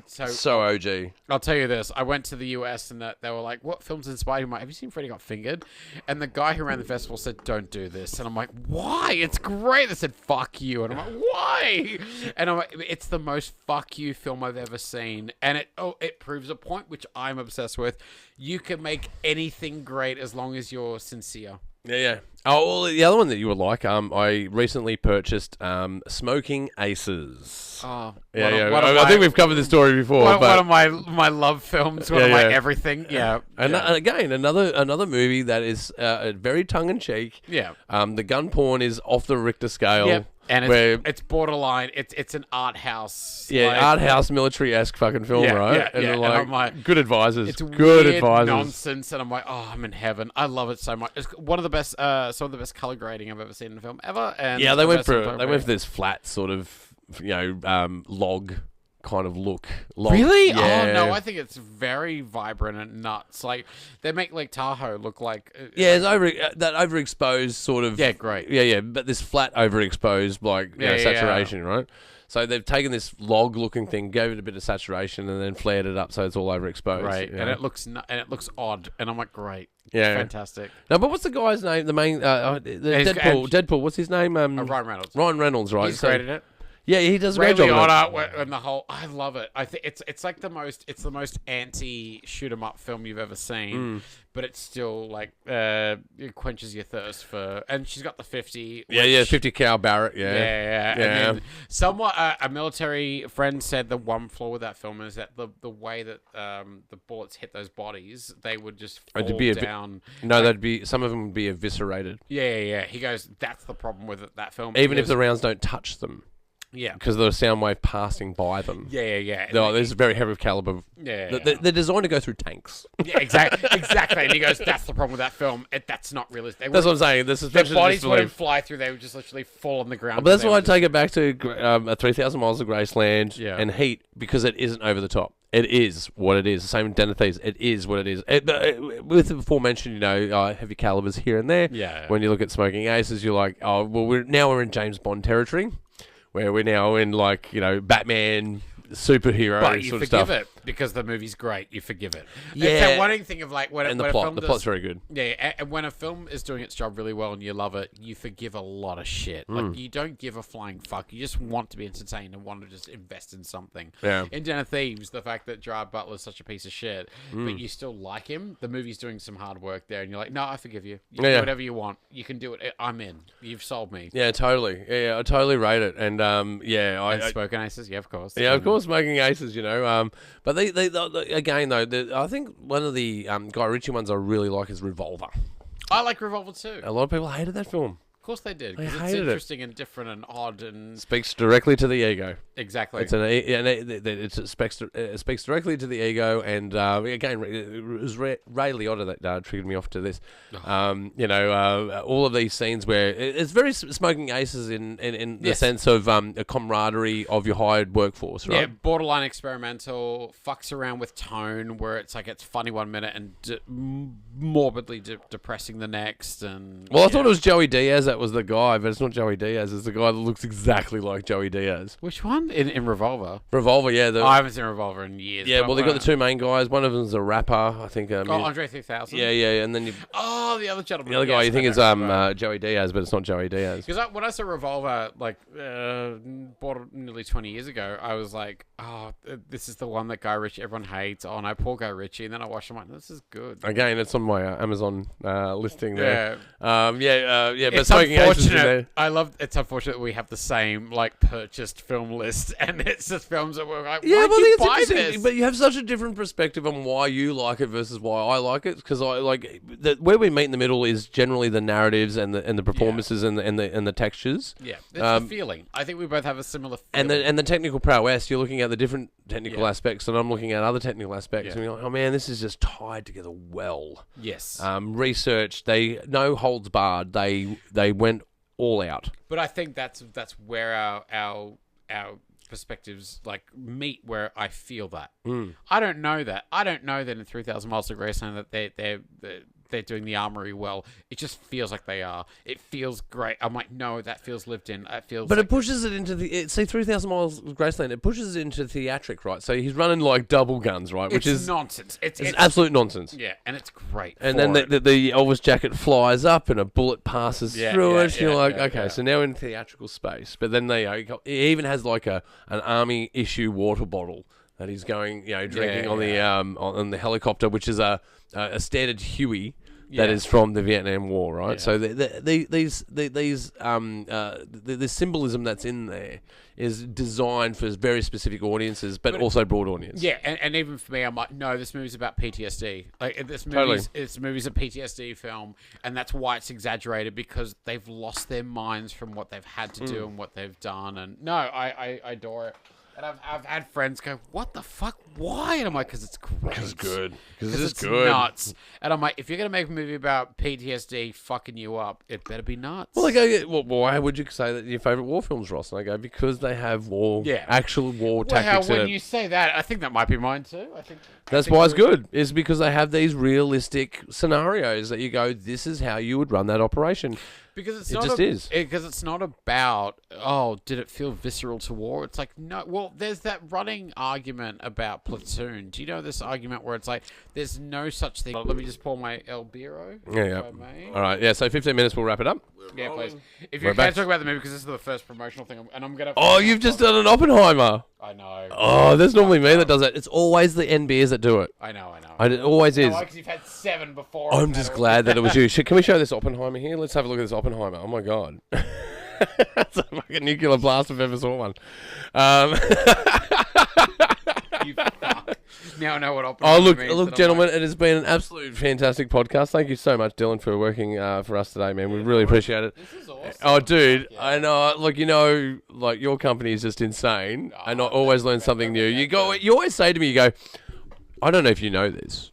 So OG. I'll tell you this. I went to the US and they were like, what films inspired you? I'm like, have you seen Freddie Got Fingered? And the guy who ran the festival said, don't do this. And I'm like, why? It's great. They said, fuck you. And I'm like, why? And I'm like, it's the most fuck you film I've ever seen. And it proves a point, which I'm obsessed with. You can make anything great as long as you're sincere. Yeah. Oh, well, the other one that you would like, I recently purchased Smoking Aces. Oh, I think we've covered this story before. One of my love films, one of my everything. Yeah. And again, another movie that is very tongue-in-cheek. Yeah. The gun porn is off the Richter scale. Yep. And it's borderline. It's an art house. Yeah, art house military-esque fucking film, right? Yeah. And I'm like, good advisors. It's good weird advisors. Nonsense, and I'm like, oh, I'm in heaven. I love it so much. It's one of the best, some of the best color grading I've ever seen in a film ever. And yeah, they went for this flat sort of, log kind of look. Really? Yeah. Oh no, I think it's very vibrant and nuts. Like they make Lake Tahoe look like it's that overexposed sort of great. Yeah, but this flat overexposed saturation, right? So they've taken this log-looking thing, gave it a bit of saturation, and then flared it up so it's all overexposed. Right, yeah. and it looks odd, and I'm like, great, fantastic. No, but what's the guy's name? The main Deadpool. What's his name? Ryan Reynolds. Ryan Reynolds, right? He's created it. Yeah, he does a great Ray job. Liotta and the whole. I love it. I think it's like the most anti shoot 'em up film you've ever seen, but it's still like it quenches your thirst for. And she's got the 50. 50 cal Barrett. Yeah. And then somewhat a military friend said the one flaw with that film is that the way that the bullets hit those bodies, they would just fall down. Some of them would be eviscerated. Yeah. He goes, that's the problem with that film. Even if the rounds don't touch them. Yeah, because of the sound wave passing by them. Yeah. There's a very heavy caliber. Yeah. They're designed to go through tanks. Yeah, exactly. And he goes, that's the problem with that film. That's not realistic. That's what I'm saying. Their bodies wouldn't fly through. They would just literally fall on the ground. But that's why I take it back to 3,000 Miles of Graceland and Heat, because it isn't over the top. It is what it is. The same in Den of Thieves. It is what it is. With the aforementioned, heavy calibers here and there. Yeah. When you look at Smoking Aces, you're like, oh, well, we're in James Bond territory. Where we're now in, Batman, superhero but you sort of forgive stuff. it because the movie's great. You forgive it. Yeah. It's that one thing of the plot's very good. Yeah, and when a film is doing its job really well and you love it, you forgive a lot of shit. Like you don't give a flying fuck. You just want to be entertained and want to just invest in something. Yeah. In Den of Thieves, the fact that Gerard Butler's such a piece of shit, but you still like him. The movie's doing some hard work there, and you're like, no, I forgive you. You can do whatever you want. You can do it. I'm in. You've sold me. Yeah, totally. Yeah, I totally rate it. And Smoking Aces, yeah, of course. Yeah, of course, Smoking Aces. But they again though, I think one of the Guy Ritchie ones I really like is Revolver. I like Revolver too. A lot of people hated that film. Of course they did. They Because it's hated interesting and different and odd and... Speaks directly to the ego. Exactly. It speaks directly to the ego, and again, it was Ray Liotta that triggered me off to this. All of these scenes where it's very Smoking Aces in the sense of a camaraderie of your hired workforce, right? Yeah, borderline experimental, fucks around with tone, where it's like it's funny one minute and morbidly depressing the next. And I thought it was Joey Diaz that was the guy, but it's not Joey Diaz. It's the guy that looks exactly like Joey Diaz. Which one? In Revolver? Revolver, yeah. I haven't seen Revolver in years. Yeah, well, they've got the two main guys. One of them's a rapper, I think. Andre 3000? Yeah, and then the other gentleman. The other guy, you think is Joey Diaz, but it's not Joey Diaz. Because when I saw Revolver, bought it nearly 20 years ago, I was like, this is the one that Guy Ritchie everyone hates. Oh, no, poor Guy Ritchie. And then I watched it, I'm like, this is good. Again, it's on my Amazon listing there. Yeah. But it's unfortunate. It's unfortunate we have the same purchased film list, and it's just films that we're like, why do you buy this? But you have such a different perspective on why you like it versus why I like it. Because where we meet in the middle is generally the narratives and the performances and the textures. Yeah, it's the feeling. I think we both have a similar feeling. And the technical prowess. You're looking at the different technical aspects, and I'm looking at other technical aspects, and you're like, oh man, this is just tied together well. Yes. Research. They no holds barred. They went all out. But I think that's where our perspectives meet, where I feel that. I don't know that. I don't know that in 3,000 Miles to Graceland that they're doing the armory well. It just feels like they are. It feels great. I'm like, no, that feels lived in. It feels. But it pushes it into the 3,000 Miles of Graceland. It pushes it into theatric, right? So he's running double guns, right? Which is nonsense. It's absolute nonsense. Yeah, and it's great. And then the Elvis jacket flies up and a bullet passes through it. You're like, okay, so now we're in theatrical space. But then he even has an army issue water bottle that he's going, drinking on the helicopter, which is a standard Huey. That is from the Vietnam War, right? Yeah. So the symbolism that's in there is designed for very specific audiences, but also broad audience. Yeah, and even for me, I'm like, no, this movie's about PTSD. This movie's a PTSD film, and that's why it's exaggerated, because they've lost their minds from what they've had to do and what they've done. And no, I adore it. And I've had friends go, what the fuck? Why? And I'm like, because it's great. Because it's good. Because it's good. Nuts. And I'm like, if you're going to make a movie about PTSD fucking you up, it better be nuts. Well, I go, why would you say that your favourite war films, Ross? And I go, because they have actual war tactics in it. When you say that, I think that might be mine too. That's why it's good. Is because they have these realistic scenarios that you go, this is how you would run that operation. Because because it's not about, did it feel visceral to war? It's like, no. Well, there's that running argument about Platoon. Do you know this argument where it's like, there's no such thing? Let me just pour my El Biro. Yeah. All right. Yeah. So 15 minutes. We'll wrap it up. Yeah, please. If you're going to talk about the movie, because this is the first promotional thing, and I'm going to. Oh, you've just done an Oppenheimer. I know. Oh, there's normally me that does that. It's always the NBs that do it. I know. It always is. Because you've had 7 before. I'm just glad that it was you. Can we show this Oppenheimer here? Let's have a look at this Oppenheimer. Oh my god. That's a fucking nuclear blast if I ever saw one. You fuck. Now I know what Oppenheimer means. Look, gentlemen, it has been an absolute fantastic podcast. Thank you so much, Dylan, for working for us today, man. We really appreciate it. This is awesome. Oh, dude, I know. Look, your company is just insane, and I always learn something new. You always say to me, you go, I don't know if you know this.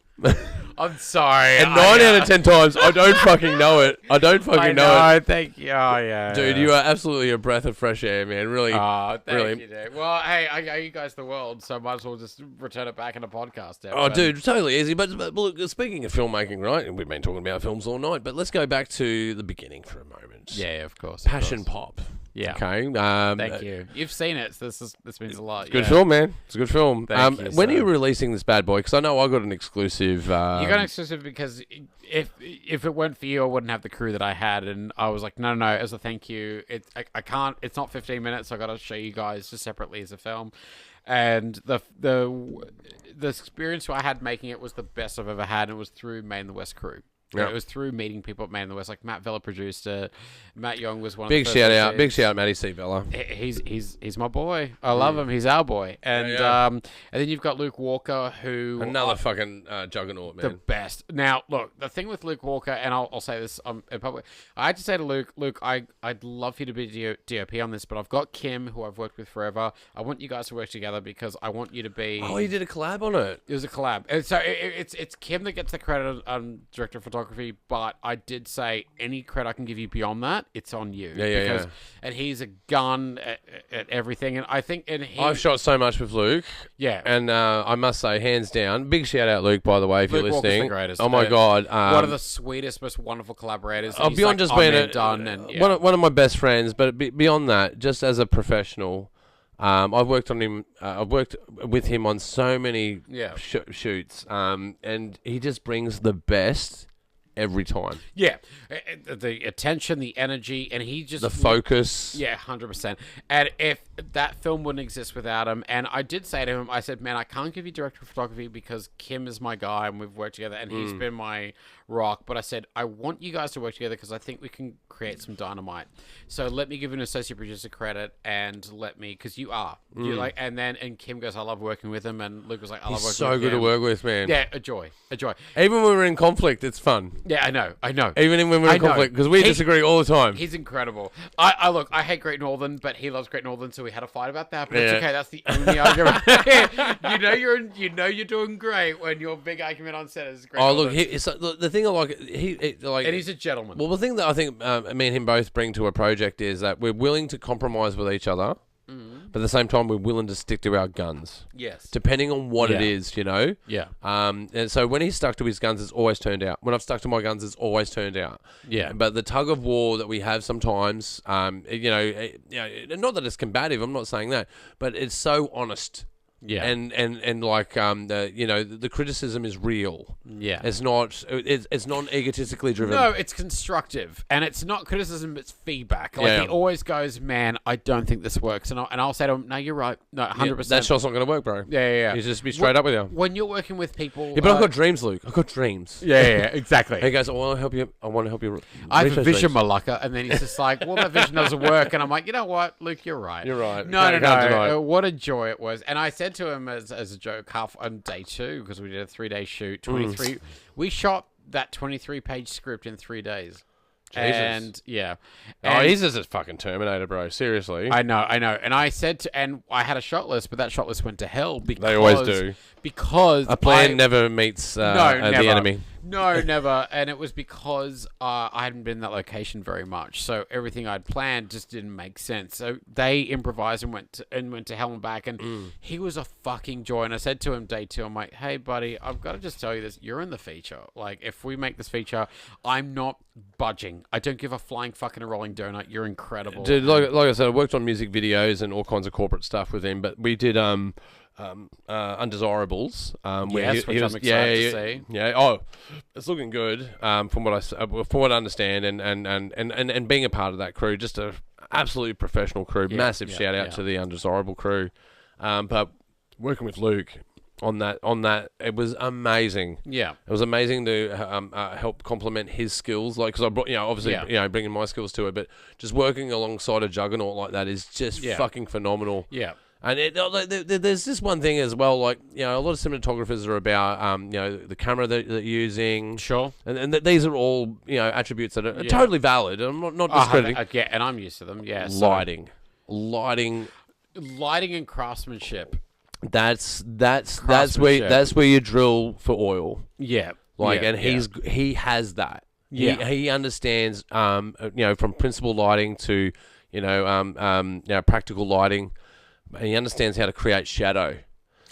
I'm sorry. And 9 out of 10 times, I don't fucking know it. I don't fucking know it. Thank you. Oh, yeah. Dude, you are absolutely a breath of fresh air, man. Really. Oh, thank you, dude. Well, hey, I owe you guys the world, so might as well just return it back in a podcast. Dude, totally easy. But look, speaking of filmmaking, right? We've been talking about films all night, but let's go back to the beginning for a moment. Yeah, of course. Passion Pop. Yeah. Okay. Thank you. You've seen it, so this means a lot. It's a good film, man. It's a good film. Thank you, when are you releasing this bad boy? Because I know I got an exclusive. You got an exclusive because if it weren't for you, I wouldn't have the crew that I had, and I was like, no. As a thank you, I can't. It's not 15 minutes. So I got to show you guys just separately as a film, and the experience I had making it was the best I've ever had, and it was through Maine the West crew. Yep. It was through meeting people at Man in the West. Like Matt Vella produced it. Matt Young was one. Big of the shout first out, MCs. big shout out, Matty C. Vella. He's my boy. I love him. He's our boy. And and then you've got Luke Walker, who Another fucking juggernaut, man. the best. Now, look, the thing with Luke Walker, and I'll say this in public. I had to say to Luke, I'd love for you to be DOP on this, but I've got Kim, who I've worked with forever. I want you guys to work together because I want you to be. Oh, you did a collab on it. It was a collab. And so it's Kim that gets the credit on director of photography, but I did say any credit I can give you beyond that, it's on you. Yeah. And he's a gun at everything, and I think I've shot so much with Luke. Yeah. And I must say, hands down, big shout out, Luke, by the way, if Luke you're Walker's listening. the greatest. Oh my God. One of the sweetest, most wonderful collaborators. Oh, beyond just being done, and one of my best friends, but beyond that, just as a professional, I've worked on him. I've worked with him on so many shoots, and he just brings the best every time. Yeah, the attention, the energy, and he just the focus. Yeah, 100%. And if that film wouldn't exist without him, and I did say to him, I said, man, I can't give you director of photography because Kim is my guy and we've worked together, and he's been my rock. But I said, I want you guys to work together because I think we can create some dynamite. So let me give you an associate producer credit, and let me, because you are. You're like, and Kim goes, I love working with him, and Luke was like, I love working with him. He's so good to work with, man. Yeah, a joy. Even when we're in conflict, it's fun. Yeah, I know. Even when we're in conflict, because we disagree all the time. He's incredible. I hate Great Northern, but he loves Great Northern, so we had a fight about that. But it's okay. That's the only argument. you know you're doing great when your big argument on set is Great Northern. Look, the thing I like, and he's a gentleman. Well, the thing that I think me and him both bring to a project is that we're willing to compromise with each other. But at the same time, we're willing to stick to our guns. Yes. Depending on what it is, you know? Yeah. And so when he's stuck to his guns, it's always turned out. When I've stuck to my guns, it's always turned out. Yeah. But the tug of war that we have sometimes, not that it's combative, I'm not saying that, but it's so honest. Yeah. And like the criticism is real. Yeah. It's not egotistically driven. No, it's constructive, and it's not criticism, it's feedback. Like he always goes, man, I don't think this works, and I'll say to him, no, you're right, no, 100%. That shot's not going to work, bro. Yeah. You just be straight up with you. When you're working with people, yeah, but I've got dreams, Luke. I've got dreams. Yeah, exactly. He goes, I want to help you. I want to help you. I have a vision, Malacca, and then he's just like, well, that vision doesn't work, and I'm like, you know what, Luke, you're right. You're right. No. What a joy it was, and I said to him as a joke, half on day 2, because we did a 3-day shoot, 23. We shot that 23-page script in 3 days. Jesus. And he's just a fucking Terminator, bro. Seriously. I know. And I said and I had a shot list, but that shot list went to hell because they always do. Because a plan never meets the enemy. No, never. And it was because I hadn't been in that location very much, so everything I'd planned just didn't make sense. So they improvised and went to hell and back, and he was a fucking joy. And I said to him day 2, I'm like, hey, buddy, I've got to just tell you this. You're in the feature. Like, if we make this feature, I'm not budging. I don't give a flying fucking rolling donut. You're incredible. Dude, like I said, I worked on music videos and all kinds of corporate stuff with him, but we did Undesirables. Yes, which I'm excited to see. Yeah. Oh, it's looking good. From what I understand, and being a part of that crew, just a absolutely professional crew. Massive shout out to the Undesirable crew. But working with Luke on that, it was amazing. Yeah, it was amazing to help complement his skills. Like, because I brought, obviously, bringing my skills to it, but just working alongside a juggernaut like that is just fucking phenomenal. Yeah. And there's this one thing as well, like, a lot of cinematographers are about, the camera that they're using. Sure. And these are all, attributes that are totally valid. I'm not discrediting. Yeah, and I'm used to them, yeah. Lighting and craftsmanship. That's where you drill for oil. Yeah. He has that. Yeah. He understands, from principal lighting to, practical lighting. And he understands how to create shadow.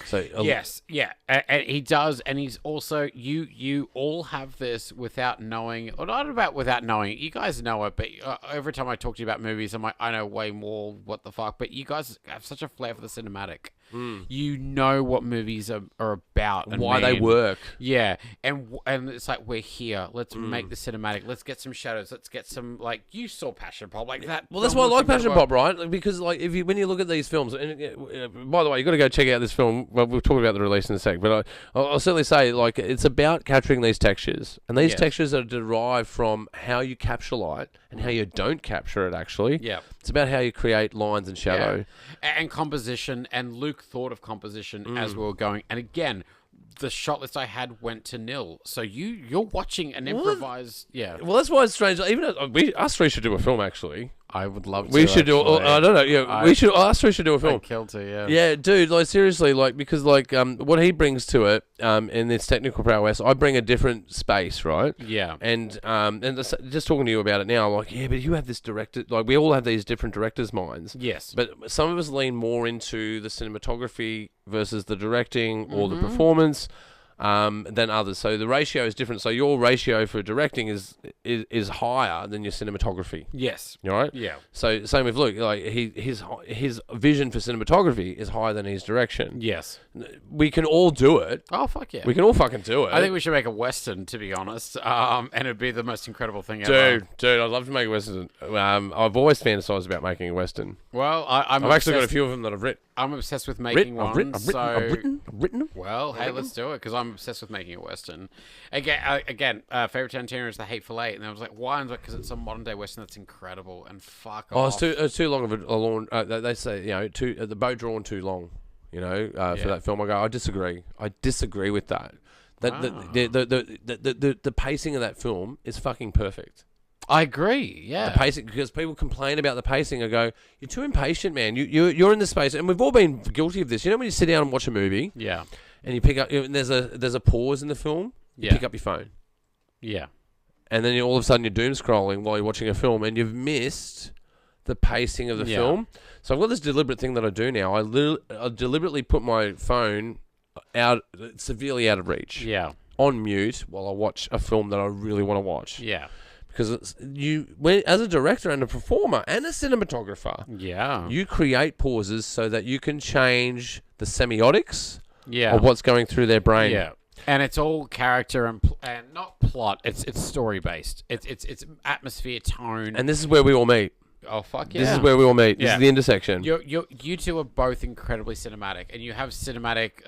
So yes, yeah, and he does, and he's also you all have this without knowing, or not about without knowing. You guys know it, but every time I talk to you about movies, I'm like, I know way more. What the fuck? But you guys have such a flair for the cinematic. You know what movies are about and why they mean. work. Yeah, and it's like, we're here. Let's make the cinematic. Let's get some shadows. Let's get some, like, you saw Passion Pop like that. Well, that's why I like Passion Pop, right? Because like when you look at these films, and by the way, you got to go check out this film. Well, we'll talk about the release in a sec, but I'll certainly say like it's about capturing these textures, and these textures are derived from how you capture light and how you don't capture it. Actually, it's about how you create lines and shadow and composition. And Luke thought of composition as we were going, and again, the shot list I had went to nil. So you're watching an improvised. Well, that's why it's strange. Even us three should do a film. Actually, I would love to. We should do. I don't know. Yeah, we should. Us three should do a film. I'd kill to. Yeah. Yeah, dude. Like seriously, like because like what he brings to it in this technical prowess, I bring a different space, right? Yeah. And just talking to you about it now, I'm like, yeah, but you have this director. Like we all have these different directors' minds. Yes. But some of us lean more into the cinematography versus the directing or the performance. Than others, so the ratio is different. So your ratio for directing is higher than your cinematography. Yes, you right? Yeah. So same with Luke. Like his vision for cinematography is higher than his direction. Yes, we can all do it. Oh fuck yeah, we can all fucking do it. I think we should make a western, to be honest. And it'd be the most incredible thing ever. Dude, I'd love to make a western. I've always fantasized about making a western. Well, I've actually got a few of them that I've written. I'm obsessed with making one. I've written them. Well, hey, let's do it, because I'm obsessed with making a western. Again, favorite Tarantino is The Hateful Eight, and I was like, why? And because it's a modern day western that's incredible, and fuck off. It's too long of a long. They say the bow drawn too long. For that film, I go, I disagree. I disagree with that. The pacing of that film is fucking perfect. I agree. Yeah, the pacing, because people complain about the pacing. I go, you're too impatient, man. You're in the space, and we've all been guilty of this. You know when you sit down and watch a movie, and you pick up, and there's a pause in the film. You pick up your phone, and then all of a sudden you're doom scrolling while you're watching a film, and you've missed the pacing of the film. So I've got this deliberate thing that I do now. I deliberately put my phone severely out of reach, on mute, while I watch a film that I really want to watch. Because as a director and a performer and a cinematographer, you create pauses so that you can change the semiotics of what's going through their brain. Yeah, and it's all character and not plot. It's story based. It's atmosphere, tone, and this is where we all meet. Oh fuck yeah! This is where we all meet. This is the intersection. You two are both incredibly cinematic, and you have cinematic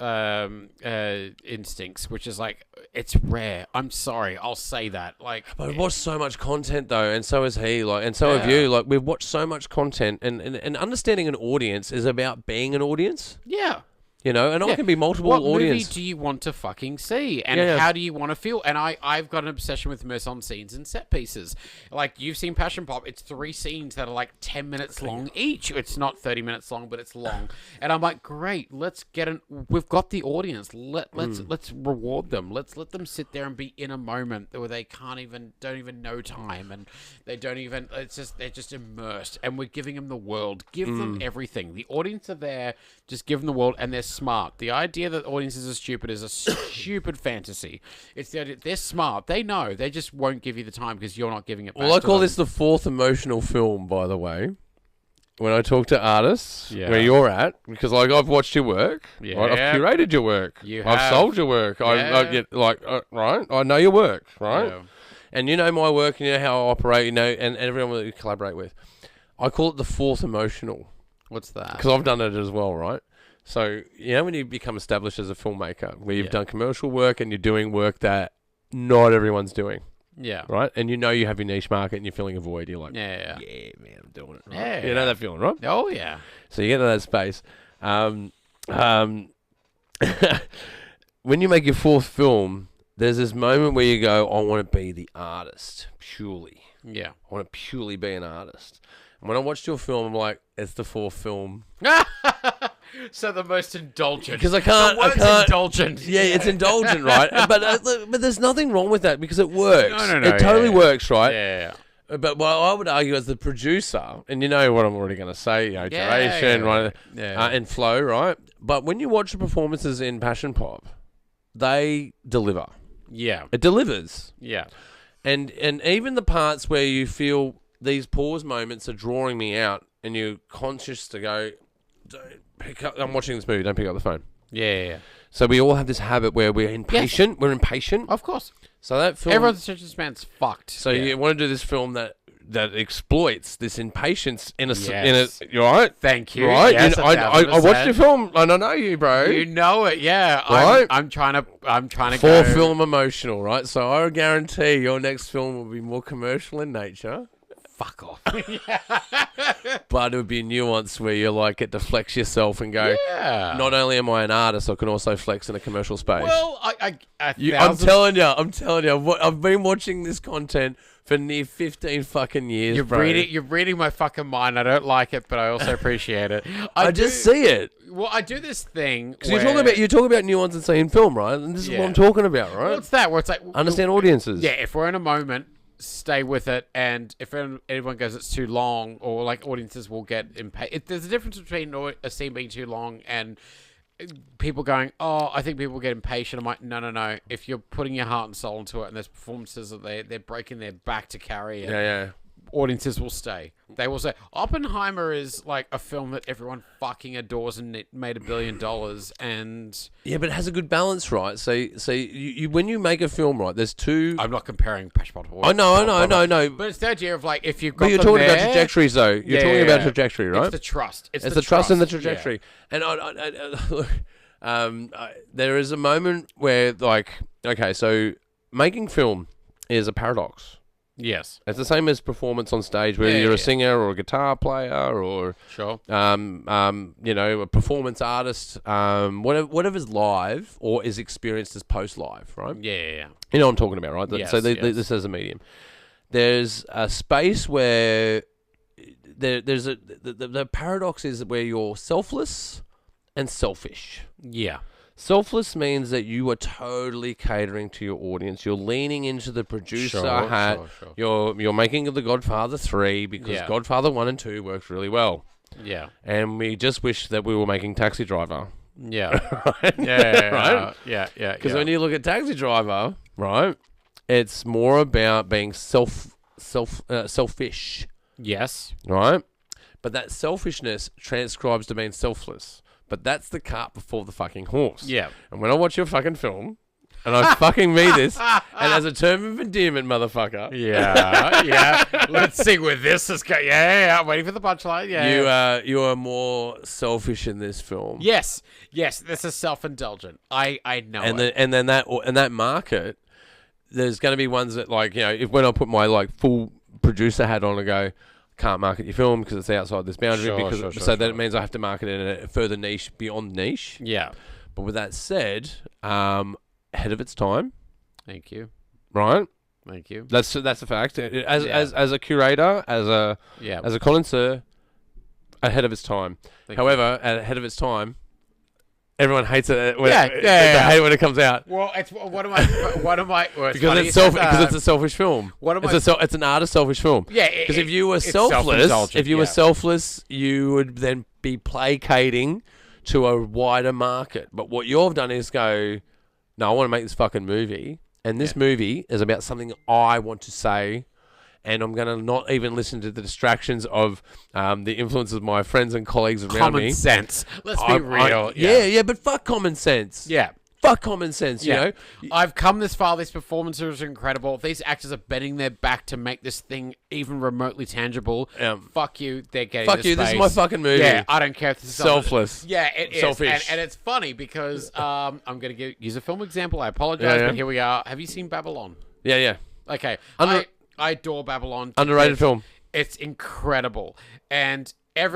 instincts, which is like, it's rare. I'm sorry, I'll say that. Like, but we've watched so much content though, and so has he. Like, and so have you. Like, we've watched so much content, and understanding an audience is about being an audience. Yeah. And I can be multiple audience. What movie do you want to fucking see? And how do you want to feel? And I've got an obsession with mise-en scenes and set pieces. Like, you've seen Passion Pop. It's 3 scenes that are like 10 minutes long each. It's not 30 minutes long, but it's long. And I'm like, great, let's we've got the audience. Let's reward them. Let's let them sit there and be in a moment where they don't even know time, and they're just immersed. And we're giving them the world. Give them everything. The audience are there. Just give them the world, and they're smart. The idea that audiences are stupid is a stupid fantasy. It's the idea they're smart. They know. They just won't give you the time because you're not giving it back. Well, I call this the 4th emotional film, by the way. When I talk to artists, where you're at, because like I've watched your work, right? I've curated your work, I've sold your work, I right? I know your work, right? And you know my work, and you know how I operate, and everyone that you collaborate with. I call it the 4th emotional. What's that? Because I've done it as well, right? So, when you become established as a filmmaker, where you've done commercial work and you're doing work that not everyone's doing. Yeah. Right? And you have your niche market and you're filling a void. You're like, yeah, man, I'm doing it. Right? Yeah. You know that feeling, right? Oh, yeah. So you get into that space. When you make your 4th film, there's this moment where you go, I want to be the artist, purely. Yeah. I want to purely be an artist. And when I watched your film, I'm like, it's the 4th film. So the most indulgent. Because I can't. Indulgent. Yeah, it's indulgent, right? But there's nothing wrong with that because it works. No. It totally works, right? Yeah. But what I would argue as the producer, and you know what I'm already going to say, duration, right? And flow, right? But when you watch the performances in Passion Pop, they deliver. Yeah. It delivers. Yeah. And even the parts where you feel these pause moments are drawing me out, and you're conscious to go, don't pick up. I'm watching this movie. Don't pick up the phone. Yeah. So we all have this habit where we're impatient. Yes. We're impatient. Of course. So that film... Everyone's attention span's fucked. So you want to do this film that exploits this impatience in a... You all right? Thank you. Right? Yes, I watched your film, and I know you, bro. You know it, yeah. Right? I'm trying to For film emotional, right? So I guarantee your next film will be more commercial in nature. Fuck off. But it would be nuanced where you like get to flex yourself and go, not only am I an artist, I can also flex in a commercial space. Well, I'm telling you, I've been watching this content for near 15 fucking years, You're reading my fucking mind. I don't like it, but I also appreciate it. I just see it. Well, I do this thing because you're talking about nuance and seeing film, right? And this is what I'm talking about, right? What's that? Where it's like understand audiences. Yeah, if we're in a moment, stay with it, and if anyone goes it's too long, or like audiences will get impatient. There's a difference between a scene being too long and people going, oh, I think people get impatient. I'm like, no. If you're putting your heart and soul into it, and there's performances that they're breaking their back to carry it, audiences will stay. They will say Oppenheimer is like a film that everyone fucking adores, and it made $1 billion. And but it has a good balance, right? So you when you make a film, right? There's two. I'm not comparing Passport. I know. But it's the idea of like if you've got. But you're talking about trajectories, though. You're talking about trajectory, right? It's the trust. It's the trust in the trajectory. And look, there is a moment where, like, okay, so making film is a paradox. Yes. It's the same as performance on stage, whether you're a singer or a guitar player or a performance artist, whatever's live or is experienced as post-live, right? Yeah. You know what I'm talking about, right? Yes, this is a medium. There's a space where there's the paradox is where you're selfless and selfish. Yeah. Selfless means that you are totally catering to your audience. You're leaning into the producer hat. Sure. You're making The Godfather 3 because Godfather 1 and 2 worked really well. Yeah. And we just wish that we were making Taxi Driver. Yeah. Right? Right? Yeah. Because when you look at Taxi Driver, right, it's more about being selfish. Yes. Right? But that selfishness transcribes to being selfless. But that's the cart before the fucking horse. Yeah. And when I watch your fucking film, and I fucking mean this, and as a term of endearment, motherfucker. Yeah. Let's see where this is going. Yeah. I'm waiting for the punchline. Yeah. You are more selfish in this film. Yes. This is self-indulgent. I know. And then that market, there's going to be ones that, like, you know, when I put my like full producer hat on and go, can't market your film because it's outside this boundary, that it means I have to market it in a further niche beyond niche. Yeah. But with that said, ahead of its time. Thank you. Right? Thank you. That's a fact. As a curator, as a connoisseur, ahead of its time. However, ahead of its time, everyone hates it. They hate it when it comes out. Well, it's what am I? Well, because it's a selfish film. It's an artist selfish film. Yeah. Because if you were selfless, you would then be placating to a wider market. But what you've done is go, no, I want to make this fucking movie, and this movie is about something I want to say. And I'm going to not even listen to the distractions of the influences of my friends and colleagues around me. Common sense. Let's be real. But fuck common sense. Yeah. Fuck common sense, you know? I've come this far. These performances are incredible. These actors are bending their back to make this thing even remotely tangible. Fuck you. They're getting Fuck you. Space. This is my fucking movie. Yeah, I don't care if this is selfless. Yeah, it is. Selfish. And it's funny because I'm going to use a film example. I apologize, but here we are. Have you seen Babylon? Yeah. Okay. I adore Babylon. Underrated film. It's incredible. And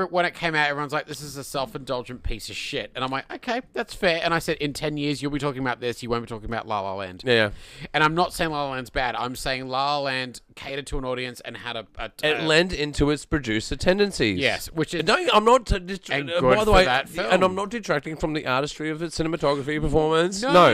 when it came out, everyone's like, this is a self-indulgent piece of shit. And I'm like, okay, that's fair. And I said, in 10 years, you'll be talking about this. You won't be talking about La La Land. Yeah. And I'm not saying La La Land's bad. I'm saying La La Land catered to an audience and had it lent into its producer tendencies. Yes, which is... I'm not... and good for that film. And I'm not detracting from the artistry of its cinematography performance. No.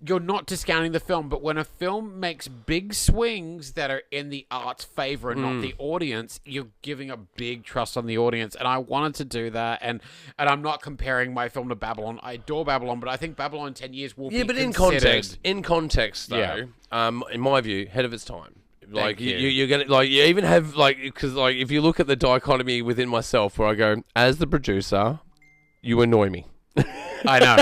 You're not discounting the film, but when a film makes big swings that are in the art's favor and not the audience, you're giving a big trust on the audience. And I wanted to do that, and I'm not comparing my film to Babylon. I adore Babylon, but I think Babylon in 10 years will be considered... in context, though, in my view, ahead of its time. Like you're gonna like you even have like because like if you look at the dichotomy within myself, where I go as the producer, you annoy me. I know,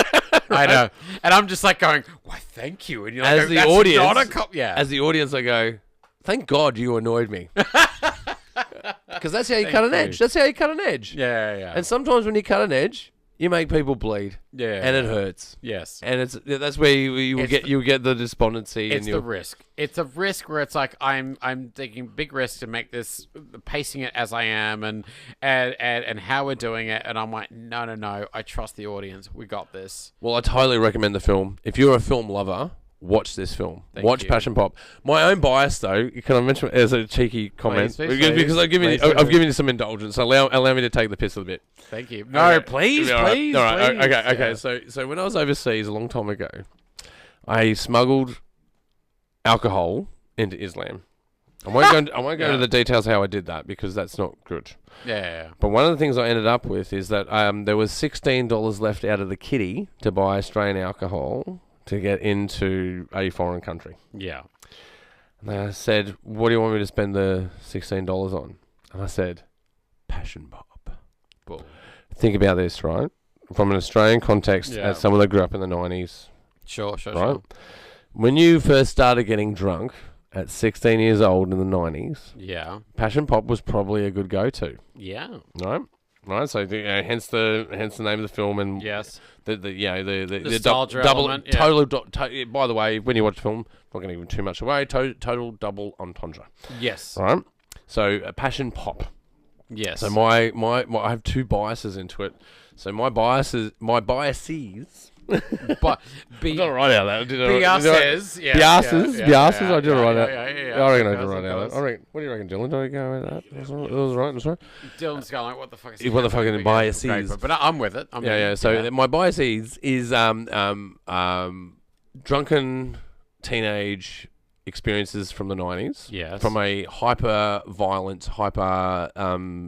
I know, and I'm just like going, why? Thank you, and you're like, as the audience, as the audience, I go, thank God you annoyed me. Because that's how you cut an edge. That's how you cut an edge. Yeah. And sometimes when you cut an edge, you make people bleed. Yeah. And it hurts. Yes. And that's where you will get the despondency. It's the risk. It's a risk where it's like I'm taking big risks to make this, pacing it as I am, and how we're doing it, and I'm like, no. I trust the audience. We got this. Well, I totally recommend the film. If you're a film lover, watch this film. Watch Passion Pop. My own bias, though, can I mention as a cheeky comment? Because I've given you some indulgence. Allow me to take the piss a bit. Thank you. No, please. All right. Okay. So when I was overseas a long time ago, I smuggled alcohol into Islam. I won't go into the details how I did that because that's not good. Yeah. But one of the things I ended up with is that there was $16 left out of the kitty to buy Australian alcohol to get into a foreign country. Yeah. And I said, what do you want me to spend the $16 on? And I said, Passion Pop. Cool. Think about this, right? From an Australian context, as someone that grew up in the 90s. Sure. Right? When you first started getting drunk at 16 years old in the 90s, Passion Pop was probably a good go-to. Yeah. Right, so hence the name of the film, and the nostalgia element, total. By the way, when you watch the film, not going to give too much away. Total double entendre. Yes. Right. So Passion Pop. Yes. So my I have two biases into it. So my biases. But I got it right out of that. Biases. Biases. I did it right out. I reckon I did it right out. What do you reckon, Dylan? Do I go with that? That was right. That's right. Dylan's going like, what the fuck is he? What the fucking biases? But I'm with it. So my biases is drunken teenage experiences from the 90s. Yes. From a hyper-violent,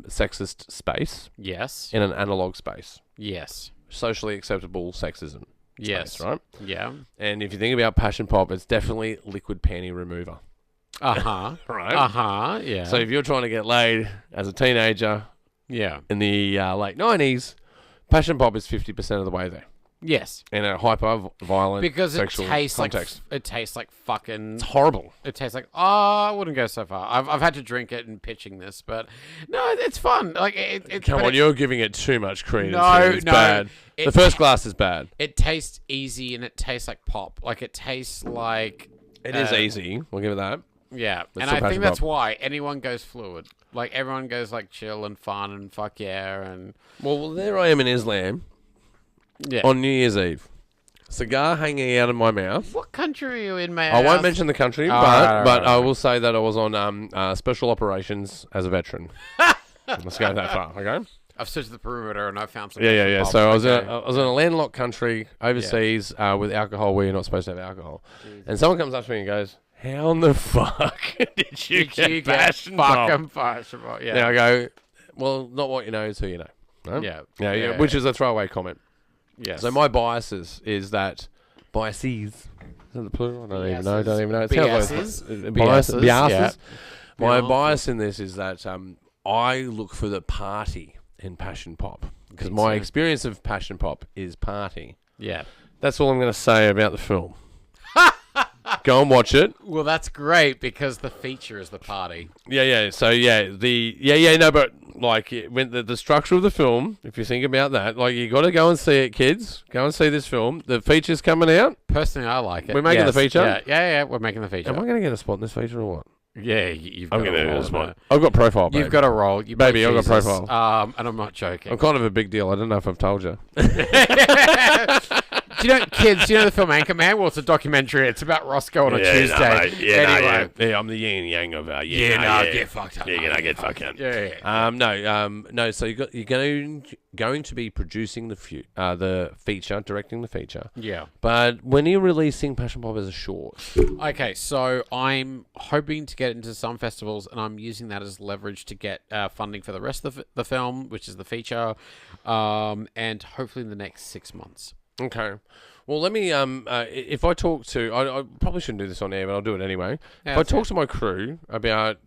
sexist space. Yes. In an analog space. Yes. Socially acceptable sexism. Yes. Space, right? Yeah. And if you think about Passion Pop, it's definitely liquid panty remover. Uh-huh. Right? Uh-huh. Yeah. So if you're trying to get laid as a teenager in the late 90s, Passion Pop is 50% of the way there. Yes. In a hyper-violent because sexual context. It tastes like fucking... It's horrible. It tastes like... I wouldn't go so far. I've had to drink it and pitching this, but... No, it's fun. Like Come on, you're giving it too much credence. It's bad. The first glass is bad. It tastes easy and it tastes like pop. Like, it tastes like... It is easy. We'll give it that. Yeah. And I think that's why anyone goes fluid. Like, everyone goes, like, chill and fun and fuck yeah and... Well, there I am in Islam... Yeah. On New Year's Eve. Cigar hanging out of my mouth. What country are you in, man? I won't mention the country, but I will say that I was on special operations as a veteran. Let's go that far, okay? I've searched the perimeter and I found some. Yeah. So I was in a landlocked country overseas with alcohol where you're not supposed to have alcohol. Jesus. And someone comes up to me and goes, how in the fuck did you get Passion Pop? Yeah. Now I go, well, not what you know is who you know. Right? Yeah, which is a throwaway comment. Yes. So my biases is that biases. Is that the plural? I don't even know. It biases. Biases. Yeah. My bias in this is that I look for the party in Passion Pop because my experience of Passion Pop is party. Yeah. That's all I'm going to say about the film. Go and watch it. Well, that's great because the feature is the party. Yeah. So but like when the structure of the film, if you think about that, like you got to go and see it, kids. Go and see this film. The feature's coming out. Personally, I like it. We're making the feature. Yeah. We're making the feature. Am I going to get a spot in this feature or what? Yeah, I'm going to get a spot. I've got profile. Baby. You've got a role. I've got profile. And I'm not joking. I'm kind of a big deal. I don't know if I've told you. Do you know, kids, do you know the film Anchorman? Well, it's a documentary. It's about Roscoe on a Tuesday. Anyway. I'm the yin and yang of get fucked up. Get fucked up. No. So you're going to be producing the feature, directing the feature. Yeah. But when are you releasing Passion Pop as a short? Okay, so I'm hoping to get into some festivals, and I'm using that as leverage to get funding for the rest of the film, which is the feature, and hopefully in the next 6 months. Okay. Well, let me. If I talk to, I probably shouldn't do this on air, but I'll do it anyway. Yeah, If I talk to my crew about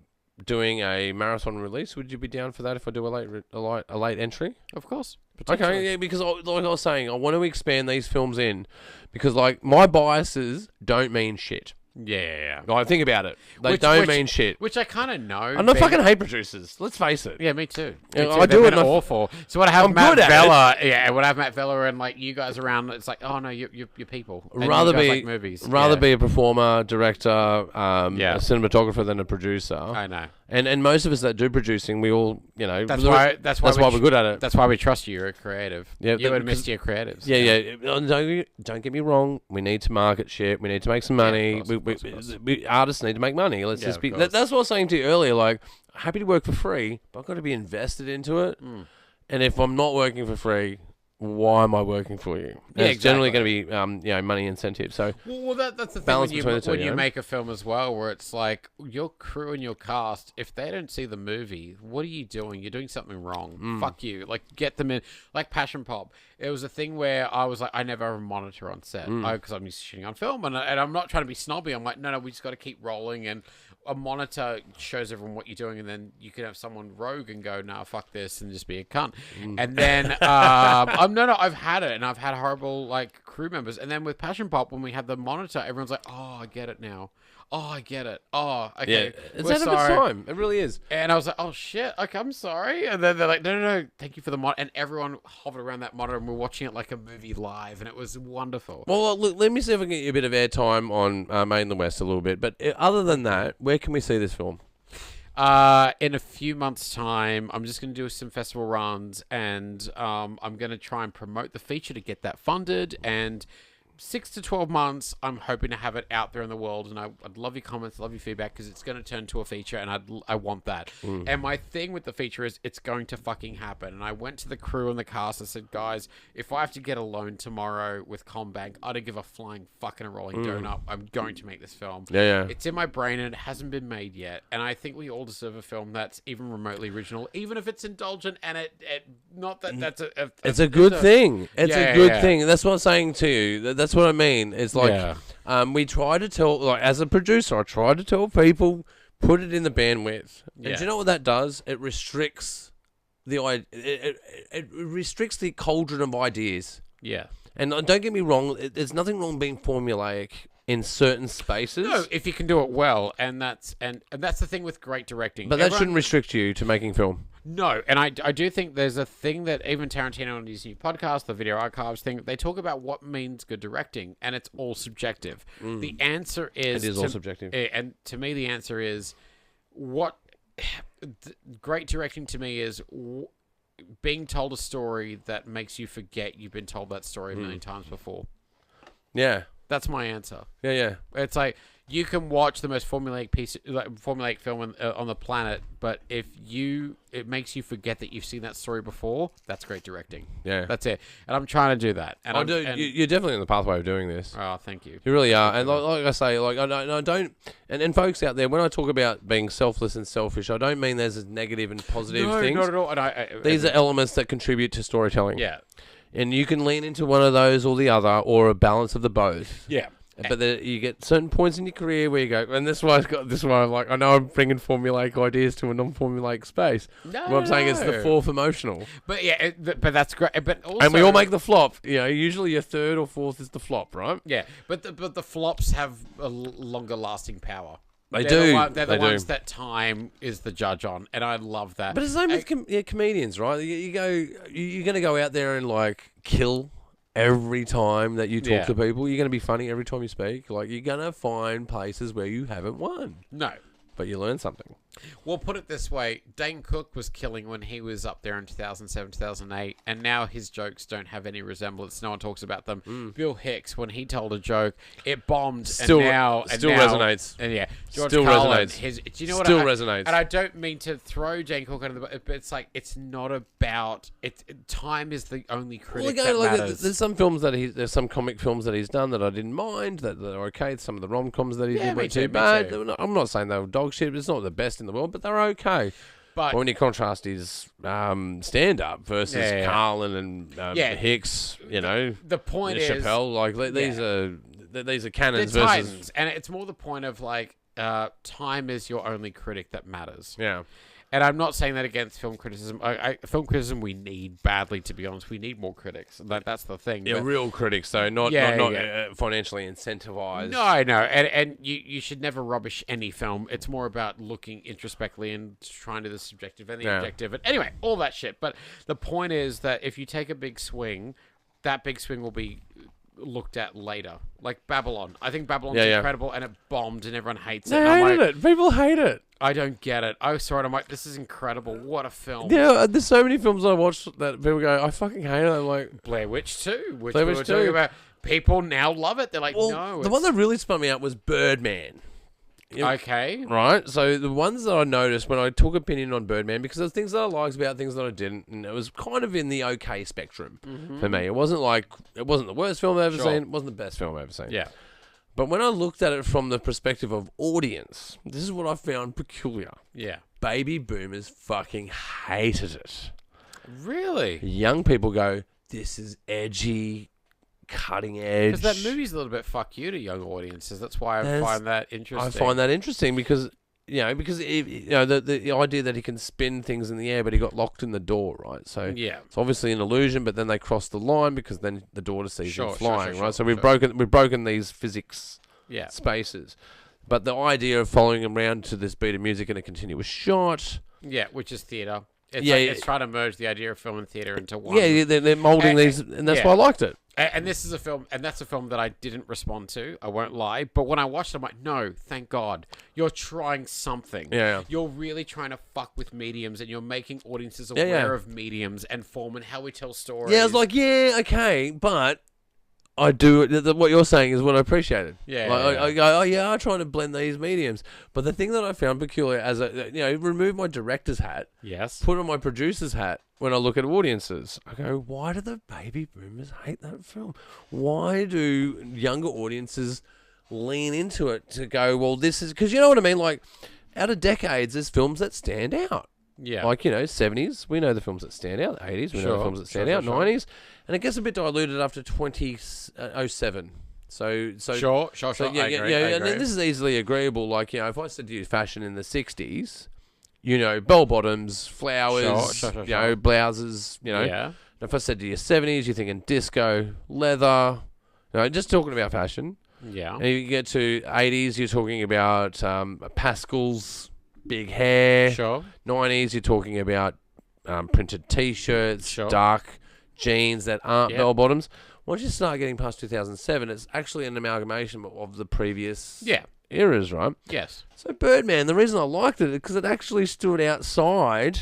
doing a marathon release, would you be down for that? If I do a late entry? Of course. Okay, yeah, because like I was saying, I want to expand these films in, because like my biases don't mean shit. Yeah. Like, think about it. They don't mean shit. Which I kind of know. I'm not fucking hate producers. Let's face it. Yeah, me too. I do it awful. So when I have I'm Matt good at Vella, when I have Matt Vella and like you guys around, it's like, oh no, you're people. And Rather you guys be like movies. be a performer, director, a cinematographer than a producer. I know. And most of us that do producing, we all, that's why we're good at it. That's why we trust you. You're a creative. Yeah, you and Misty are creatives. Yeah. Don't get me wrong. We need to market shit. We need to make some money. Of course. We artists need to make money. Let's just be. That's what I was saying to you earlier. Like, happy to work for free, but I've got to be invested into it. And if I'm not working for free, why am I working for you? Yeah, it's generally going to be money incentive. So that's the thing when you make a film as well, where it's like your crew and your cast, if they don't see the movie, what are you doing? You're doing something wrong. Fuck you. Like, get them in. Like Passion Pop, it was a thing where I was like, I never have a monitor on set because I'm used to shooting on film, and I'm not trying to be snobby. I'm like, no, we just got to keep rolling, and a monitor shows everyone what you're doing, and then you can have someone rogue and go, nah, fuck this, and just be a cunt. And then I've had it, and I've had horrible like crew members. And then with Passion Pop, when we had the monitor, everyone's like, oh, I get it now. Oh, I get it. Oh, okay. Yeah, it's out of its time. It really is. And I was like, oh shit, okay, I'm sorry. And then they're like, no, thank you for the monitor. And everyone hovered around that monitor, and we're watching it like a movie live, and it was wonderful. Well, look, let me see if I can get you a bit of airtime on Made in the West a little bit. But other than that, where can we see this film? In a few months' time, I'm just going to do some festival runs, and I'm going to try and promote the feature to get that funded, and 6 to 12 months, I'm hoping to have it out there in the world, and I'd love your comments, love your feedback, because it's going to turn to a feature, and I want that. And my thing with the feature is it's going to fucking happen. And I went to the crew and the cast and said, guys, if I have to get a loan tomorrow with Combank, I don't give a flying fucking rolling donut. I'm going to make this film. Yeah. It's in my brain, and it hasn't been made yet. And I think we all deserve a film that's even remotely original, even if it's indulgent, and it's a good thing. It's a good thing. That's what I'm saying to you. That's what I mean. It's like, we try to tell, like, as a producer, I try to tell people, put it in the bandwidth. And do you know what that does? It restricts it restricts the cauldron of ideas. Yeah. And don't get me wrong, there's nothing wrong being formulaic in certain spaces. No, if you can do it well, and that's the thing with great directing. But that shouldn't restrict you to making film. No, and I do think there's a thing that even Tarantino on his new podcast, the Video Archives thing, they talk about what means good directing, and it's all subjective. The answer is... It is all subjective. And to me, the answer is what... Great directing to me is being told a story that makes you forget you've been told that story a million times before. Yeah. That's my answer. Yeah. It's like, you can watch the most formulaic film on the planet, but if it makes you forget that you've seen that story before, that's great directing. Yeah. That's it. And I'm trying to do that. And you're definitely on the pathway of doing this. Oh, thank you. You really are. And like I say, like I don't. And folks out there, when I talk about being selfless and selfish, I don't mean there's negative and positive things. No, not at all. And these are elements that contribute to storytelling. Yeah. And you can lean into one of those or the other, or a balance of the both. Yeah. But you get certain points in your career where you go, and this is why I'm like, I know I'm bringing formulaic ideas to a non-formulaic space. What I'm saying is the fourth emotional. But yeah, but that's great. But also, and we all make the flop. You know, usually your third or fourth is the flop, right? Yeah, but the flops have a longer lasting power. They're the ones that time is the judge on, and I love that. But it's the same with comedians, right? You're going to go out there and like kill every time that you talk to people. You're going to be funny every time you speak. Like, you're going to find places where you haven't won. No. But you learn something. Well, put it this way. Dane Cook was killing when he was up there in 2007, 2008, and now his jokes don't have any resemblance. No one talks about them. Bill Hicks, when he told a joke, it bombed. Still resonates. And yeah, George still Carlin, resonates. Do you know what? Still resonates. And I don't mean to throw Dane Cook under the bus, but it's like, it's not about time is the only critic that matters. There's some films there's some comic films that he's done that I didn't mind, that are okay. Some of the rom-coms that he did weren't too bad. I'm not saying they were dog shit. It's not the best in the world, but they're okay. But when you contrast his stand-up versus Carlin and Hicks, the point is Chappelle, like these are cannons they're versus titans, and it's more the point of like time is your only critic that matters. Yeah. And I'm not saying that against film criticism. Film criticism we need badly, to be honest. We need more critics. That's the thing. Yeah, real critics, though, not financially incentivized. No, and you should never rubbish any film. It's more about looking introspectively and trying to do the subjective and the objective. And anyway, all that shit. But the point is that if you take a big swing, that big swing will be looked at later. Like Babylon. I think Babylon's incredible, and it bombed, and everyone hates it. They hated it. People hate it. I don't get it. I saw it. I'm like, this is incredible. What a film. Yeah, there's so many films I watched that people go, I fucking hate it. I'm like, Blair Witch 2, which we were talking about. People now love it. They're like, no. The one that really spun me out was Birdman. Okay. Right? So the ones that I noticed when I took opinion on Birdman, because there's things that I liked about, things that I didn't, and it was kind of in the okay spectrum for me. It wasn't the worst film I've ever seen. It wasn't the best film I've ever seen. Yeah. But when I looked at it from the perspective of audience, this is what I found peculiar. Yeah. Baby boomers fucking hated it. Really? Young people go, this is edgy, cutting edge. Because that movie's a little bit fuck you to young audiences. That's why I find that interesting. I find that interesting because the idea that he can spin things in the air, but he got locked in the door, right? So it's obviously an illusion, but then they cross the line because then the daughter sees him flying, right? So we've broken these physics spaces. But the idea of following him around to this beat of music in a continuous shot, which is theatre. It's trying to merge the idea of film and theatre into one. Yeah, they're molding these, and that's why I liked it. And this is a film, and that's a film that I didn't respond to. I won't lie. But when I watched it, I'm like, no, thank God. You're trying something. Yeah. You're really trying to fuck with mediums, and you're making audiences aware of mediums and form and how we tell stories. Yeah, I was like, okay, but I do. What you're saying is what I appreciated. I go, I'm trying to blend these mediums. But the thing that I found peculiar, remove my director's hat, put on my producer's hat when I look at audiences. I go, why do the baby boomers hate that film? Why do younger audiences lean into it to go, well, this is because you know what I mean? Like, out of decades, there's films that stand out. Yeah. Like, 70s, we know the films that stand out. 80s, we know the films that stand out. 90s. And it gets a bit diluted after 2007. So Sure. I agree. And this is easily agreeable. Like, if I said to you fashion in the 60s, bell bottoms, flowers, blouses, Yeah. And if I said to you 70s, you're thinking disco, leather, just talking about fashion. Yeah. And you get to 80s, you're talking about Pascal's, big hair. Sure. 90s, you're talking about printed T-shirts, dark jeans that aren't bell bottoms. Once you start getting past 2007, it's actually an amalgamation of the previous eras, right? Yes. So Birdman, the reason I liked it is because it actually stood outside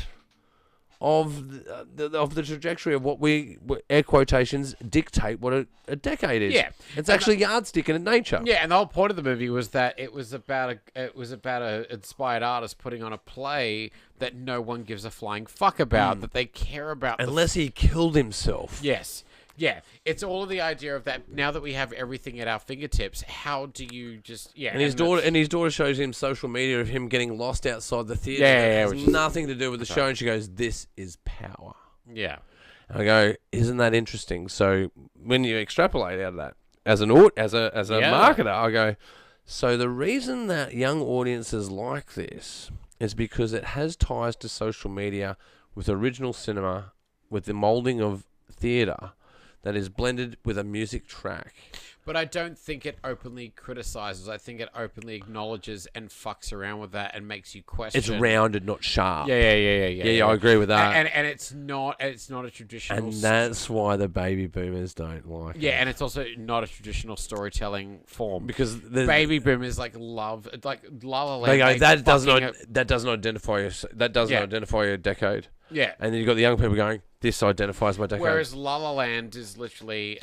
of the trajectory of what we, air quotations, dictate what a decade is. Yeah. It's actually yardstick in nature. Yeah, and the whole point of the movie was that it was about a inspired artist putting on a play that no one gives a flying fuck about, that they care about. Unless he killed himself. Yes. Yeah, it's all of the idea of that. Now that we have everything at our fingertips, how do you just And his daughter shows him social media of him getting lost outside the theater. Yeah, it has nothing to do with the show, and she goes, "This is power." Yeah, and I go, "Isn't that interesting?" So when you extrapolate out of that as a marketer, I go, so the reason that young audiences like this is because it has ties to social media with original cinema, with the molding of theater. That is blended with a music track. But I don't think it openly criticizes. I think it openly acknowledges and fucks around with that and makes you question. It's rounded, not sharp. Yeah. I agree with that. And it's not a traditional. And that's why the baby boomers don't like it. Yeah, and it's also not a traditional storytelling form because the baby boomers love La La Land. They go, that doesn't identify your decade. Yeah, and then you've got the young people going, this identifies my decade. Whereas La La Land is literally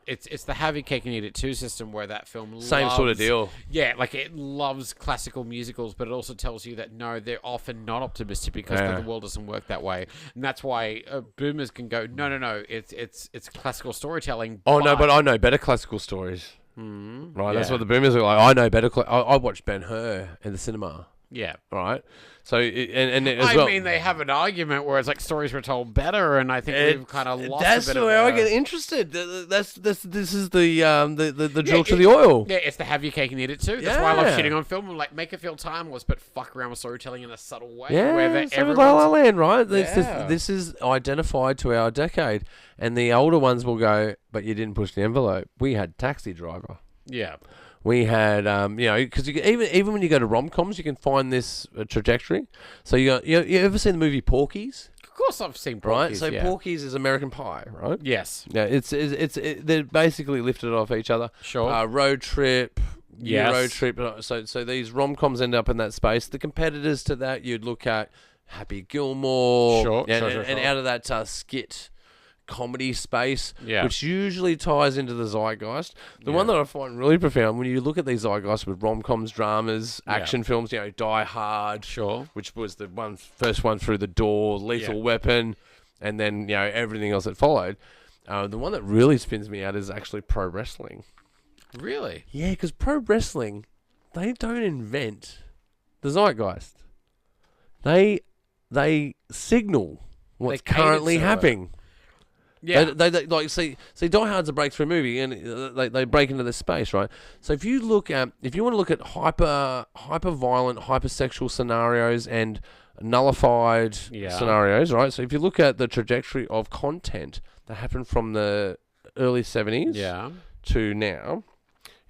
it's the have your cake and eat it too system, where that film same sort of deal. Yeah, like it loves classical musicals, but it also tells you that no, they're often not optimistic because the world doesn't work that way, and that's why boomers can go, no, it's classical storytelling. Oh no, but I know better classical stories. Right, that's what the boomers are like. I know better. I watched Ben-Hur in the cinema. Yeah. Right. So I mean, they have an argument where it's like stories were told better, and I think we've kind of lost. That's a bit where of I get interested. This is the drill to the oil. Yeah, it's the have your cake and eat it too. That's why I love shitting on film. I'm like, make it feel timeless, but fuck around with storytelling in a subtle way. Yeah, where so with La La Land, right? This is identified to our decade, and the older ones will go, but you didn't push the envelope. We had Taxi Driver. Yeah. We had, because even when you go to rom-coms, you can find this trajectory. So you ever seen the movie Porky's? Of course, I've seen Porky's. Right. So Porky's is American Pie, right? Yes. Yeah. They're basically lifted off each other. Sure. Road Trip. Yes. Road Trip. So these rom-coms end up in that space. The competitors to that, you'd look at Happy Gilmore. Sure. And out of that skit comedy space, yeah, which usually ties into the zeitgeist. The one that I find really profound, when you look at these zeitgeists with rom-coms, dramas, action films, Die Hard, sure, which was the first one through the door, Lethal Weapon, and then everything else that followed. The one that really spins me out is actually pro wrestling. Really? Yeah, because pro wrestling, they don't invent the zeitgeist. They signal what's currently happening. Yeah, they like see Die Hard's a breakthrough movie, and they break into this space, right? So if you want to look at hyper violent, hypersexual scenarios and nullified scenarios, right? So if you look at the trajectory of content that happened from the early 70s to now,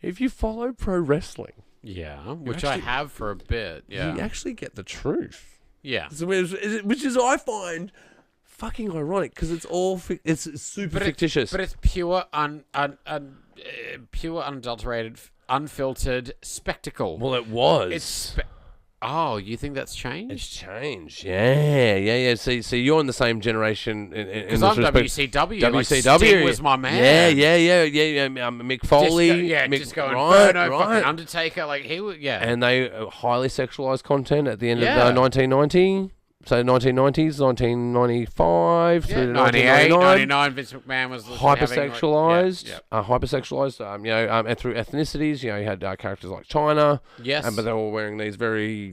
if you follow pro wrestling, which I have for a bit, you actually get the truth. Yeah, which is I find fucking ironic because it's all it's super fictitious, but it's pure pure unadulterated, unfiltered spectacle. Well, it was. Oh, you think that's changed? It's changed. Yeah. See, you're in the same generation. Because I'm WCW. WCW like Sting was my man. Yeah. Mick Foley. Just going fucking Undertaker. Like he was. Yeah. And they highly sexualized content at the end of 1990. So 1990s, 1995 through to 98, 99, Vince McMahon was hypersexualized, and through ethnicities, you had characters like China, but they were wearing these very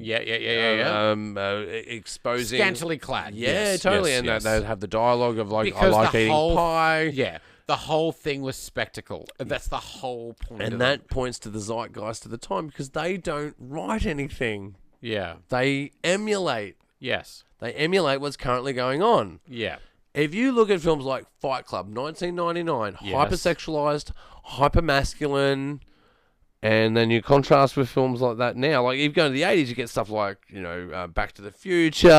exposing, scantily clad, totally, and they'd have the dialogue of like, because I like eating pie, the whole thing was spectacle. That's the whole point, and that points to the zeitgeist of the time because they don't write anything, they emulate. Yes. They emulate what's currently going on. Yeah. If you look at films like Fight Club, 1999, hypersexualized, hypermasculine, and then you contrast with films like that now. Like, if you go to the 80s, you get stuff like, Back to the Future,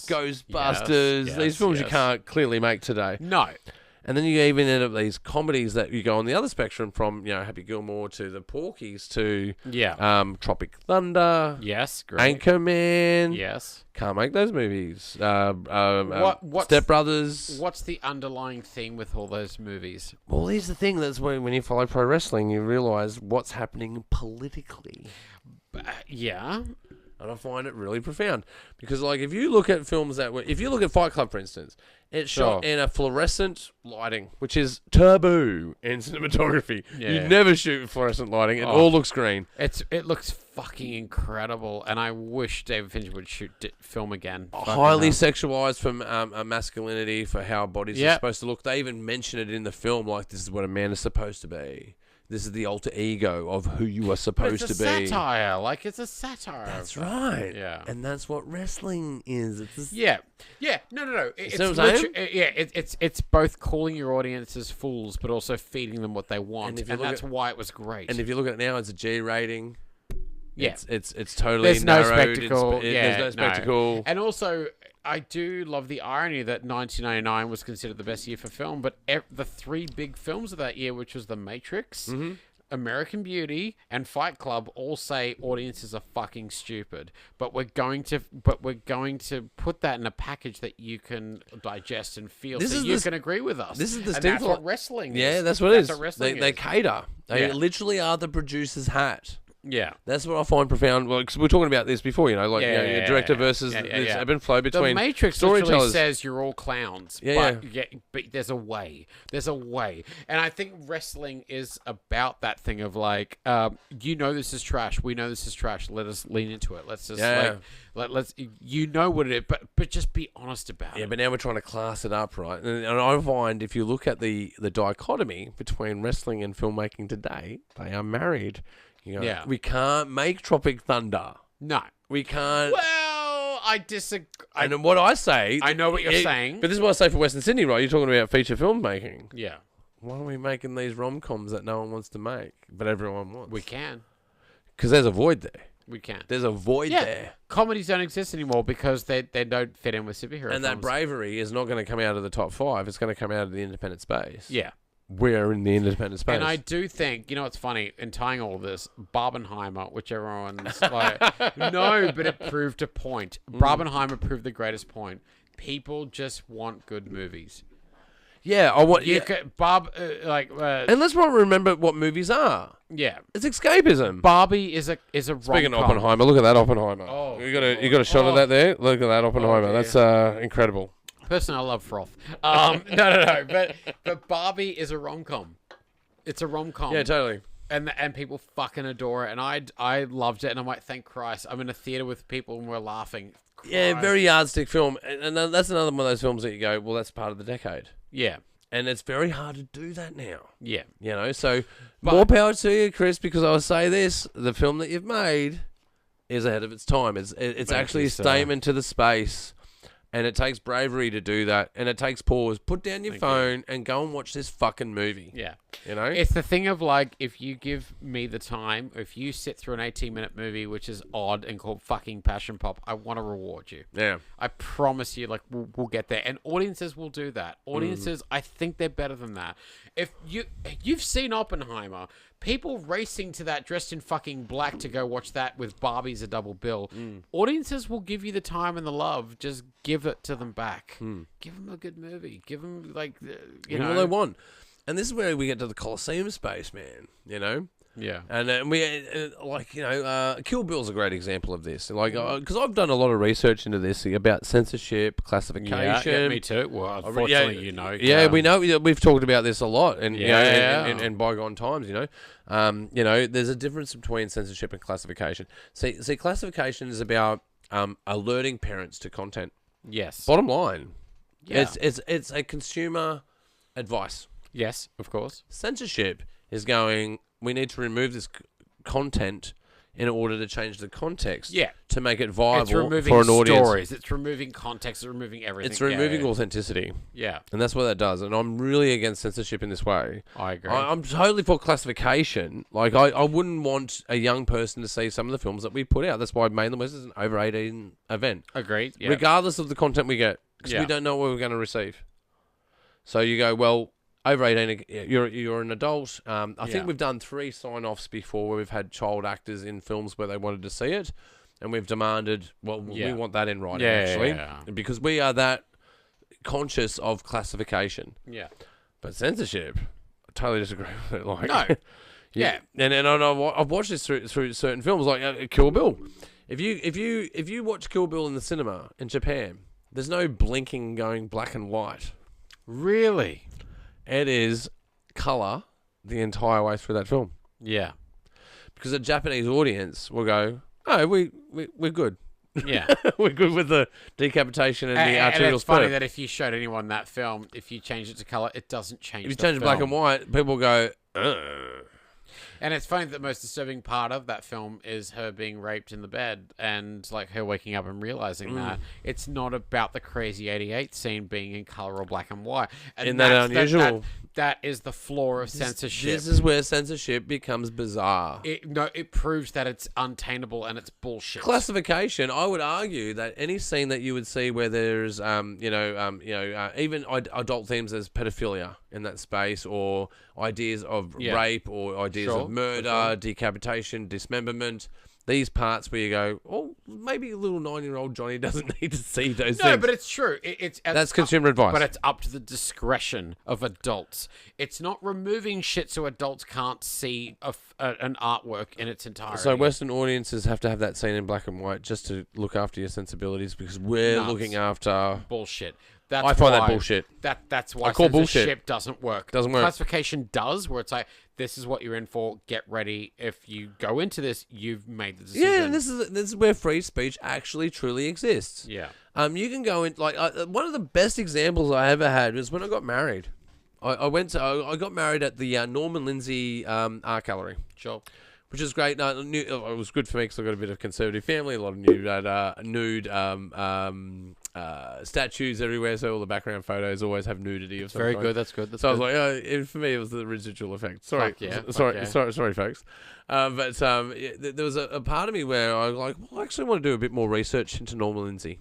Ghostbusters. These films you can't clearly make today. No. And then you even end up these comedies that you go on the other spectrum from, Happy Gilmore to the Porkies to Tropic Thunder. Yes, great. Anchorman. Yes. Can't make those movies. Step Brothers. What's the underlying theme with all those movies? Well, here's the thing. That's when you follow pro wrestling, you realise what's happening politically. Yeah. And I find it really profound because, like, if you look at films if you look at Fight Club, for instance, it's shot in a fluorescent lighting, which is taboo in cinematography. Yeah. You never shoot with fluorescent lighting; it all looks green. It looks fucking incredible, and I wish David Fincher would film again. Highly sexualized from masculinity for how bodies are supposed to look. They even mention it in the film, like this is what a man is supposed to be. This is the alter ego of who you are supposed to be. It's a satire. Like, it's a satire. That's right. Yeah. And that's what wrestling is. Yeah. No. It's both calling your audiences fools, but also feeding them what they want. And that's why it was great. And if you look at it now, it's a G rating. Yeah. It's totally There's narrowed. No spectacle. There's no spectacle. No. And also, I do love the irony that 1999 was considered the best year for film, but the three big films of that year, which was The Matrix, American Beauty, and Fight Club, all say audiences are fucking stupid. But we're going to put that in a package that you can digest and feel, so you can agree with us. This is the that's what wrestling is. Yeah, that's what it is. What wrestling they cater. They literally are the producer's hat. Yeah. That's what I find profound. Well, 'cause we were talking about this before, like director versus this ebb and flow between the Matrix storytellers. literally says you're all clowns. But there's a way. There's a way. And I think wrestling is about that thing of like, this is trash. We know this is trash. Let us lean into it. Let's just let's what it is, but just be honest about it. Yeah, but now we're trying to class it up, right? And I find if you look at the dichotomy between wrestling and filmmaking today, they are married. We can't make Tropic Thunder. No. We can't. Well, I disagree. And what I say... I know what you're saying. But this is what I say for Western Sydney, right? You're talking about feature filmmaking. Yeah. Why are we making these rom-coms that no one wants to make, but everyone wants? We can. Because there's a void there. We can. There's a void there. Comedies don't exist anymore because they don't fit in with superhero films. That bravery is not going to come out of the top 5. It's going to come out of the independent space. Yeah. We're in the independent space. And I do think, it's funny, in tying all of this, Barbenheimer, which everyone's like, no, but it proved a point. Barbenheimer proved the greatest point. People just want good movies. Yeah, I want... and let's not remember what movies are. Yeah. It's escapism. Barbie is a rom-com. Speaking of Oppenheimer, look at that Oppenheimer. Oh, you got a shot of that there? Look at that Oppenheimer. That's incredible. Personally, I love froth. No. But Barbie is a rom-com. It's a rom-com. Yeah, totally. And people fucking adore it. And I loved it. And I'm like, thank Christ. I'm in a theater with people and we're laughing. Christ. Yeah, very yardstick film. And that's another one of those films that you go, well, that's part of the decade. Yeah. And it's very hard to do that now. Yeah. So more power to you, Chris, because I will say this, the film that you've made is ahead of its time. It's actually a statement to the space. And it takes bravery to do that. And it takes pause. Put down your phone and go and watch this fucking movie. Yeah. It's the thing of like, if you give me the time, if you sit through an 18-minute movie, which is odd and called fucking Passion Pop, I want to reward you. Yeah. I promise you, like, we'll get there. And audiences will do that. Audiences, I think they're better than that. If you've seen Oppenheimer, people racing to that dressed in fucking black to go watch that with Barbie's a double bill. Audiences will give you the time and the love. Just give it to them back. Give them a good movie. Give them, like, Give them what they want. And this is where we get to the Coliseum space, man. Yeah. And we, Kill Bill's a great example of this. Like, because I've done a lot of research into this about censorship, classification. Yeah, me too. Well, unfortunately, Yeah, we know. We've talked about this a lot. And, in bygone times, there's a difference between censorship and classification. See, classification is about alerting parents to content. Yes. Bottom line. Yeah. It's a consumer advice. Yes, of course. Censorship is going, we need to remove this content in order to change the context. Yeah. To make it viable for an audience. Stories. It's removing context. It's removing everything. It's removing authenticity. Yeah. And that's what that does. And I'm really against censorship in this way. I agree. I'm totally for classification. Like, I wouldn't want a young person to see some of the films that we put out. That's why Mainland West is an over 18 event. Agreed. Yeah. Regardless of the content we get. Because we don't know what we're going to receive. So you go, well, over 18, you're an adult. I think we've done 3 sign-offs before where we've had child actors in films where they wanted to see it. And we've demanded, we want that in writing, actually. Yeah. Because we are that conscious of classification. Yeah. But censorship, I totally disagree with it. Like, no. Yeah. And I've watched this through certain films, like Kill Bill. If you watch Kill Bill in the cinema in Japan, there's no blinking going black and white. Really? It is colour the entire way through that film. Yeah. Because a Japanese audience will go, oh, we're good. Yeah. We're good with the decapitation and the arterial And it's funny that if you showed anyone that film, if you change it to colour, it doesn't change If you change it black and white, people go, ugh. And it's funny that the most disturbing part of that film is her being raped in the bed and like her waking up and realizing that it's not about the crazy 88 scene being in color or black and white. And isn't that unusual? That is the flaw of censorship. This is where censorship becomes bizarre. It proves that it's untainable and it's bullshit. Classification. I would argue that any scene that you would see where there's, even adult themes as pedophilia in that space, or ideas of rape, or ideas of murder, decapitation, dismemberment, these parts where you go, oh, maybe a little 9-year-old Johnny doesn't need to see those things. No, but it's true. That's consumer advice. But it's up to the discretion of adults. It's not removing shit so adults can't see an artwork in its entirety. So Western audiences have to have that scene in black and white just to look after your sensibilities because we're looking after... Bullshit. I find that bullshit. That's why censorship doesn't work. Doesn't work. Classification does, where it's like, this is what you're in for. Get ready. If you go into this, you've made the decision. Yeah, and this is where free speech actually truly exists. Yeah. You can go in like one of the best examples I ever had was when I got married. I got married at the Norman Lindsay Art Gallery. Sure. Which is great. No, it was good for me because I got a bit of conservative family, a lot of nude statues everywhere. So all the background photos always have nudity of some Very kind. good. That's good. I was like, for me, it was the residual effect. Sorry, sorry, folks. There was a part of me where I was like, well, I actually want to do a bit more research into Norman Lindsay.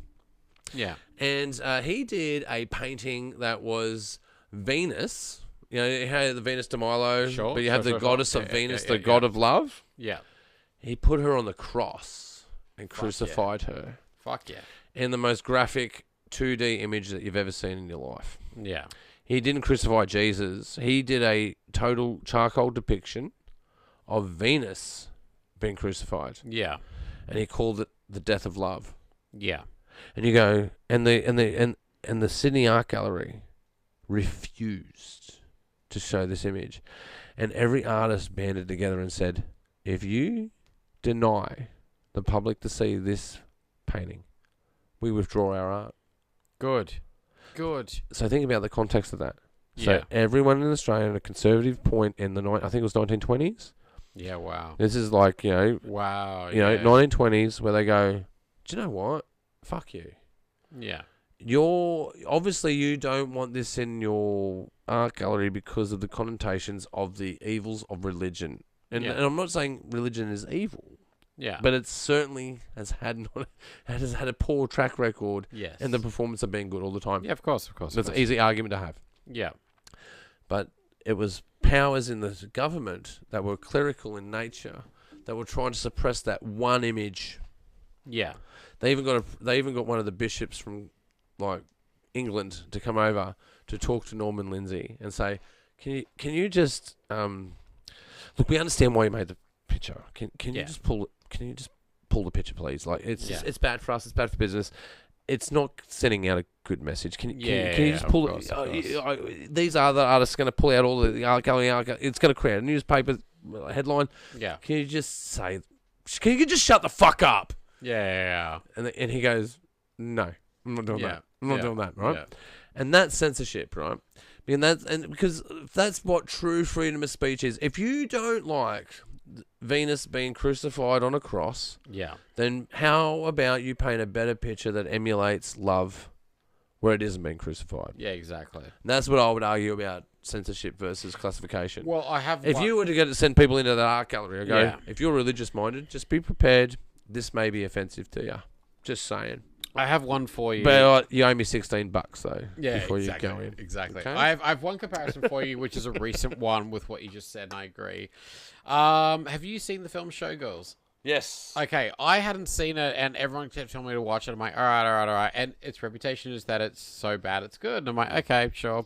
Yeah, and he did a painting that was Venus. You know, you had the Venus de Milo, but you have the goddess of Venus, the god of love. Yeah. He put her on the cross and crucified her. Fuck yeah. In the most graphic 2D image that you've ever seen in your life. Yeah. He didn't crucify Jesus. He did a total charcoal depiction of Venus being crucified. Yeah. And he called it the death of love. Yeah. And you go, and the Sydney Art Gallery refused to show this image. And every artist banded together and said, if you deny the public to see this painting, we withdraw our art. Good. So think about the context of that. So Yeah. everyone in Australia at a conservative point in the, I think it was 1920s. Yeah, wow. This is like, Wow. 1920s where they go, do you know what? Fuck you. Yeah. Obviously you don't want this in your art gallery because of the connotations of the evils of religion. And I'm not saying religion is evil. Yeah. But it certainly has had a poor track record. Yes. And the performance have been good all the time. Yeah, of course. That's an easy argument to have. Yeah. But it was powers in the government that were clerical in nature that were trying to suppress that one image. Yeah. They even got one of the bishops from like England to come over to talk to Norman Lindsay and say, can you just look, we understand why you made the picture. Can you just pull the picture, please? Like it's bad for us, it's bad for business. It's not sending out a good message. Can you just pull it? These other artists are going to pull out all the art gallery. It's going to create a newspaper headline. Yeah. Can you just shut the fuck up? Yeah. And he goes, no, I'm not doing that. I'm not doing that, right? Yeah. And that's censorship, right? Because that's what true freedom of speech is. If you don't like Venus being crucified on a cross, then how about you paint a better picture that emulates love where it isn't being crucified? Yeah, exactly. And that's what I would argue about censorship versus classification. Well, I have... If you were to send people into the art gallery, I go, if you're religious minded, just be prepared. This may be offensive to you. Just saying. I have one for you. But you owe me $16 though. Yeah, before exactly. You go in. Exactly. Okay? I have one comparison for you, which is a recent one with what you just said, and I agree. Have you seen the film Showgirls? Yes. Okay, I hadn't seen it, and everyone kept telling me to watch it. I'm like, all right. And its reputation is that it's so bad it's good. And I'm like, okay, sure.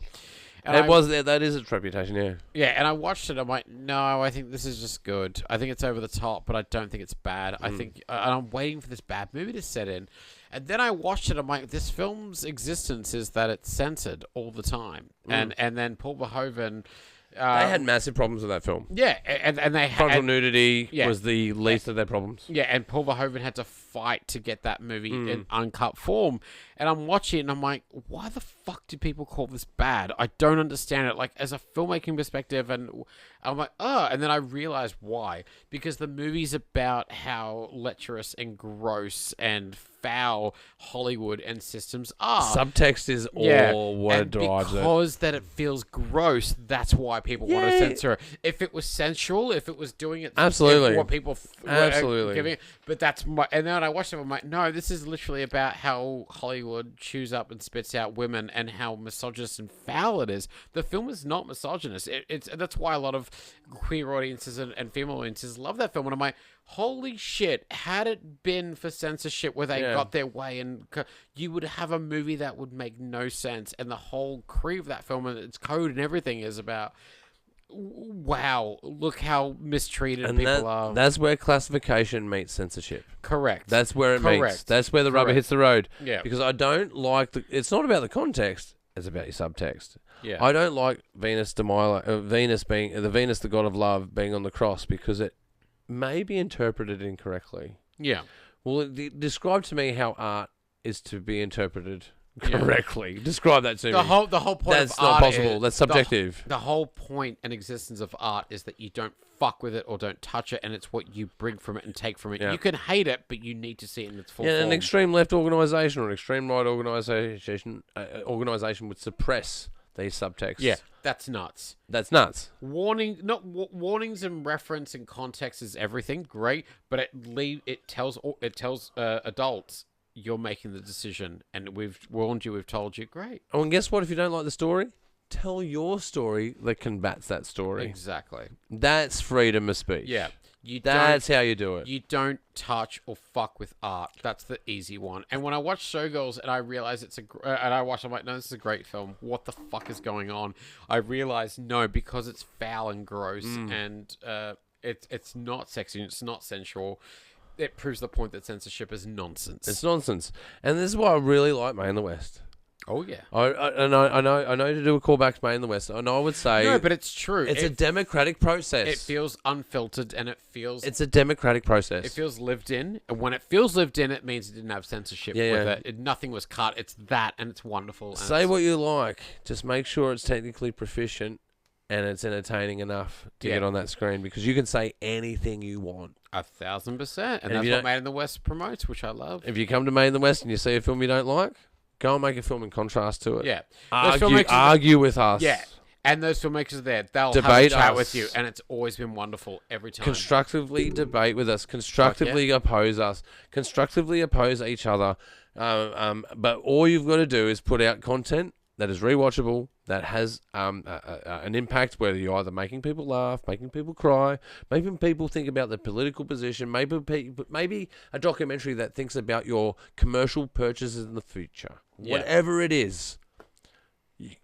And that is its reputation, yeah. Yeah, and I watched it. I'm like, no, I think this is just good. I think it's over the top, but I don't think it's bad. I think, and I'm waiting for this bad movie to set in. And then I watched it. I'm like, this film's existence is that it's censored all the time. And then Paul Verhoeven. They had massive problems with that film. Yeah, and they had frontal nudity was the least of their problems. Yeah, and Paul Verhoeven had to fight to get that movie in uncut form. And I'm watching it and I'm like, why the fuck do people call this bad? I don't understand it. Like, as a filmmaking perspective, and I'm like, and then I realized why. Because the movie's about how lecherous and gross and foul Hollywood and systems are. Subtext is all what drives it. Because that it feels gross, that's why people want to censor it. If it was sensual, if it was doing it, absolutely, what people absolutely. But that's my, and then when I watched it, I'm like, no, this is literally about how Hollywood chews up and spits out women and how misogynist and foul it is. The film is not misogynist. That's why a lot of queer audiences and female audiences love that film. And I'm like, holy shit, had it been for censorship where they got their way, and you would have a movie that would make no sense. And the whole creed of that film and its code and everything is about, wow, look how mistreated people are. That's where classification meets censorship. Correct. That's where it meets. That's where the rubber hits the road. Yeah. Because I don't like it's not about the context, it's about your subtext. Yeah. I don't like Venus de Milo, Venus, the god of love, being on the cross, because it may be interpreted incorrectly. Yeah. Well, describe to me how art is to be interpreted correctly. Describe that to me. The whole point That's of not art possible. That's subjective. The whole point and existence of art is that you don't fuck with it or don't touch it, and it's what you bring from it and take from it. Yeah. You can hate it, but you need to see it in its full form. An extreme left organisation or an extreme right organisation would suppress these subtexts. Yeah, that's nuts. That's nuts. Warnings and reference and context is everything. Great, but it tells adults, you're making the decision, and we've warned you, we've told you. Great. Oh, and guess what? If you don't like the story, tell your story that combats that story. Exactly. That's freedom of speech. Yeah. That's how you do it. You don't touch or fuck with art. That's the easy one. And when I watch Showgirls and I realize I'm like, no, this is a great film. What the fuck is going on? I realize, no, because it's foul and gross and it's not sexy and it's not sensual. It proves the point that censorship is nonsense. It's nonsense. And this is why I really like Made in the West. Oh, yeah. I know to do a callback to Made in the West. And I would say... No, but it's true. It's a democratic process. It feels unfiltered and it feels... It's a democratic process. It feels lived in. And when it feels lived in, it means it didn't have censorship with it. Nothing was cut. It's that, and it's wonderful. And say what you like. Just make sure it's technically proficient and it's entertaining enough to get on that screen, because you can say anything you want. 1,000%. And that's what Made in the West promotes, which I love. If you come to Made in the West and you see a film you don't like, go and make a film in contrast to it. Yeah. Argue with us. Yeah. And those filmmakers are there. They'll Debate have a chat us. with you, and it's always been wonderful every time. Constructively debate with us. Constructively oppose us. Constructively oppose each other. But all you've got to do is put out content that is rewatchable, that has an impact, whether you're either making people laugh, making people cry, making people think about their political position, maybe a documentary that thinks about your commercial purchases in the future. Yeah. Whatever it is,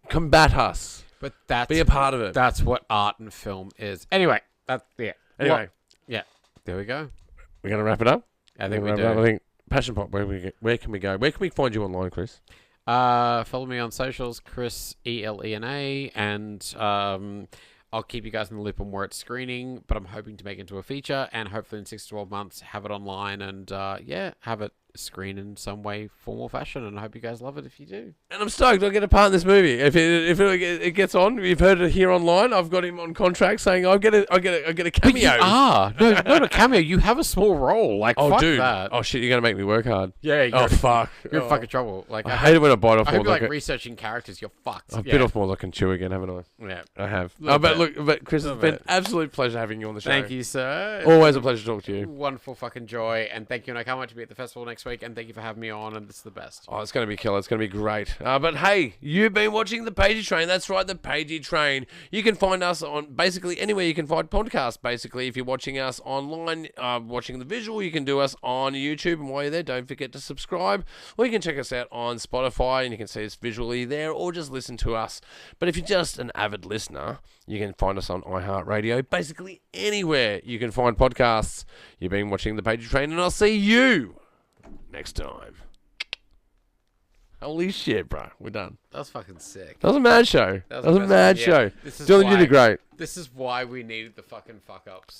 combat us. But be a part of it. That's what art and film is. Anyway, Anyway, there we go. We're gonna wrap it up. I think we do. I think Passion Pop. Where can we go? Where can we find you online, Chris? Follow me on socials, Chris Elena, and I'll keep you guys in the loop on where it's screening. But I'm hoping to make it into a feature, and hopefully in 6 to 12 months have it online, and have it screen in some way, form or fashion. And I hope you guys love it if you do. And I'm stoked I'll get a part in this movie. If it gets on, you've heard it here online. I've got him on contract saying I'll get a cameo. But you are no, not a cameo. You have a small role. Like, fuck that. Oh shit, you're gonna make me work hard. Yeah. Fuck. You're in fucking trouble. Like, I hate it when I bite off. I hope you're researching characters. You're fucked. I've bit off more than I can chew again, haven't I? Yeah, I have. But Chris, it's been an absolute pleasure having you on the show. Thank you, sir. Always a pleasure to talk to you. Wonderful fucking joy, and thank you. And I can't wait to be at the festival next week. And thank you for having me on. And this is the best. Oh, it's going to be killer. It's going to be great. But hey, you've been watching the Pagey Train. That's right, the Pagey Train. You can find us on basically anywhere you can find podcasts. Basically, if you're watching us online, watching the visual, you can do us on YouTube. And while you're there, don't forget to subscribe. Or you can check us out on Spotify, and you can see us visually there, or just listen to us. But if you're just an avid listener, you can find us on iHeartRadio. Basically anywhere you can find podcasts. You've been watching the Pagey Train, and I'll see you next time. Holy shit, bro. We're done. That was fucking sick. That was a mad show. That was a mad show. Dylan, you did great. This is why we needed the fucking fuck-ups.